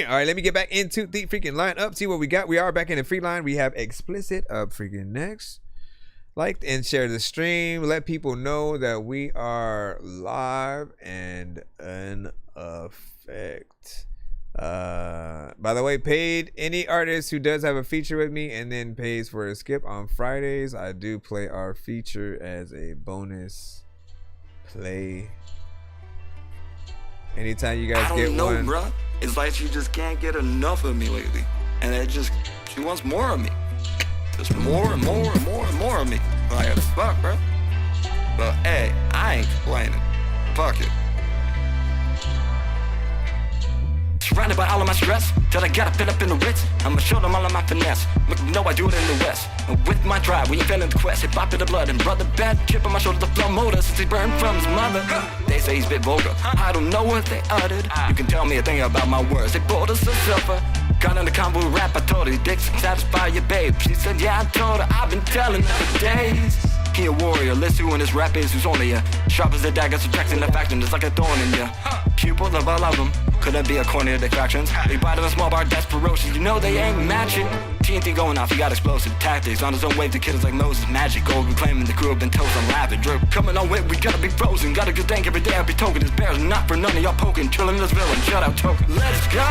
All right, let me get back into the freaking lineup. See what we got. We are back in the free line. We have Explicit up freaking next. Like and share the stream. Let people know that we are live and in effect. By the way, paid any artist who does have a feature with me and then pays for a skip on Fridays, I do play our feature as a bonus play. Anytime you guys get one. Bruh. It's like she just can't get enough of me lately, and she wants more of me. Just more and more and more and more of me. Like, fuck, bro. But hey, I ain't complaining. Fuck it. Surrounded by all of my stress, till I gotta fill up in the Ritz. I'ma show them all of my finesse. Make them know I do it in the West. And with my drive, we ain't feeling the quest. Hip hop to the blood and brother bad chip on my shoulder, the flow motor since he burned from his mother. They say he's a bit vulgar. I don't know what they uttered. You can tell me a thing about my words. They bold us to suffer. Got in the combo rap, I told her, dicks satisfy your babe. She said, yeah, I told her, I've been telling her for days. He a warrior, listen who in his rap is who's only ya. Sharp as the dagger, subtracting the faction, it's like a thorn in ya. Pupils of all of them, couldn't be a corner of distractions. They bite on a small bar, that's ferocious, you know they ain't matching. TNT going off, he got explosive tactics. On his own wave, the kid is like Moses, magic. Gold reclaiming the crew have been toast on laughing. Drip coming on with, we gotta be frozen. Got a good dank every day, I be token. This bear's not for none of y'all poking. Chillin' this villain, shut out token. Let's go,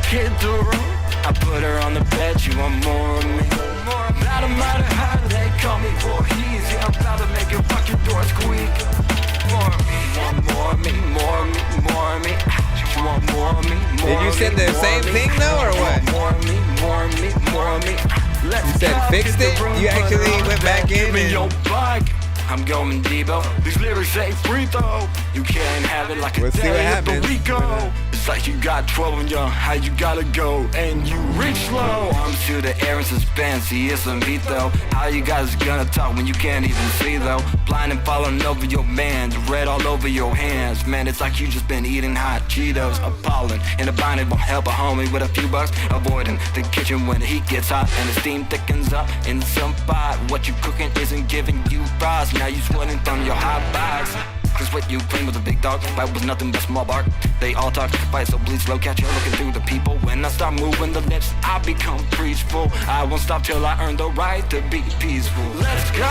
hit the road. I put her on the bed, you want more of me. No matter how they call me for easy, I'm about to make your fucking door squeak. More of me, want more of me, more of me, more of me. You want more of me, more Did you send the same thing though, or what? More of me, more of me, more of me. You said fixed it? You actually went back in and... your bike. I'm going Debo. These lyrics ain't free throw. You can't have it like a Let's see what day at happens. Rico. It's like you got 12 and young, how you gotta go, and you reach slow. Arms to the air in suspense, he is some beat though. How you guys gonna talk when you can't even see though? Blind and falling over your man, red all over your hands. Man, it's like you just been eating hot Cheetos. Appalling, in a bind it won't help a homie with a few bucks. Avoiding the kitchen when the heat gets hot and the steam thickens up in some pot. What you cooking isn't giving you fries, now you sweating from your hot box. Cause what you claim was a big dog, fight was nothing but small bark. They all talk, fight so bleed slow, catch you looking through the people. When I start moving the lips, I become preachful. I won't stop till I earn the right to be peaceful. Let's go,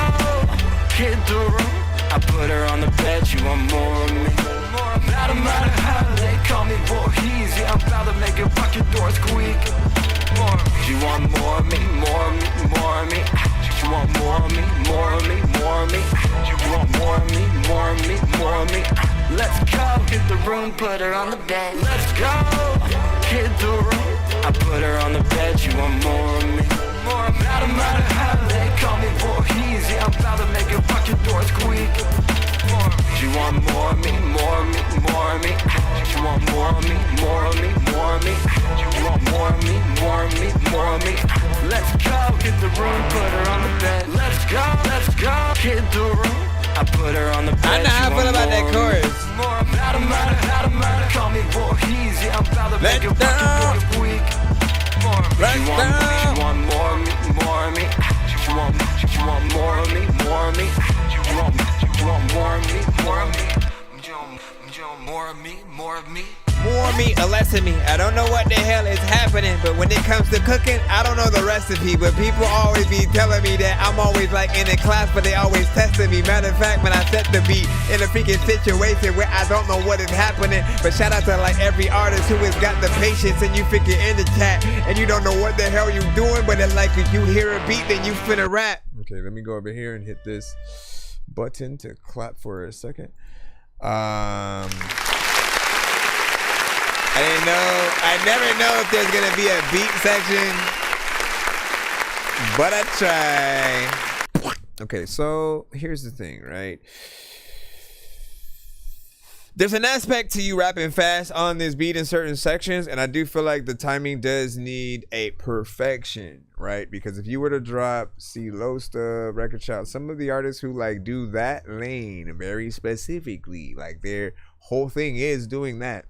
hit the room. I put her on the bed, you want more of me. No matter how they call me Voorhees, yeah, I'm about to make your fucking door squeak. More, you want more of me, more of me, more of me. You want more of me, more of me, more of me. You want more of me, more of me, more of me. Let's go, hit the room, put her on the bed. Let's go, hit the room. I put her on the bed, you want more of me. More of me. No matter how they call me Voorhees, yeah, I'm about to make your fucking door squeak. More, you want more of me, more of me, more of me. You want more of me, more of me, more of me. You want more of me, more of me, more of me. Let's go, hit the room, put her on the bed. Let's go, hit the room. I put her on the bed. I know how I feel about that chorus. More of me, not a matter, call me Voorhees, yeah, I'm about to make your fucking door squeak. More of me, you want more of me, more of me. You want more of me, more of me. You want more of me, more of me. You want more of me, more of me. More of me or less of me. I don't know what the hell is happening, but when it comes to cooking, I don't know the recipe. But people always be telling me that I'm always like in a class, but they always testing me. Matter of fact, when I set the beat in a freaking situation where I don't know what is happening, but shout out to like every artist who has got the patience and you freaking in the chat and you don't know what the hell you doing, but it's like if you hear a beat, then you finna rap. Okay, let me go over here and hit this button to clap for a second. I never know if there's gonna be a beat section, but I try. Okay, so here's the thing, right? There's an aspect to you rapping fast on this beat in certain sections, and I do feel like the timing does need a perfection, right? Because if you were to drop C Losta, Record Child, some of the artists who like do that lane very specifically, like their whole thing is doing that.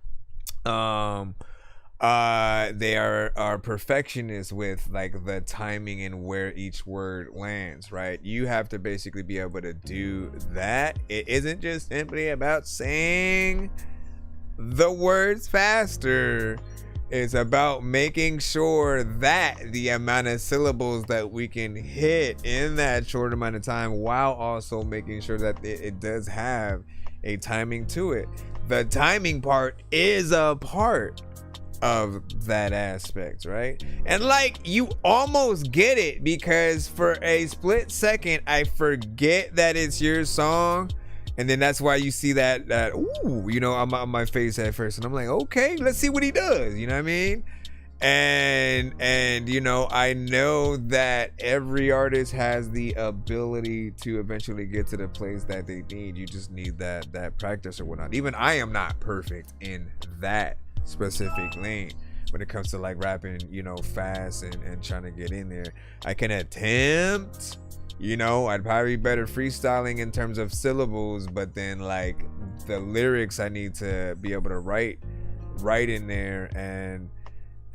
They are perfectionists with like the timing and where each word lands, right? You have to basically be able to do that. It isn't just simply about saying the words faster. It's about making sure that the amount of syllables that we can hit in that short amount of time, while also making sure that it does have a timing to it. The timing part is a part of that aspect, right? And like you almost get it, because for a split second I forget that it's your song, and then that's why you see that ooh, you know, on my face at first, and I'm like, okay, let's see what he does, you know what I mean? And you know, I know that every artist has the ability to eventually get to the place that they need. You just need that practice or whatnot. Even I am not perfect in that specific lane when it comes to like rapping, you know, fast and trying to get in there. I can attempt, you know, I'd probably be better freestyling in terms of syllables, but then like the lyrics I need to be able to write in there.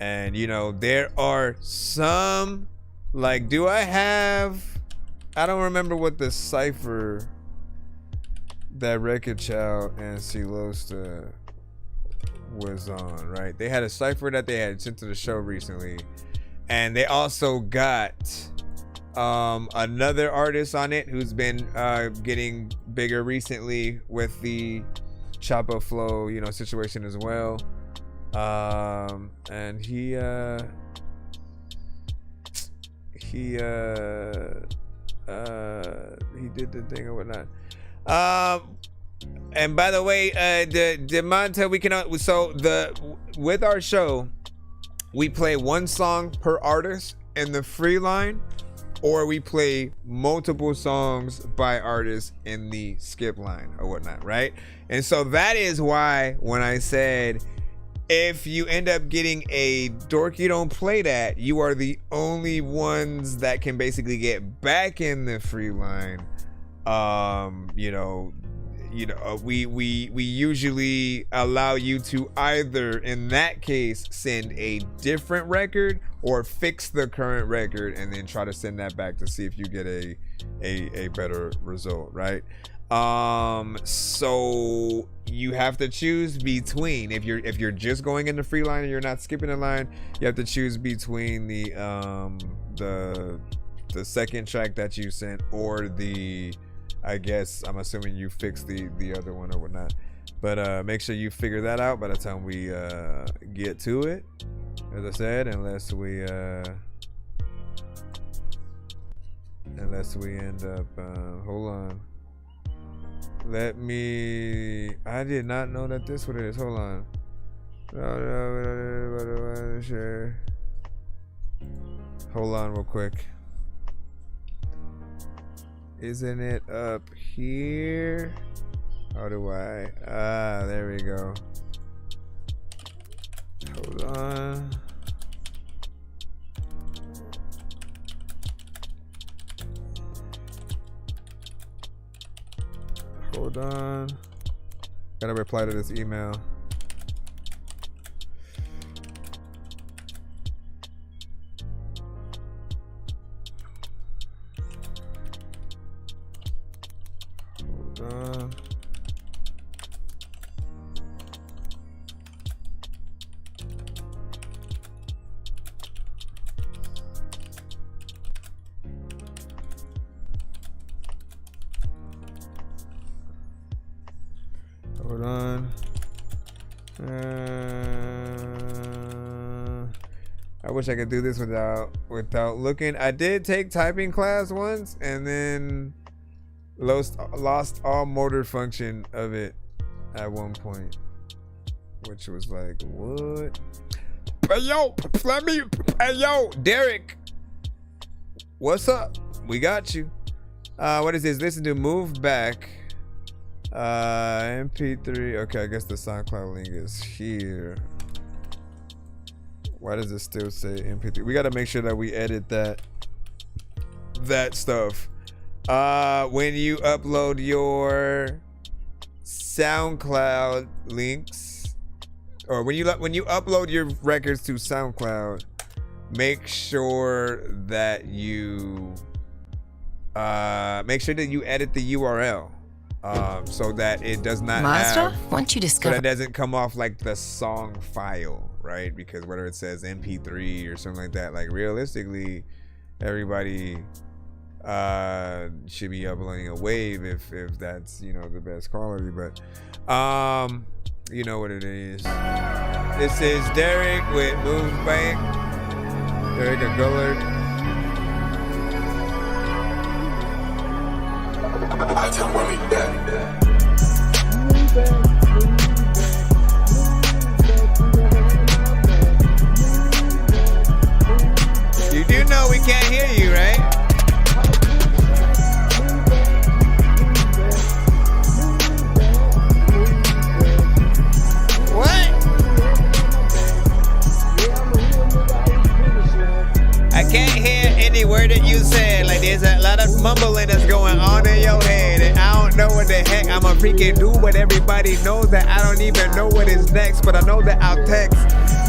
And you know, there are some, like, I don't remember what the cipher that Record Child and Silosta was on, right? They had a cipher that they had sent to the show recently, and they also got another artist on it who's been getting bigger recently with the Chapo Flow, you know, situation as well. And he did the thing or whatnot. And by the way, the monitor, we can, so with our show, we play one song per artist in the free line, or we play multiple songs by artists in the skip line or whatnot, right? And so that is why when I said, if you end up getting a Dorky Don't Play That, you are the only ones that can basically get back in the free line. We usually allow you to either, in that case, send a different record or fix the current record and then try to send that back to see if you get a better result, right? So you have to choose between, if you're just going in the free line and you're not skipping a line, you have to choose between the second track that you sent or the, I guess I'm assuming you fixed the other one or whatnot, but make sure you figure that out by the time we get to it, as I said, unless we end up hold on, I did not know that this what it is. Hold on. Hold on real quick. Isn't it up here? How do I? There we go. Hold on. Hold on. Gotta reply to this email. Hold on. Hold on. I wish I could do this without looking. I did take typing class once and then lost all motor function of it at one point, which was like, what? Hey yo, Derek, what's up? We got you. What is this? Listen to Move Back. MP3. Okay, I guess the SoundCloud link is here. Why does it still say MP3? We got to make sure that we edit that stuff. When you upload your SoundCloud links, or when you upload your records to SoundCloud, make sure that you edit the URL. So that it does not Mazda, have, once you discover, so that doesn't come off like the song file, right? Because whether it says MP3 or something like that, like realistically, everybody should be uploading a wave if that's, you know, the best quality. But you know what it is. This is Derek with Move Back. Derek Gullard. I tell Willie that. You do know we can't hear you, right? What? I can't hear any word that you said. Like there's a lot of mumbling that's going on in your head, and I don't know what the heck I'ma freaking do. But everybody knows that I don't even know what is next. But I know that I'll text.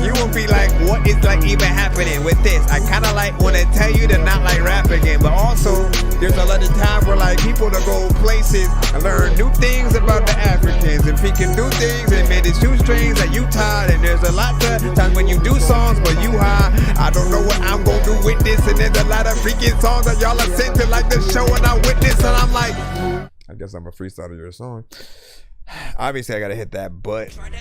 You will be like, what is like even happening with this? I kind of like want to tell you to not like rap again, but also there's a lot of time where like people to go places and learn new things about the Africans and freaking do things and man, it's shoestrings that you tied, and there's a lot of times when you do songs but you high. I don't know what I'm gonna do with this, and there's a lot of freaking songs that y'all are sent to like the show and I witness, and I'm like, I guess I'm a freestyler your song. Obviously, I gotta hit that butt. When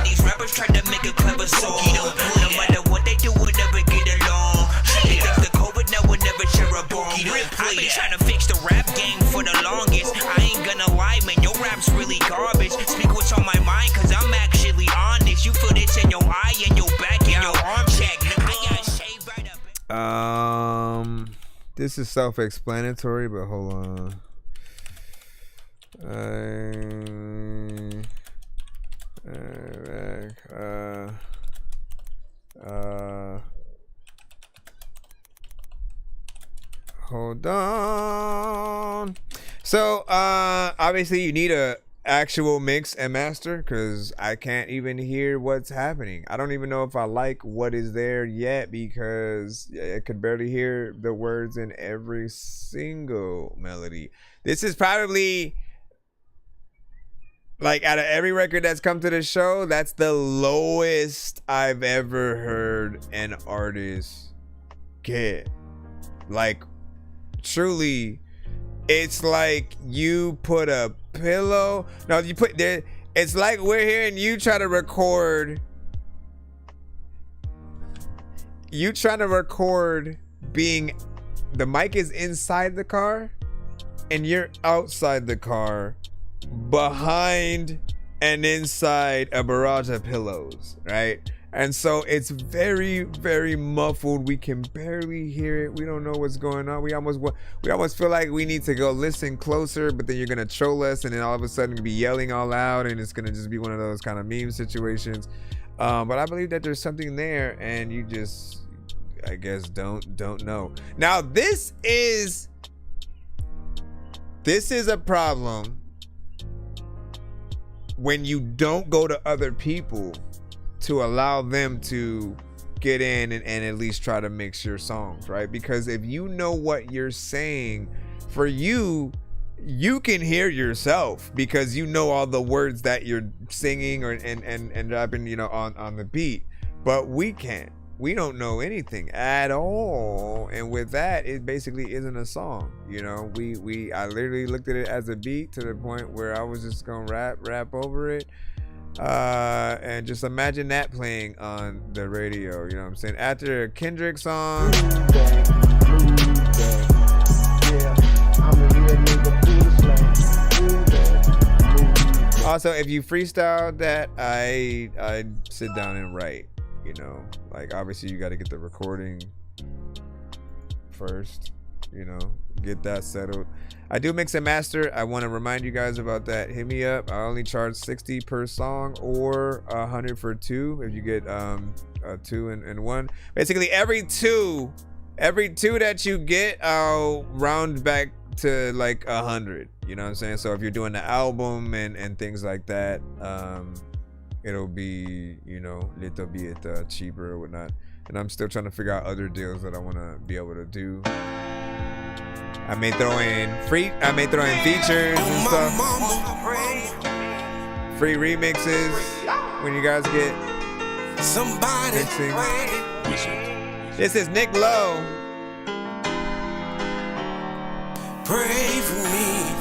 these rappers try to make a clever song, no matter what they do, we'll never get along. They think the COVID now will never share a bomb. I've been trying to fix the rap game for the longest. I ain't gonna lie, man, your rap's really garbage. Speak what's on my mind, cause I'm actually honest. You feel this in your eye and your back and your arm check. I got shaved right up. This is self-explanatory, but hold on. Hold on. So obviously you need a actual mix and master, because I can't even hear what's happening. I don't even know if I like what is there yet, because I could barely hear the words in every single melody. This is probably, like, out of every record that's come to the show, that's the lowest I've ever heard an artist get. Like, truly, it's like you put a pillow. No, you put there. It's like we're hearing you try to record. You trying to record being, the mic is inside the car, and you're outside the car, behind and inside a barrage of pillows, right? And so it's very, very muffled. We can barely hear it. We don't know what's going on. We almost feel like we need to go listen closer, but then you're gonna troll us, and then all of a sudden be yelling all loud, and it's gonna just be one of those kind of meme situations. But I believe that there's something there, and you just, I guess, don't know. Now this is a problem when you don't go to other people to allow them to get in and at least try to mix your songs, right? Because if you know what you're saying, for you can hear yourself, because you know all the words that you're singing or and dropping, you know, on the beat. But we can't. We don't know anything at all, and with that, it basically isn't a song. You know, I literally looked at it as a beat to the point where I was just gonna rap over it. And just imagine that playing on the radio, you know what I'm saying? After a Kendrick song. Also, if you freestyle that, I sit down and write, you know, like obviously you got to get the recording first, you know, get that settled. I do mix and master. I want to remind you guys about that. Hit me up. I only charge 60 per song, or 100 for two if you get two and one. Basically every two that you get, I'll round back to like 100. You know what I'm saying? So if you're doing the album and things like that, it'll be, you know, little bit cheaper or whatnot. And I'm still trying to figure out other deals that I want to be able to do. I may throw in features and stuff. Free remixes when you guys get mixing. This is Nick Lowe. Pray for me.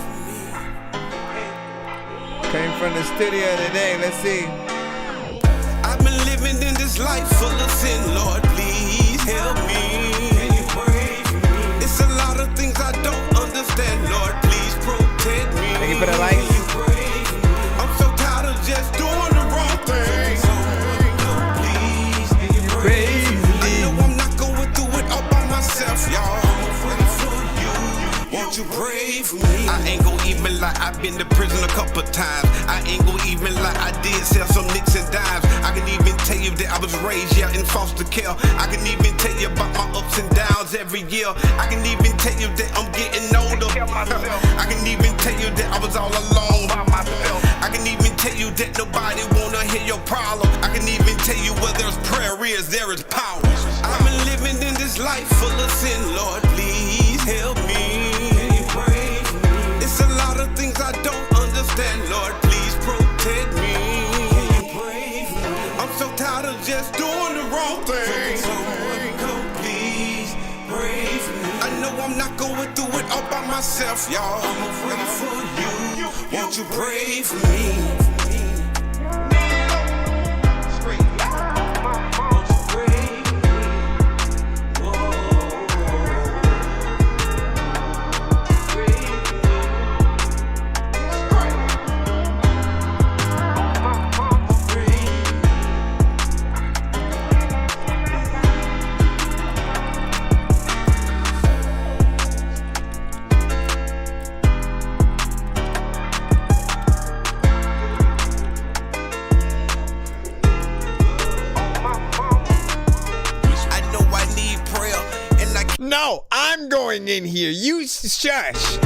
Came from the studio today. Let's see. I've been living in this life full of sin. Lord, please help me. It's a lot of things I don't understand. Lord, please protect me. Thank you for the lights. I'm so tired of just doing the wrong thing. Please praise me. I know I'm not going through it all by myself, y'all. Won't you pray for me? I ain't gon' even lie, I've been to prison a couple times. I ain't gon' even lie, I did sell some nicks and dimes. I can even tell you that I was raised, yeah, in foster care. I can even tell you about my ups and downs every year. I can even tell you that I'm getting older. I can even tell you that I was all alone by myself. I can even tell you that nobody wanna hear your problem. I can even tell you where there's prayer is, there is power. I've been living in this life full of sin, Lord, please help me. It's a lot of things I don't understand, Lord, please protect me. I'm so tired of just doing the wrong thing. Please pray for me. I know I'm not going through it all by myself, y'all. I'm afraid for you. Won't you pray for me? No, I'm going in here. You shush.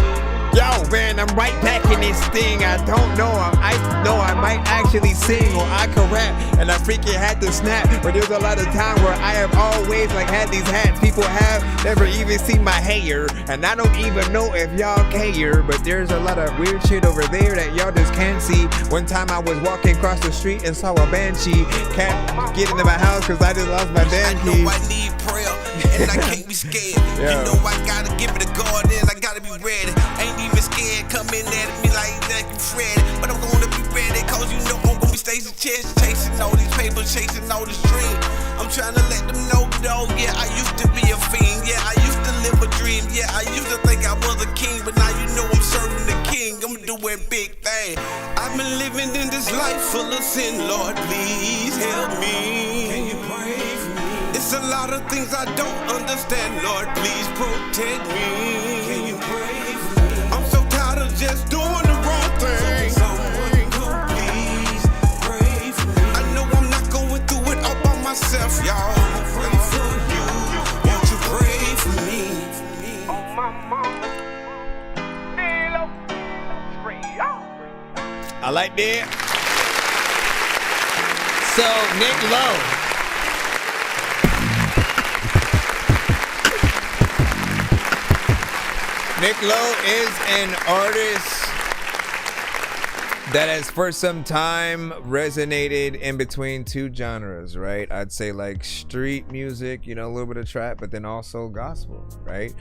Yo, man, I'm right back in this thing. I don't know. I know I might actually sing or I can rap, and I freaking had to snap. But there's a lot of time where I have always like had these hats. People have never even seen my hair, and I don't even know if y'all care. But there's a lot of weird shit over there that y'all just can't see. One time I was walking across the street and saw a banshee. Can't get into my house because I just lost my damn keys. I need prayer, and I can't be scared. You know I gotta give it a God, and I gotta be ready. Ain't even scared coming at me like that, you Fred. But I'm gonna be ready, cause you know I'm gonna be Stacey Chest, chasing all these papers, chasing all this dream. I'm trying to let them know, though, yeah, I used to be a fiend. Yeah, I used to live a dream. Yeah, I used to think I was a king, but now you know I'm serving the king. I'm doing big things. I've been living in this life full of sin, Lord, please help me. Can you pray for me? It's a lot of things I don't understand, Lord, please protect me. Can you pray for me? I'm so tired of just doing the wrong thing. Someone come please pray for me. I know I'm not going through it all by myself, y'all. Pray for you. Won't you pray for me? Oh, my mama. I like that. So, Nick Lowe. Nick Lowe is an artist that has for some time resonated in between two genres, right? I'd say like street music, you know, a little bit of trap, but then also gospel, right?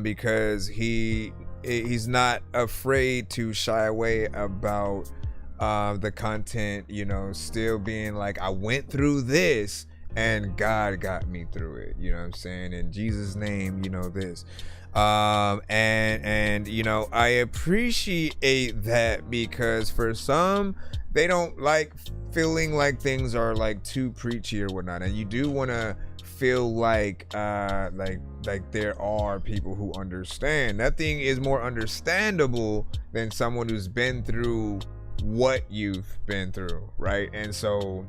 Because he's not afraid to shy away about the content, you know, still being like, I went through this and God got me through it, you know what I'm saying? In Jesus' name, you know, this. And you know, I appreciate that because for some, they don't like feeling like things are like too preachy or whatnot, and you do want to feel like there are people who understand. Nothing is more understandable than someone who's been through what you've been through, right? And so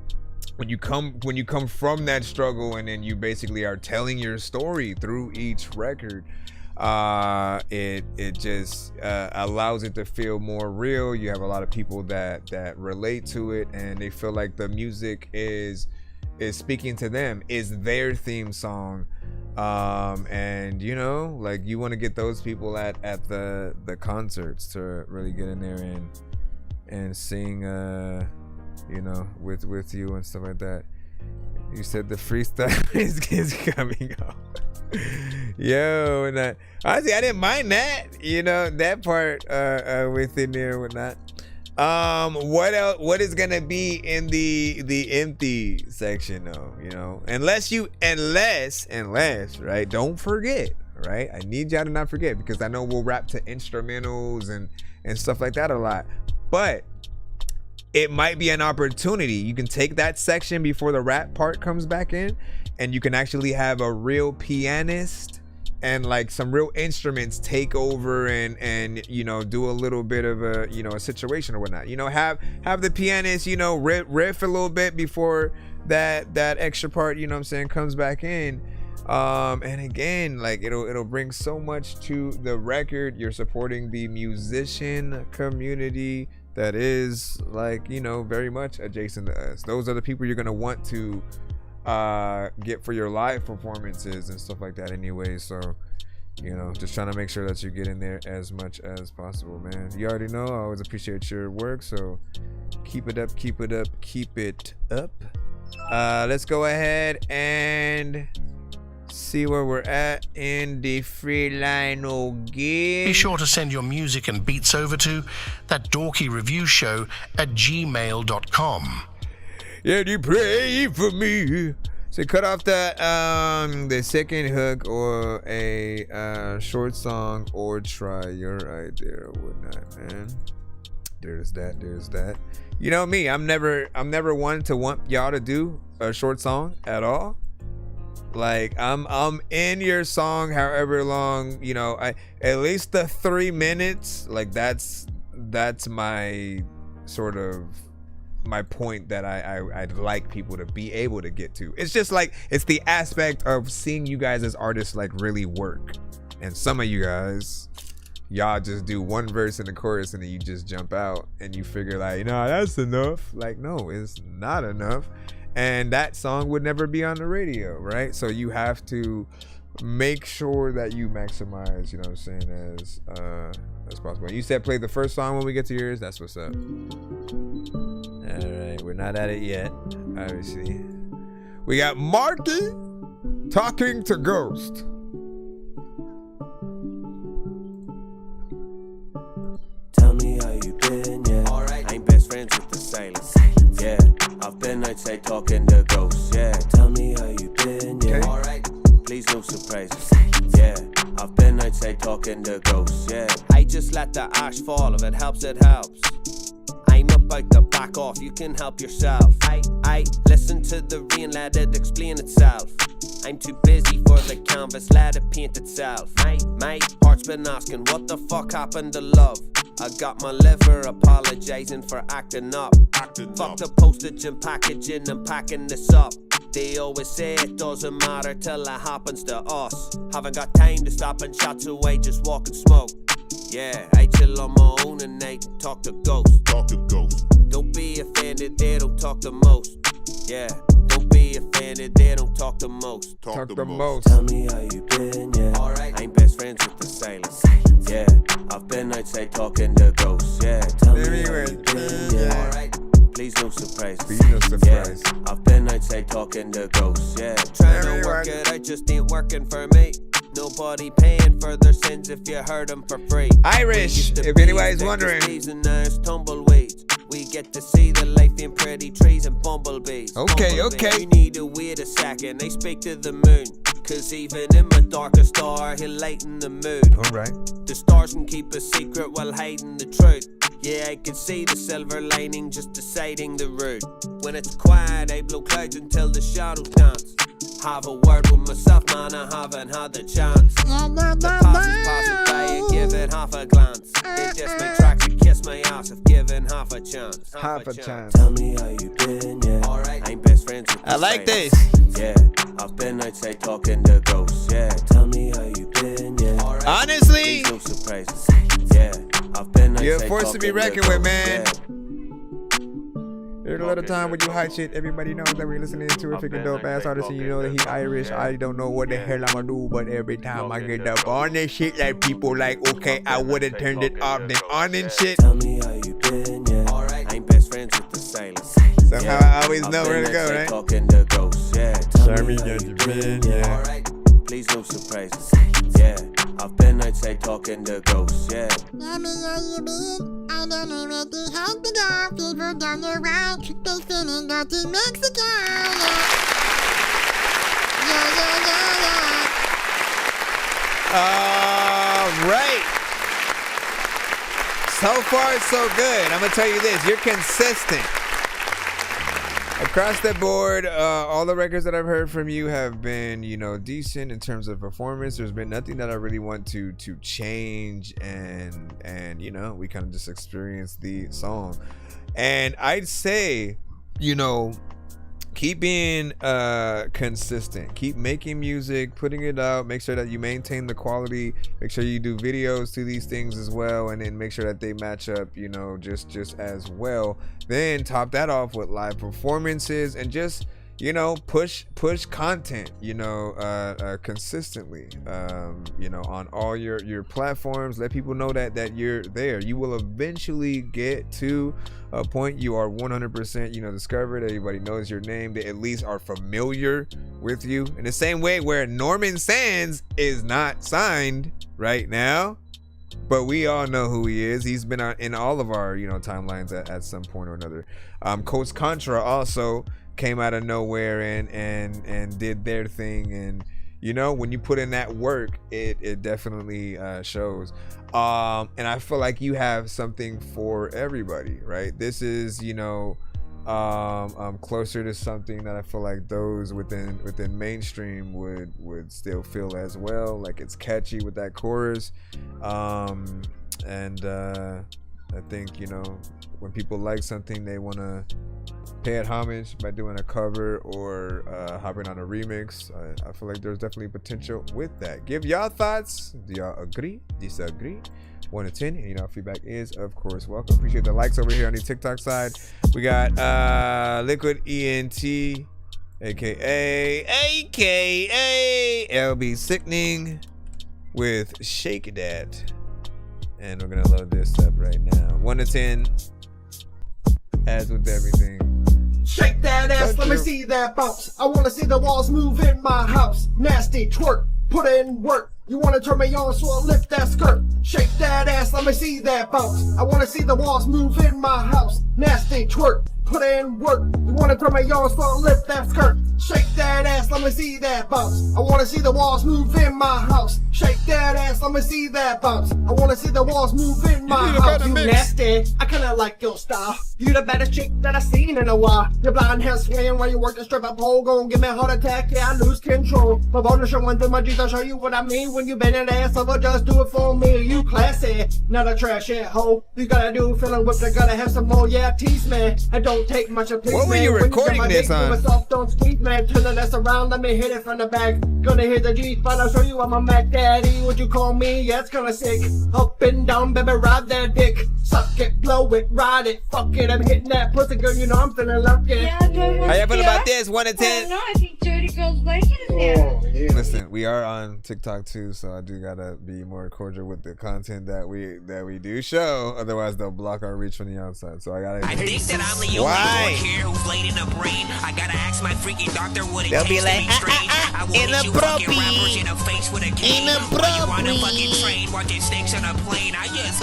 when you come from that struggle and then you basically are telling your story through each record, it just allows it to feel more real. You have a lot of people that relate to it, and they feel like the music is speaking to them, is their theme song. And you know, like, you want to get those people at the concerts to really get in there and sing you know, with you and stuff like that. You said the freestyle is coming up. Yo, and that, honestly, I didn't mind that, you know, that part within there and whatnot. What else? What is gonna be in the empty section though? You know, unless right? Don't forget, right? I need y'all to not forget, because I know we'll rap to instrumentals and stuff like that a lot, but it might be an opportunity. You can take that section before the rap part comes back in, and you can actually have a real pianist and like some real instruments take over and you know, do a little bit of a, you know, a situation or whatnot. You know, have the pianist, you know, riff a little bit before that extra part, you know what I'm saying, comes back in. And again, like, it'll bring so much to the record. You're supporting the musician community that is, like, you know, very much adjacent to us. Those are the people you're gonna want to get for your live performances and stuff like that anyway. So, you know, just trying to make sure that you get in there as much as possible, man. You already know I always appreciate your work, so keep it up. Let's go ahead and see where we're at in the free line again. Be sure to send your music and beats over to ThatDorkyReviewShow at gmail.com. Yeah, you pray for me. So cut off the second hook or a short song, or try your idea or whatnot, man. There's that. You know me, I'm never one to want y'all to do a short song at all. Like, I'm in your song however long, you know, at least the 3 minutes, like that's my sort of my point that I'd like people to be able to get to. It's just like, it's the aspect of seeing you guys as artists like really work. And some of you guys, y'all just do one verse in the chorus and then you just jump out and you figure like, nah, that's enough. Like, no, it's not enough. And that song would never be on the radio, right? So you have to make sure that you maximize, you know what I'm saying, as possible. You said play the first song when we get to yours. That's what's up. All right, we're not at it yet, obviously. We got Marky talking to Ghost. Tell me how you been, yeah. Alright. I ain't best friends with the silence. Yeah, I've been outside talking to ghosts. Yeah, tell me how you been, yeah. Alright. Please no surprises. Yeah, I've been outside talking to ghosts. Yeah, I just let the ash fall. If it helps, it helps. I'm about to back off. You can help yourself. I listen to the rain, let it explain itself. I'm too busy for the canvas, let it paint itself. My heart's been asking what the fuck happened to love. I got my liver apologizing for acting up. Fuck the postage and packaging and packing this up. They always say it doesn't matter till it happens to us. Haven't got time to stop and chat away, just walk and smoke. Yeah, I chill on my own and I talk to ghosts. Don't be offended, they don't talk the most. Yeah, don't be offended, they don't talk the most. Talk the most. Tell me how you been, yeah. Alright. I'm best friends with the silence. Yeah, I've been outside talking to ghosts. Yeah, tell me how you been, yeah. Alright. Please no surprises. Please no surprise. Yeah, I've been outside talking to ghosts. Yeah, trying to work it out just ain't working for me. Nobody paying for their sins if you heard them for free. Irish, if anybody's wondering. And now it's tumbleweeds. We get to see the life in pretty trees and bumblebees. Okay, okay. You need to wait a second. I speak to the moon. Cause even in my darkest hour, he'll lighten the mood. Alright. The stars can keep a secret while hiding the truth. Yeah, I can see the silver lining just deciding the route. When it's quiet, I blow clouds until the shadows dance. Have a word with myself, man, I haven't had the chance. The past is passing by and give it half a glance. They diss my tracks and kiss my ass if given half a chance. Half a chance. Tell me how you been, yeah. Alright. I'm best friends with the I like this. Yeah, I've been outside talking to ghosts. Yeah, tell me how you been, yeah. Alright. Honestly, no surprises. Yeah, I've been outside you're a force to be reckoned with, man. Yeah. There's a lot of time when you hide shit. Everybody knows that we're listening to a freaking dope ass artist, and you know that he Irish. I don't know what the hell I'm gonna do, but every time I get up on this shit, like people like, okay, I would've turned it off, then on and shit. Tell me how you been, yeah. Alright. I'm best friends with the silence. Somehow I always know where to go, right? Talking to ghosts, yeah. Tell me how you been, yeah. Alright. Please no surprises. Yeah, I've been outside talking to ghosts, yeah. Tell me how you been. I don't know where they had to go. People don't know why. They finna go to Mexico. Yeah. All right. So far, so good. I'm gonna tell you this: you're consistent. Across the board, all the records that I've heard from you have been, you know, decent in terms of performance. There's been nothing that I really want to change, and you know, we kind of just experienced the song. And I'd say, you know, keep being consistent, keep making music, putting it out, make sure that you maintain the quality, make sure you do videos to these things as well, and then make sure that they match up, you know, just as well. Then top that off with live performances, and just, you know, push content, you know, consistently, you know, on all your platforms. Let people know that you're there. You will eventually get to a point you are 100%, you know, discovered. Everybody knows your name. They at least are familiar with you. In the same way where Norman Sands is not signed right now, but we all know who he is. He's been in all of our, you know, timelines at some point or another. Coach Contra also came out of nowhere and did their thing, and you know, when you put in that work, it definitely shows. And I feel like you have something for everybody, right? This is, you know, closer to something that I feel like those within mainstream would still feel as well. Like, it's catchy with that chorus, and I think, you know, when people like something, they want to pay it homage by doing a cover or hopping on a remix. I feel like there's definitely potential with that. Give y'all thoughts. Do y'all agree? Disagree? 1 to 10, and you know, feedback is of course welcome. Appreciate the likes over here on the TikTok side. We got Liquid ENT, aka LB Sickening with Shake That, and we're gonna load this up right now. 1 to 10, as with everything. Shake that ass, let me see that bounce. I wanna see the walls move in my house. Nasty twerk, put in work. You wanna turn me on, so I'll lift that skirt. Shake that ass, let me see that bounce. I wanna see the walls move in my house. Nasty twerk, put in work. You wanna turn me on, so I'll lift that skirt. Shake that ass, let me see that bounce. I wanna see the walls move in my house. Shake that ass, let me see that bounce. I wanna see the walls move in my house. You nasty, I kinda like your style. You the baddest chick that I seen in a while. Your blonde hair swaying while you work the strip-up pole. Gon' give me a heart attack, yeah, I lose control. My bonus showing through my jeans, I'll show you what I mean. When you bend that ass over, just do it for me. You classy, not a trash ass hoe. You gotta do feeling whipped, I gotta have some more, yeah, tease me. I don't take much of please, what were you recording this on? Soft, don't squeeze, man. Turn the ass around, let me hit it from the back. Gonna hit the G-spot, I'll show you I'm a Mac Daddy. What you call me? Yeah, it's kinda sick. Up and down, baby, ride that dick. Suck it, blow it, ride it, fuck it. I'm hitting that pussy, girl, you know I'm feeling lucky. Yeah, how you feel about this? 1 to 10? No, I think Dirty Girls like it in there. Yeah. Listen, we are on TikTok too, so I do gotta be more cordial with the content that we do show. Otherwise, they'll block our reach from the outside. So I gotta. I think that I'm the only one here who's laid in a brain. I gotta ask my freaking doctor what it takes to be straight. I will hit you fucking rappers in the face with a cane. While you on a fucking train, watching snakes on a plane. I just.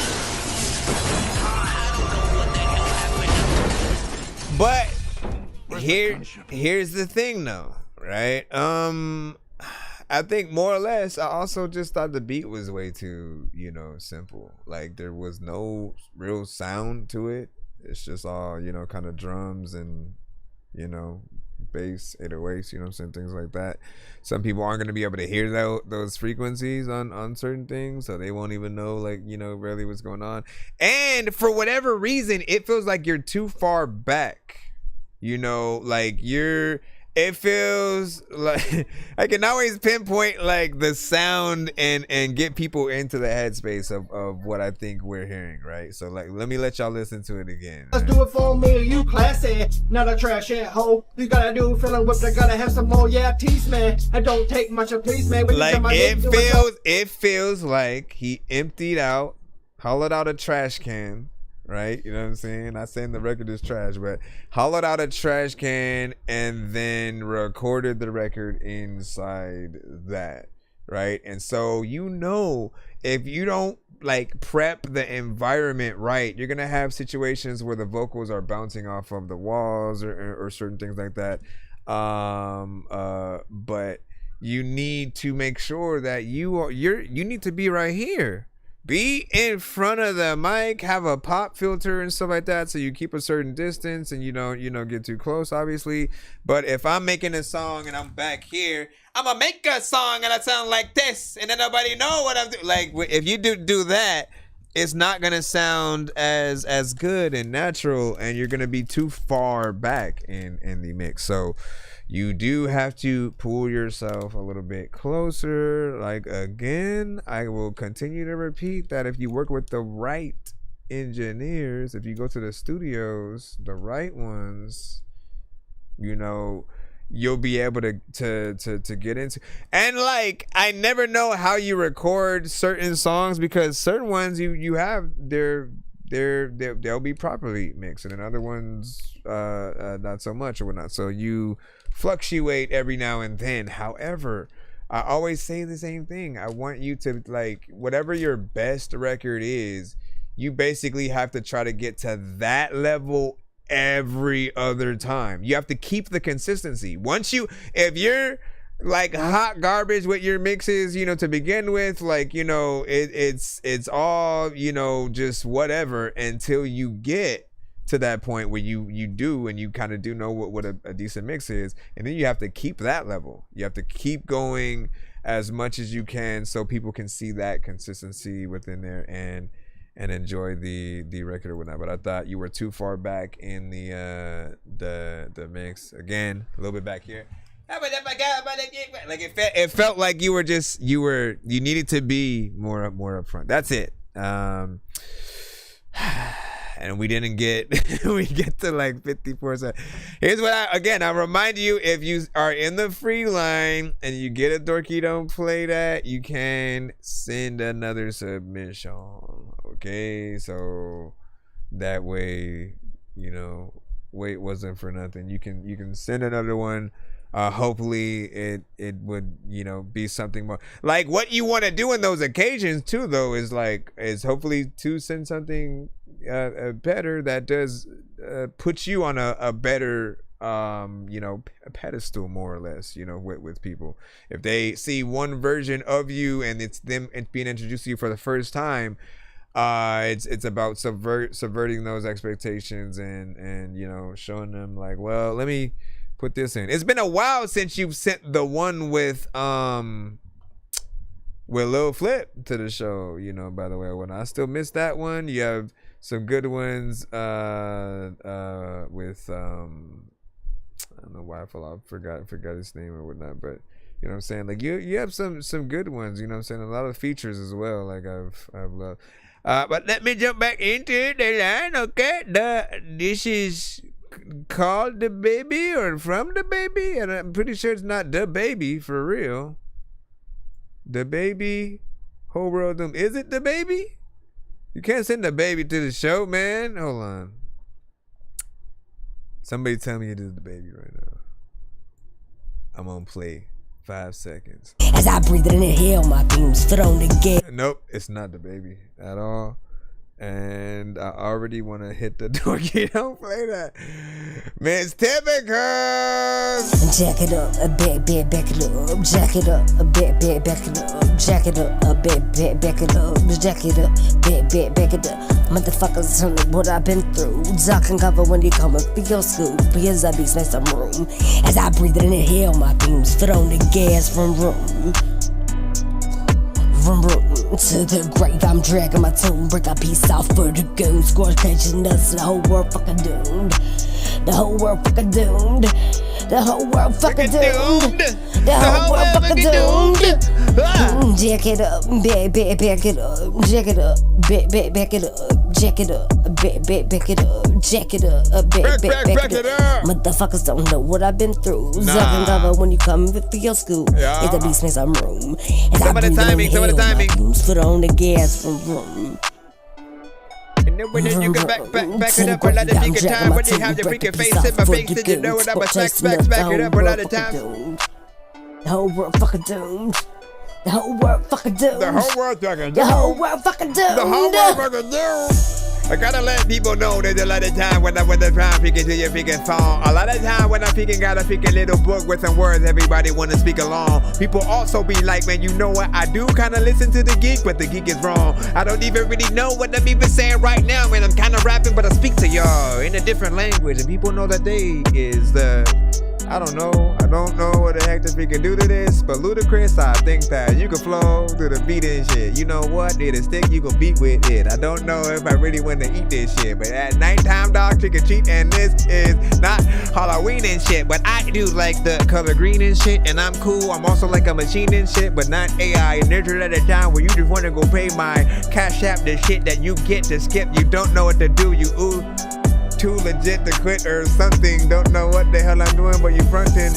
But here's the thing though, right? I think more or less I also just thought the beat was way too, you know, simple. Like there was no real sound to it. It's just all, you know, kind of drums and, you know, bass, 808s, you know what I'm saying, things like that. Some people aren't going to be able to hear those frequencies on certain things, so they won't even know, like, you know, really what's going on. And for whatever reason, it feels like you're too far back, you know, like it feels like I can always pinpoint like the sound and get people into the headspace of what I think we're hearing, right? So like, let me let y'all listen to it again. Let's do it for me, you classy, not a trash ass hoe. You gotta do feeling whipped, I gotta have some more, yeah, tease me. I don't take much of please, man. Like it feels like he emptied out, hollowed out a trash can. Right, you know what I'm saying? Not saying the record is trash, but hollowed out a trash can and then recorded the record inside that, right? And so, you know, if you don't like prep the environment right, you're gonna have situations where the vocals are bouncing off of the walls or certain things like that. But you need to make sure that you need to be right here. Be in front of the mic, have a pop filter and stuff like that, so you keep a certain distance and you don't, you know, get too close, obviously. But if I'm making a song and I'm back here, I'm gonna make a song and I sound like this, and then nobody know what I'm doing. Like, if you do that, it's not gonna sound as good and natural, and you're gonna be too far back in the mix. So you do have to pull yourself a little bit closer. Like, again, I will continue to repeat that if you work with the right engineers, if you go to the studios, the right ones, you know, you'll be able to get into. And like, I never know how you record certain songs, because certain ones you have they'll be properly mixed, and then other ones not so much or whatnot. So you fluctuate every now and then. However, I always say the same thing. I want you to, like, whatever your best record is, you basically have to try to get to that level every other time. You have to keep the consistency. If you're like hot garbage with your mixes, you know, to begin with, like, you know, it's all, you know, just whatever, until you get to that point where you do, and you kind of do know what a decent mix is, and then you have to keep that level. You have to keep going as much as you can, so people can see that consistency within there, and and enjoy the record or whatnot. But I thought you were too far back in the mix. Again, a little bit back here. Like it felt like you needed to be more upfront. That's it. And we didn't get we get to like 54%. Here's what I remind you, if you are in the free line and you get a Dorky Don't Play That, you can send another submission. Okay, so that way, you know, wait wasn't for nothing. You can send another one. Hopefully it would, you know, be something more like what you want to do in those occasions too, though, is hopefully to send something better that does put you on a better you know, pedestal, more or less, you know, with people. If they see one version of you and it's them being introduced to you for the first time, it's about subverting those expectations and you know, showing them like, well, let me put this in. It's been a while since you've sent the one with Lil Flip to the show, you know, by the way. When I still miss that one. You have some good ones with I don't know why I forgot his name or whatnot, but you know what I'm saying, like you have some good ones, you know what I'm saying, a lot of features as well, like I've loved. But let me jump back into the line, okay? This is called The Baby or From The Baby, and I'm pretty sure it's not The Baby for real. The Baby, whole world. Is it The Baby? You can't send The Baby to the show, man. Hold on. Somebody tell me it is The Baby right now. I'm on play. 5 seconds. As I breathe in and inhale, my beams fit on the gate. Nope, it's not The Baby at all. And I already want to hit the Dorky Don't Play That. Miss Typical. Jack it up, a bit, back it up. Jack it up, a bit, back it up. Jack it up, a bit, back it up. Jack it up, bit, back it up. Motherfuckers, tell me what I've been through. Duck and cover when you come up for your school. Because I be make some room. As I breathe in and inhale, my beams fit on the gas from room. From room to the grave, I'm dragging my tomb. Break a piece off for the goon. Squash catching nuts, the whole world fucking doomed. The whole world fucking doomed. The whole world fucking doomed. The whole world fucking doomed. Jack it up, back it up. Jack it up, back it up. Jack it up, back it up. Jack it up, back it up. Motherfuckers don't know what I've been through. Zucking cover when you come for your school. It's the beast makes some room. Some of the timing. Foot on the gas from room. And then when you can back it up a lot of bigger time. When you have your freaking face in my face, and you know what I'm a back it up a lot of time. The whole world fucking doomed. The whole world fucking doomed. The whole world fucking doomed. The whole world fucking doomed. The whole world fucking doomed. I gotta let people know there's a lot of time when I'm trying to pick into your freaking song. A lot of time when I'm picking, got a freaking little book with some words everybody wanna speak along. People also be like, man, you know what? I do kinda listen to the geek, but the geek is wrong. I don't even really know what I'm even saying right now, man. I'm kinda rapping, but I speak to y'all in a different language, and people know that they is the, I don't know what the heck that we can do to this, but ludicrous, I think that you can flow through the beat and shit. You know what? It is stick, you can beat with it. I don't know if I really want to eat this shit, but at nighttime, dog, trick or treat, and this is not Halloween and shit, but I do like the color green and shit, and I'm cool. I'm also like a machine and shit, but not AI. And there's at a time where you just want to go pay my cash app, the shit that you get to skip. You don't know what to do, you ooh. Too legit to quit or something. Don't know what the hell I'm doing, but you fronting.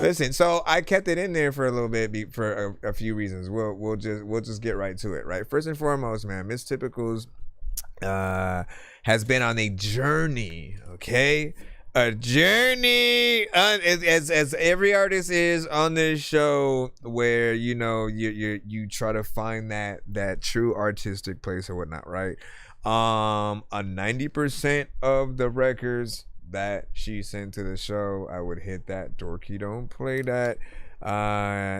Listen, so I kept it in there for a little bit for a few reasons. We'll just get right to it, right? First and foremost, man, Miss Typicals has been on a journey, okay? A journey, as every artist is on this show, where you know you try to find that true artistic place or whatnot, right? A 90% of the records that she sent to the show, I would hit that Dorky Don't Play That,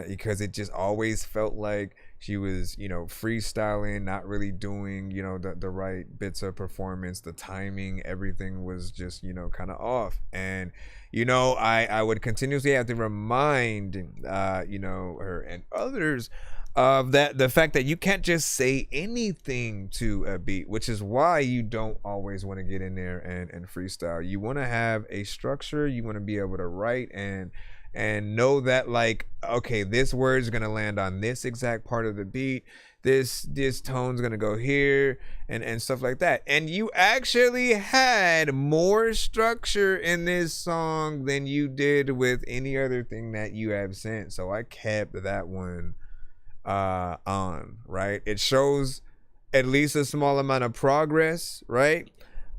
because it just always felt like she was, you know, freestyling, not really doing, you know, the right bits of performance, the timing, everything was just, you know, kind of off. And you know, I would continuously have to remind you know, her and others of the fact that you can't just say anything to a beat, which is why you don't always want to get in there and freestyle. You want to have a structure. You want to be able to write and know that, like, okay, this word is gonna land on this exact part of the beat. This tone's gonna go here and stuff like that. And you actually had more structure in this song than you did with any other thing that you have sent. So I kept that one on, right? It shows at least a small amount of progress, right?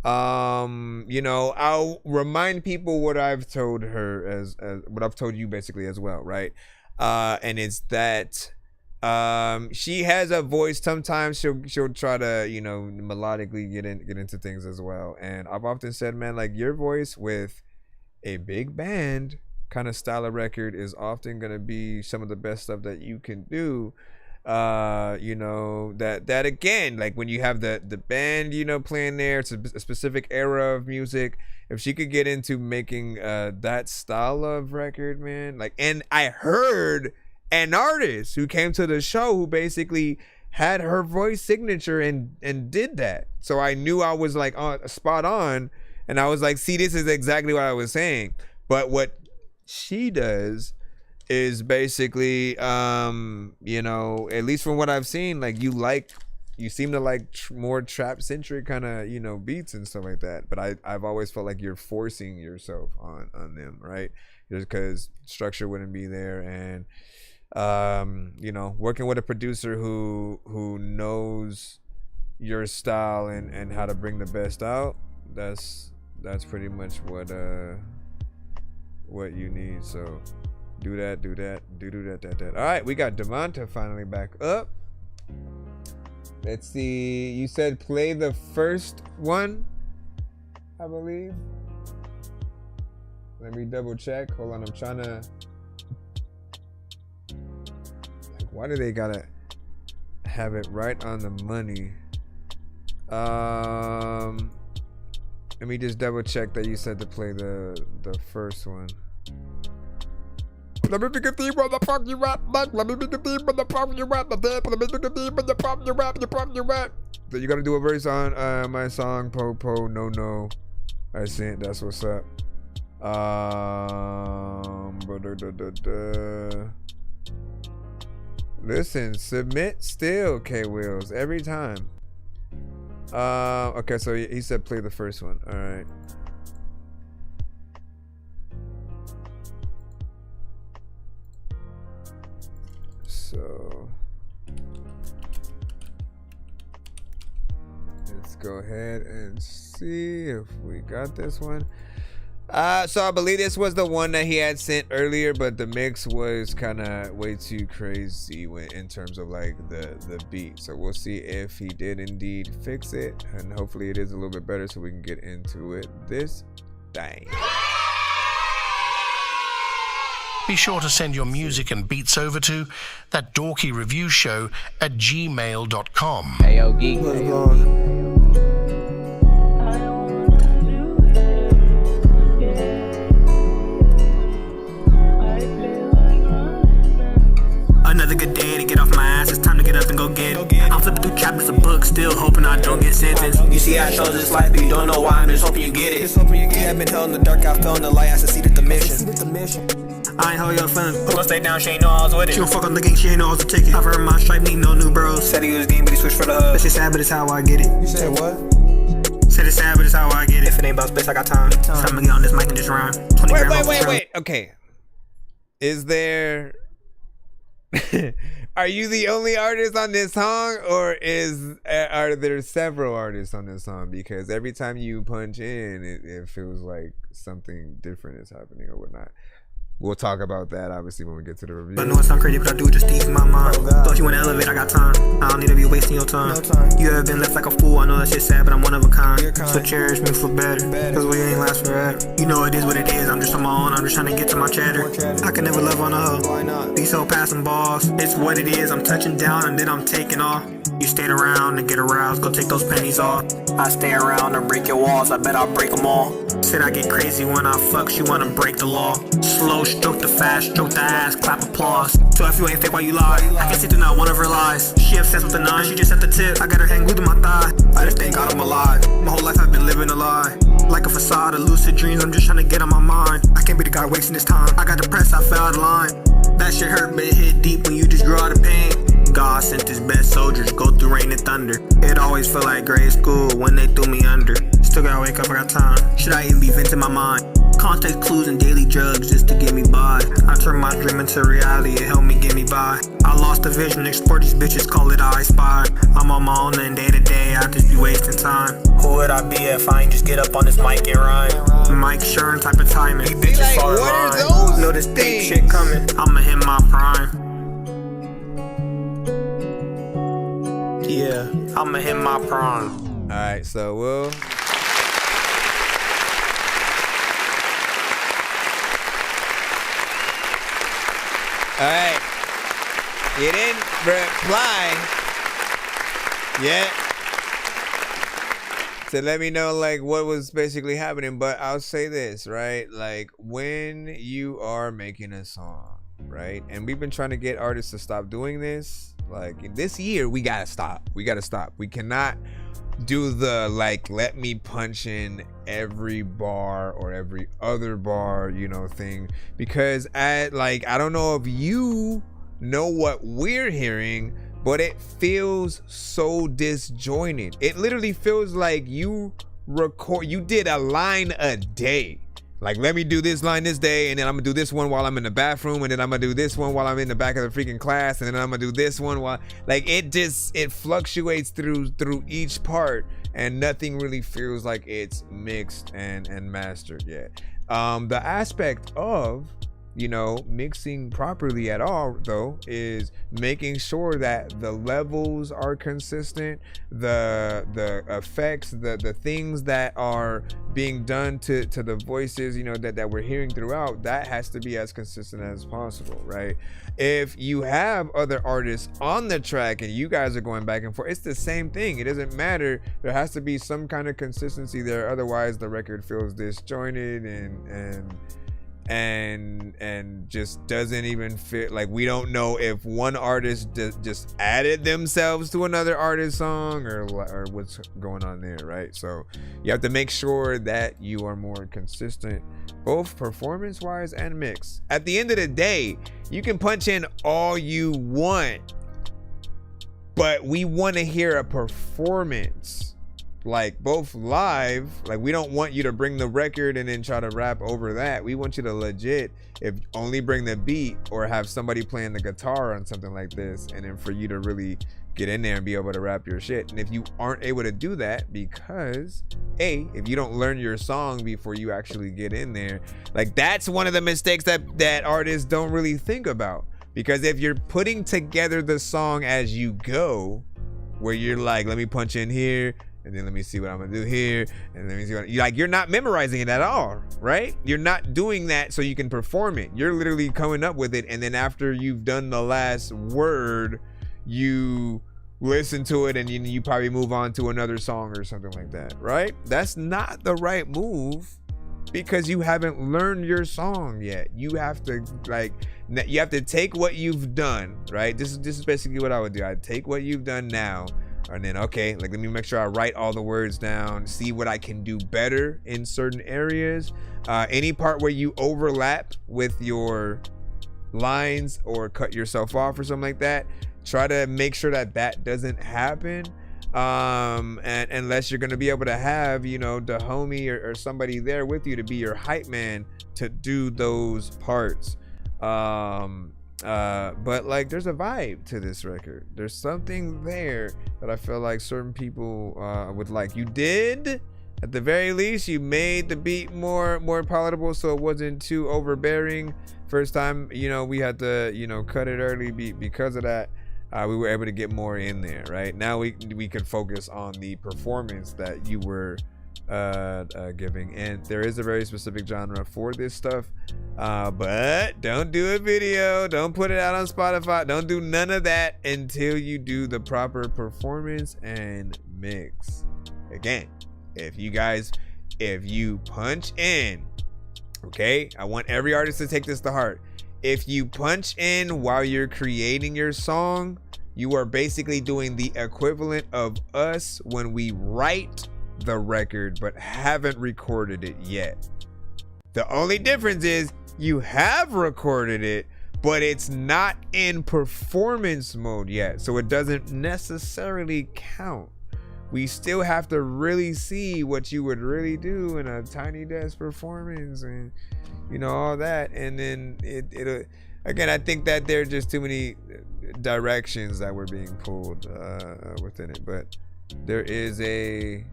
You know, I'll remind people what I've told her as what I've told you basically as well, right? And it's that she has a voice. Sometimes she'll try to, you know, melodically get into things as well. And I've often said, man, like, your voice with a big band kind of style of record is often gonna be some of the best stuff that you can do. You know, that again, like when you have the band, you know, playing there, it's a specific era of music. If she could get into making that style of record, man, like, and I heard an artist who came to the show who basically had her voice signature and did that. So I knew I was like spot on, and I was like, see, this is exactly what I was saying. But what she does is basically, you know, at least from what I've seen, like, you seem to like more trap centric kind of, you know, beats and stuff like that. But I've always felt like you're forcing yourself on them, right? Just because structure wouldn't be there. And you know, working with a producer who knows your style and how to bring the best out, that's pretty much what you need. So do that. All right, we got Devonta finally back up. Let's see. You said play the first one, I believe. Let me double check. Hold on, I'm trying to. Like, why do they gotta have it right on the money? Let me just double check that you said to play the first one. Let me pick a theme on the fuck you rap, let me pick a theme on the fuck you rap, let me pick a theme on the fuck you rap, So you gotta do a verse on my song, Po No. I sent, that's what's up. Listen, submit still, K Wills, every time. Okay, so he said play the first one. All right. So let's go ahead and see if we got this one. So I believe this was the one that he had sent earlier, but the mix was kind of way too crazy in terms of like the beat. So we'll see if he did indeed fix it, and hopefully it is a little bit better so we can get into it this time. Be sure to send your music and beats over to ThatDorkyReviewShow at gmail.com. Hey, yo, geek. Another good day to get off my ass. It's time to get up and go get it. I'm flipping through chapters of books, still hoping I don't get sentenced. You see, I chose this life, but you don't know why. I'm just hoping you get it. Yeah, I've been held in the dark, I fell in the light. I succeeded the mission. I ain't hold your feelings. Pull stay down, she ain't know I was with it. She don't fuck on the gang, she ain't know I was a ticket. I've heard my stripe, need no new bros. Said he was game, but he switched for the hub. That shit sad, but it's how I get it. You said what? Said it's sad, but it's how I get it. If it ain't about space, I got time. So I'm gonna get on this mic and just rhyme. Wait. Okay. Is there... Are you the only artist on this song, or are there several artists on this song? Because every time you punch in, it feels like something different is happening or whatnot. We'll talk about that obviously when we get to the review. I know it sound crazy, but I do it just to ease my mind. Thought you wanna elevate, I got time. I don't need to be wasting your time. You have been left like a fool, I know that shit's sad, but I'm one of a kind. So cherish me for better, cause we ain't last forever. You know it is what it is, I'm just on my own, I'm just trying to get to my cheddar. I can never love on a hoe. These so passing balls, it's what it is, I'm touching down and then I'm taking off. You stayed around to get aroused, go take those pennies off. I stay around to break your walls, I bet I'll break them all. Said I get crazy when I fuck, she wanna break the law. Slow stroke the fast, stroke the ass, clap applause. So if you ain't fake, why you lie? I can see through not one of her lies. She obsessed with the 9, she just at the tip. I got her hand glued to my thigh. I just thank God I'm alive. My whole life I've been living a lie. Like a facade of lucid dreams, I'm just trying to get on my mind. I can't be the guy wasting his time. I got depressed, I fell out of line. That shit hurt, but it hit deep when you just grew out of pain. God sent his best soldiers, go through rain and thunder. It always felt like grade school when they threw me under. Still gotta wake up, I got time. Should I even be venting my mind? Context clues and daily drugs just to get me by. I turned my dream into reality, it helped me get me by. I lost the vision, explore these bitches, call it I spy. I'm on my own and day to day, I just be wasting time. Who would I be if I ain't just get up on this mic and rhyme? Mike Sherm type of timing. These bitches like, fall in line. Know this deep shit coming, I'ma hit my prime. Yeah, I'ma hit my prime. Alright, so we'll Alright. You didn't reply yet to let me know like what was basically happening, but I'll say this, right? Like when you are making a song, right? And we've been trying to get artists to stop doing this. Like this year, we gotta stop. We gotta stop. We cannot do the like let me punch in every bar or every other bar, you know, thing, because I don't know if you know what we're hearing, but it feels so disjointed. It literally feels like you did a line a day. Like, let me do this line this day, and then I'm gonna do this one while I'm in the bathroom, and then I'm gonna do this one while I'm in the back of the freaking class, and then I'm gonna do this one while, like, it fluctuates through each part, and nothing really feels like it's mixed and mastered yet. The aspect of, you know, mixing properly at all though is making sure that the levels are consistent, the effects, the things that are being done to the voices, you know, that we're hearing throughout, that has to be as consistent as possible, right? If you have other artists on the track and you guys are going back and forth, it's the same thing. It doesn't matter. There has to be some kind of consistency there, otherwise the record feels disjointed and just doesn't even fit. Like, we don't know if one artist just added themselves to another artist's song or what's going on there, right? So you have to make sure that you are more consistent, both performance wise and mix. At the end of the day, you can punch in all you want, but we want to hear a performance, like both live. Like, we don't want you to bring the record and then try to rap over that. We want you to legit, if only bring the beat or have somebody playing the guitar on something like this, and then for you to really get in there and be able to rap your shit. And if you aren't able to do that because if you don't learn your song before you actually get in there, like, that's one of the mistakes that artists don't really think about. Because if you're putting together the song as you go, where you're like, let me punch in here, and then let me see what I'm gonna do here, and let me see what, you're not memorizing it at all, right? You're not doing that so you can perform it. You're literally coming up with it, and then after you've done the last word, you listen to it, and you probably move on to another song or something like that, right? That's not the right move, because you haven't learned your song yet. You have to take what you've done, right? This is basically what I would do. I'd take what you've done now, and then, okay, like, let me make sure I write all the words down, see what I can do better in certain areas. Any part where you overlap with your lines or cut yourself off or something like that, try to make sure that doesn't happen. And unless you're going to be able to have, you know, the homie or somebody there with you to be your hype man to do those parts. But like, there's a vibe to this record. There's something there that I feel like certain people would like. You did, at the very least, you made the beat more palatable, so it wasn't too overbearing. First time, you know, we had to, you know, cut it early because of that. We were able to get more in there, right? Now we could focus on the performance that you were giving, and there is a very specific genre for this stuff. But don't do a video, don't put it out on Spotify, don't do none of that until you do the proper performance and mix. Again, if you punch in, okay, I want every artist to take this to heart. If you punch in while you're creating your song, you are basically doing the equivalent of us when we write the record but haven't recorded it yet. The only difference is you have recorded it, but it's not in performance mode yet, so it doesn't necessarily count. We still have to really see what you would really do in a Tiny Desk performance and, you know, all that. And then it'll, again, I think that there are just too many directions that were being pulled within it, but there's a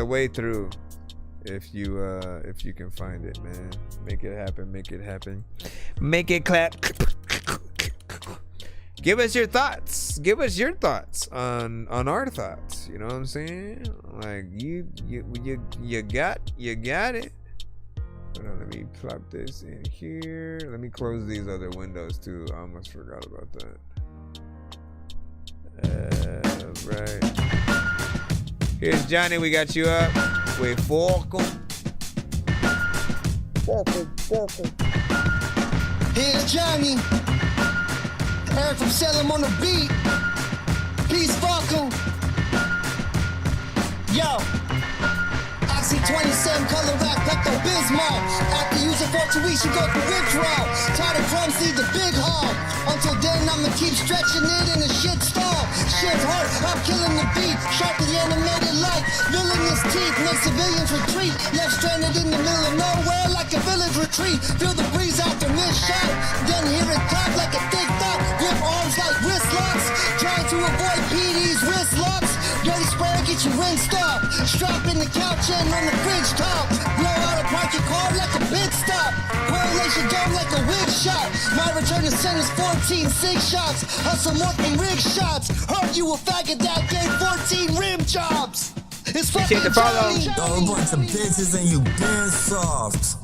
way through if you can find it, man. Make it happen, make it happen, make it clap. Give us your thoughts. Give us your thoughts on our thoughts. You know what I'm saying? Like you got it. Hold on, let me plop this in here. Let me close these other windows too. I almost forgot about that. Right. Here's Johnny. We got you up with Forkum. Here's Johnny. Heard from Salem on the beat. Peace, Falcon. Yo. Oxy 27 color rack, Pepto Bismol. After using for 2 weeks, you go through withdrawal. Tired of crumbs, need the big haul. Until then, I'ma keep stretching it in a shit stall. Shit hurt, I'm killing the beat. Sharply animated like villainous teeth. Make civilians retreat. Left stranded in the middle of nowhere like a village retreat. Feel the breeze after mid-shot. Then hear it clap like a thick thought. Grip arms like wrist locks. Trying to avoid PD's wrist locks. Dirty spray, get you rinsed off. Strap in the couch and on the fridge top. Blow out a park your car like a pit stop. Correlation dome like a wig shot. My return to sentence 14, 6 shots. Hustle more than rig shots. Heard you a faggot that gave 14 rim jobs. It's fucking Johnny. Yo, a bunch of bitches and you been soft.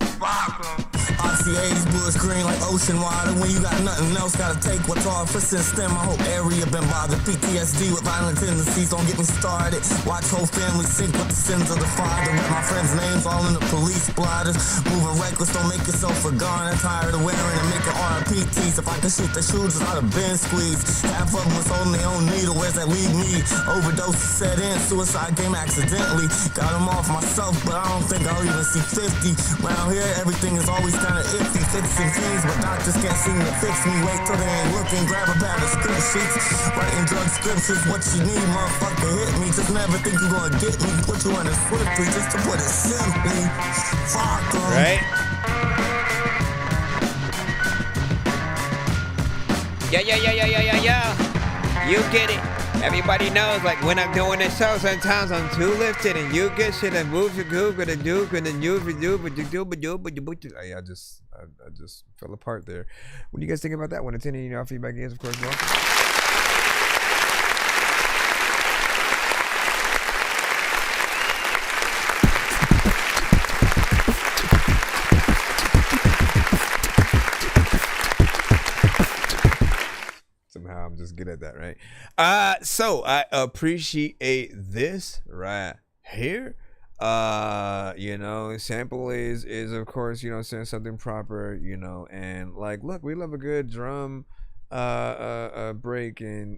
Oxy 80s bullets green like ocean water. When you got nothing else, gotta take what's offered. Since then, my whole area been bothered. PTSD with violent tendencies, don't get me started. Watch whole family sink with the sins of the father. With my friends' names all in the police blotters. Moving reckless, don't make yourself a gun. I'm tired of wearing and making RPTs. If I could shoot the shooters, I'd have been squeezed. Half of them was holding their own needle. Where's that leave me? Overdose set in, suicide game accidentally. Got them off myself, but I don't think I'll even see 50. Round here, everything is always kinda iffy. Fixing things, but doctors can't seem to fix me. Wait till they ain't looking, grab a pad of script sheets. Writing drug scriptures, what you need, motherfucker, hit me. Just never think you gonna get me. Put you in a swiftly, just to put it simply. Fuck 'em. Right? Yeah. You get it. Everybody knows, like, when I'm doing this show, sometimes I'm too lifted and you get shit and move your goop and do and then you do, but you do. I just fell apart there. What do you guys think about that? Want to any y'all feedback is, of course, welcome. Somehow I'm just good at that, right? So I appreciate this right here. You know, sample is of course, you know, saying something proper, you know, and like, look, we love a good drum break and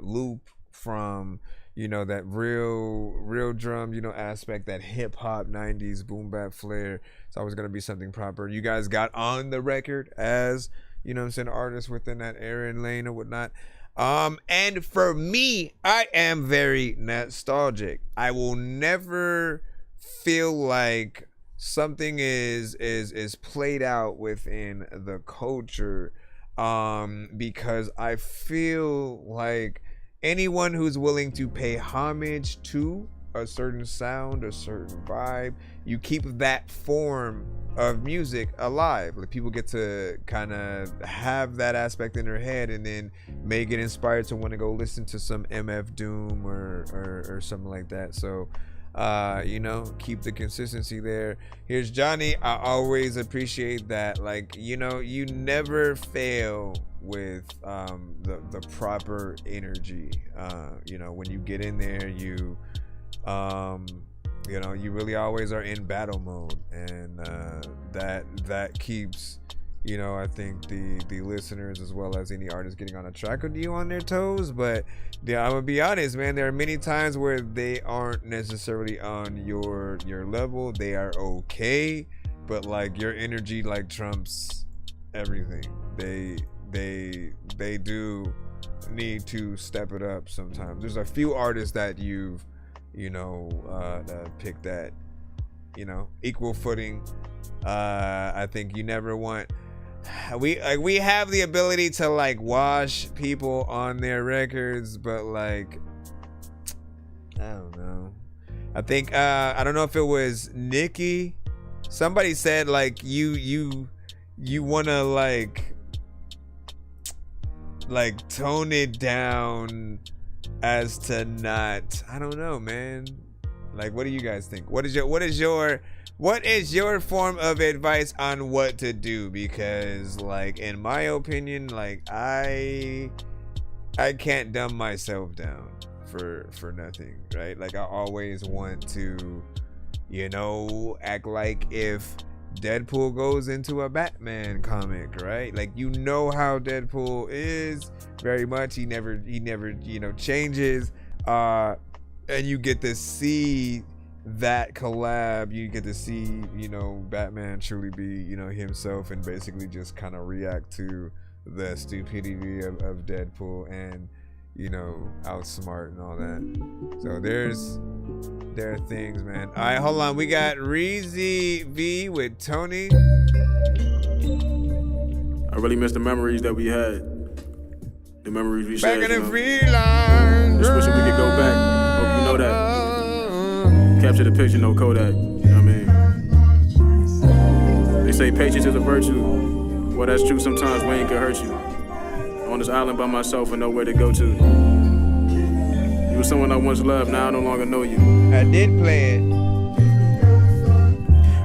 loop from, you know, that real drum, you know, aspect, that hip hop 90s boom bap flair. It's always gonna be something proper. You guys got on the record as, you know what I'm saying, artists within that era and lane or whatnot. And for me, I am very nostalgic. I will never feel like something is played out within the culture, because I feel like anyone who's willing to pay homage to a certain sound, a certain vibe. You keep that form of music alive. Like people get to kind of have that aspect in their head, and then may get inspired to want to go listen to some MF Doom or something like that. So you know, keep the consistency there. Here's Johnny. I always appreciate that. Like, you know, you never fail with the proper energy. You know, when you get in there, you know, you really always are in battle mode, and that keeps, you know, I think the listeners as well as any artist getting on a track with you on their toes. But yeah, I'm gonna be honest, man, there are many times where they aren't necessarily on your level. They are okay, but like your energy like trumps everything. They do need to step it up sometimes. There's a few artists that you've, you know, picked that, you know, equal footing. I think you never want, we have the ability to like wash people on their records, but like, I don't know. I think I don't know if it was Nikki. Somebody said like you wanna like tone it down as to not, I don't know, man. Like, what do you guys think? What is your form of advice on what to do? Because like, in my opinion, like I can't dumb myself down for nothing, right? Like I always want to, you know, act like if Deadpool goes into a Batman comic, right? Like, you know how Deadpool is very much. He never, you know, changes. And you get to see that collab. You get to see, you know, Batman truly be, you know, himself and basically just kind of react to the stupidity of Deadpool and, you know, outsmart and all that. So there are things, man. All right, hold on. We got Reezy V with Tony. I really miss the memories that we had. The memories we shared. Back in the free line. Just wishing we could go back. Hope you know that. Capture the picture, no Kodak. You know what I mean? They say patience is a virtue. Well, that's true. Sometimes Wayne can hurt you. On this island by myself and nowhere to go to. You were someone I once loved, now I no longer know you. I did play it.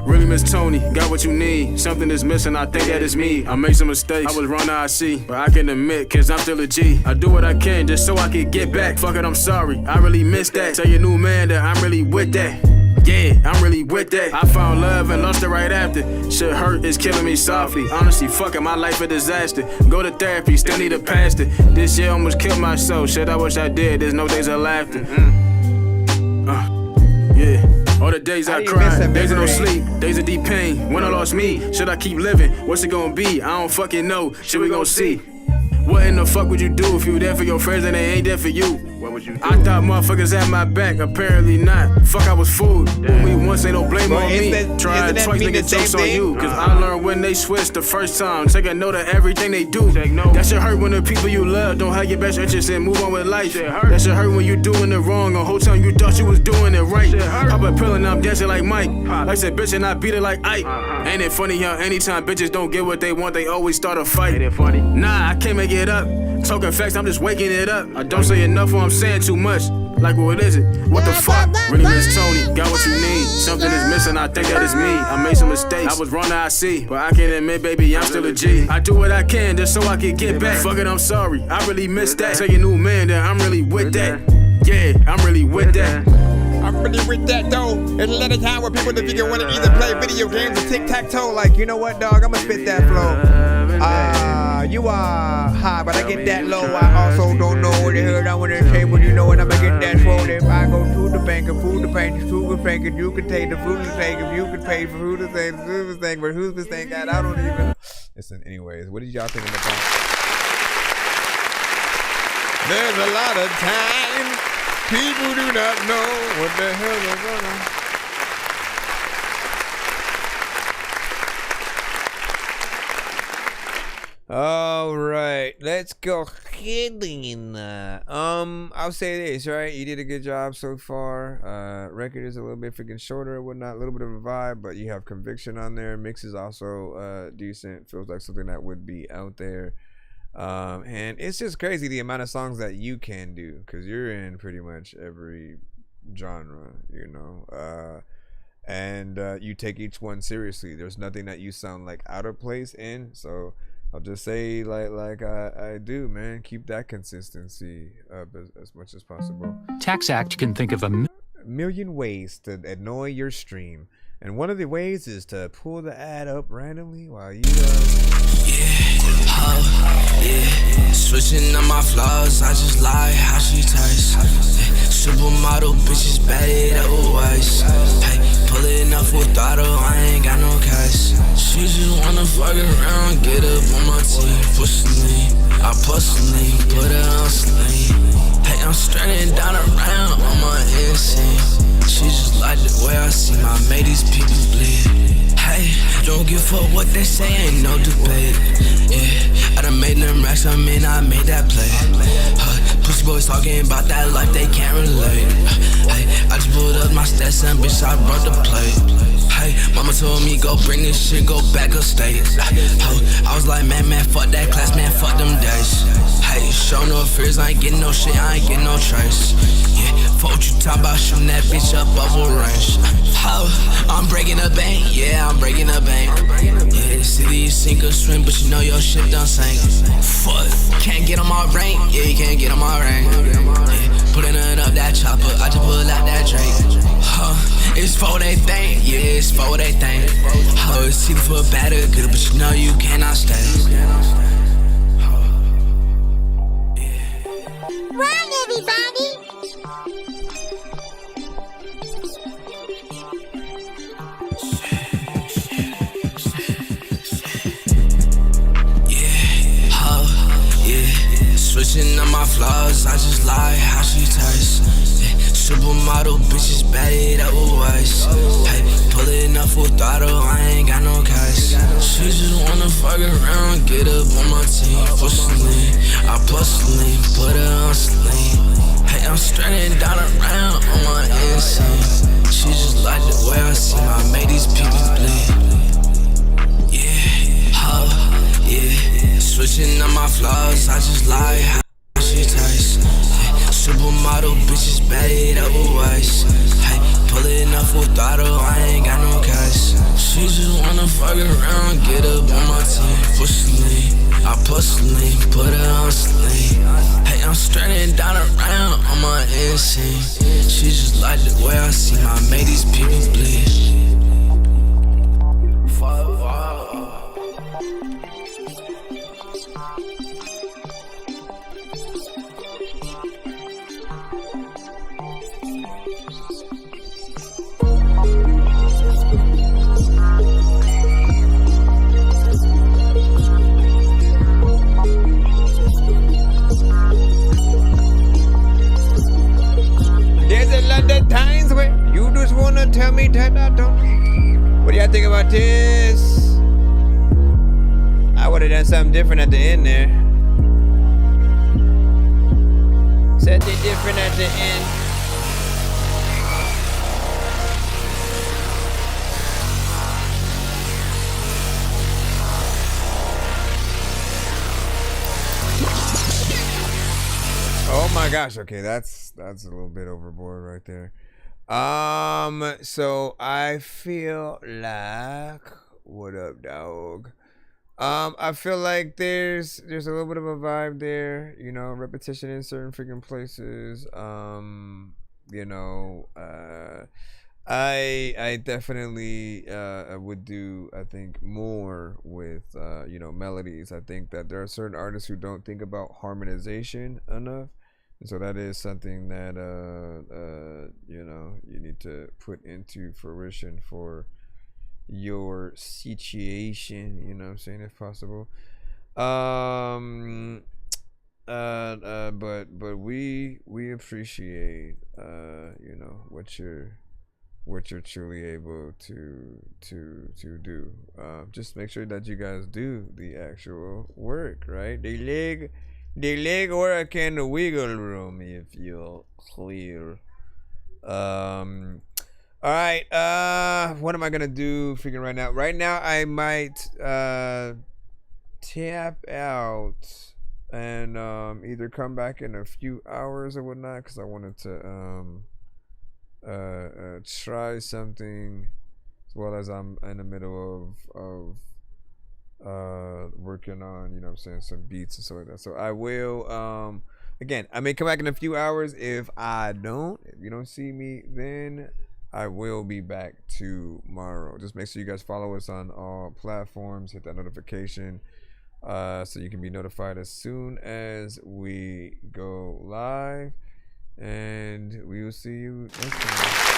Really miss Tony, got what you need. Something is missing, I think that is me. I made some mistakes, I was wrong, now I see. But I can admit, cause I'm still a G. I do what I can just so I can get back. Fuck it, I'm sorry, I really miss that. Tell your new man that I'm really with that. Yeah, I'm really with that. I found love and lost it right after. Shit hurt, it's killing me softly. Honestly, fucking my life a disaster. Go to therapy, still need a pastor. This year almost killed myself. Shit, I wish I did. There's no days of laughter. Yeah. All the days I cried, days of no sleep, days of deep pain. When I lost me, should I keep living? What's it gonna be? I don't fucking know. Shit, we gon' see. What in the fuck would you do if you there for your friends and they ain't there for you? What would you do? I thought motherfuckers had my back, apparently not. Fuck, I was fooled. When we once ain't no blame on me. Tried twice, nigga, jokes on you. Cause I learned when they switched the first time. Take a note of everything they do. That shit hurt when the people you love don't have your best interest and move on with life. That shit hurt when you doing it wrong. The whole time you thought you was doing it right. Pop a pill and I'm dancing like Mike. Like I said, bitch, and I beat it like Ike. Ain't it funny how anytime bitches don't get what they want, they always start a fight? Ain't it funny? Nah, I can't make it up. Talking facts, I'm just waking it up. I don't say enough or I'm saying too much. Like, what is it? What the fuck? Really miss Tony, got what you need. Something is missing, I think that is me. I made some mistakes, I was wrong, now I see. But I can admit, baby, I'm still a G. I do what I can just so I can get back. Fuck it, I'm sorry, I really miss that. Tell your new man that I'm really with that. Yeah, I'm really with that. I'm really with that though. There's a lot of time where people think you wanna either play video games or tic-tac-toe. Like, you know what, dog? I'ma spit that flow. You are high, but I get that low. I also don't know what the hell I wanna say, but you know what? I'ma get that swole. If I go to the bank and food the paint, the sugar bank, and you can take the food the thing, if you can pay for who the thing, who's thing, but who's this thing got? I don't even. Listen, anyways, what did y'all think of the song? There's a lot of times people do not know what the hell they're gonna. All right, let's go kidding. I'll say this, right? You did a good job so far. Record is a little bit freaking shorter and whatnot, a little bit of a vibe, but you have conviction on there. Mix is also decent. Feels like something that would be out there. And it's just crazy the amount of songs that you can do, because you're in pretty much every genre, you know. And you take each one seriously. There's nothing that you sound like out of place in. So I'll just say like I do, man. Keep that consistency up as much as possible. Tax Act can think of a million ways to annoy your stream, and one of the ways is to pull the ad up randomly while you Switching on my flaws, I just lie how she tastes. Supermodel bitches bad always. Hey, pulling up full throttle, I ain't got no cash. She just wanna fuck around, get up on my team, push the lean. I push the lean, put her on sling. Hey, I'm straining down around on my insane. She just like the way I see my mateys people bleed. Hey, don't give a fuck what they say, ain't no debate. Yeah, I done made them racks, I mean I made that play. Pussy boys talking about that life, they can't relate. Hey, I just pulled up my stats and bitch, I brought the plate. Hey, mama told me go bring this shit, go back upstate. I was like, man, fuck that class, man, fuck them days. Hey, show no fears, I ain't getting no shit, I ain't getting no trace. Yeah, fuck what you talking about, shooting that bitch up bubble range. I'm breaking a bank, yeah, I'm breaking a bank. Yeah, the city is sink or swim, but you know your ship done sank. Fuck, can't get on my rank, yeah, you can't get on my rank. Yeah, putting it up that chopper, I just pull out that Drake. It's for they think, yeah, it's for they think. It's either for bad or good, but you know you cannot stay. Run, everybody! Switching on my flaws, I just lie how she tastes. Supermodel bitches bad always. Hey, pulling up full throttle, I ain't got no cash. She just wanna fuck around, get up on my team, push the lean. I push the lean, put her on sling. Hey, I'm straining down around on my insane. She just like the way I see my mateys people bleed. Yeah, switching on my flaws, I just lie how she tastes. Supermodel bitches bad always. Hey, pulling up full throttle, I ain't got no cash. She just wanna fuck around, get up on my team, push the lean. I push the lean, put her on sling. Hey, I'm straining down around on my insane. She just like the way I see my mateys people bleed. There's a lot of times where you just wanna tell me that I don't. What do y'all think about this? I would have done something different at the end there. Something different at the end. Oh my gosh, okay, that's a little bit overboard right there. So I feel like, what up, dog? I feel like there's a little bit of a vibe there, you know, repetition in certain freaking places. You know, I definitely would do, I think, more with you know, melodies. I think that there are certain artists who don't think about harmonization enough. And so that is something that you know, you need to put into fruition for your situation, you know what I'm saying, if possible. But we appreciate you know, what you're truly able to do. Just make sure that you guys do the actual work, right? The leg The leg work and the wiggle room, if you're clear. All right. What am I gonna do? Figuring right now. Right now, I might tap out and either come back in a few hours or whatnot, because I wanted to try something, as well as I'm in the middle of working on, you know what I'm saying, some beats and stuff like that. So I will again, I may come back in a few hours. If you don't see me, then I will be back tomorrow. Just make sure you guys follow us on all platforms, hit that notification so you can be notified as soon as we go live, and we will see you next time.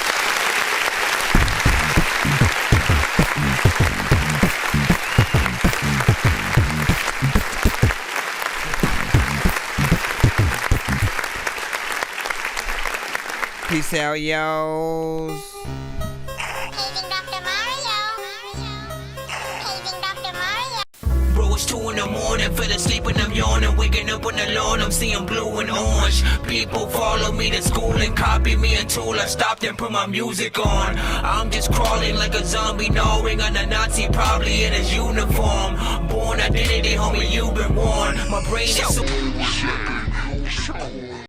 Peace out, y'all. Bro, it's 2 in the morning, fell asleep and I'm yawning, waking up on the lawn, I'm seeing blue and orange. People follow me to school and copy me until I stopped and put my music on. I'm just crawling like a zombie, gnawing on a Nazi, probably in his uniform. Born identity, homie, you've been warned. My brain is so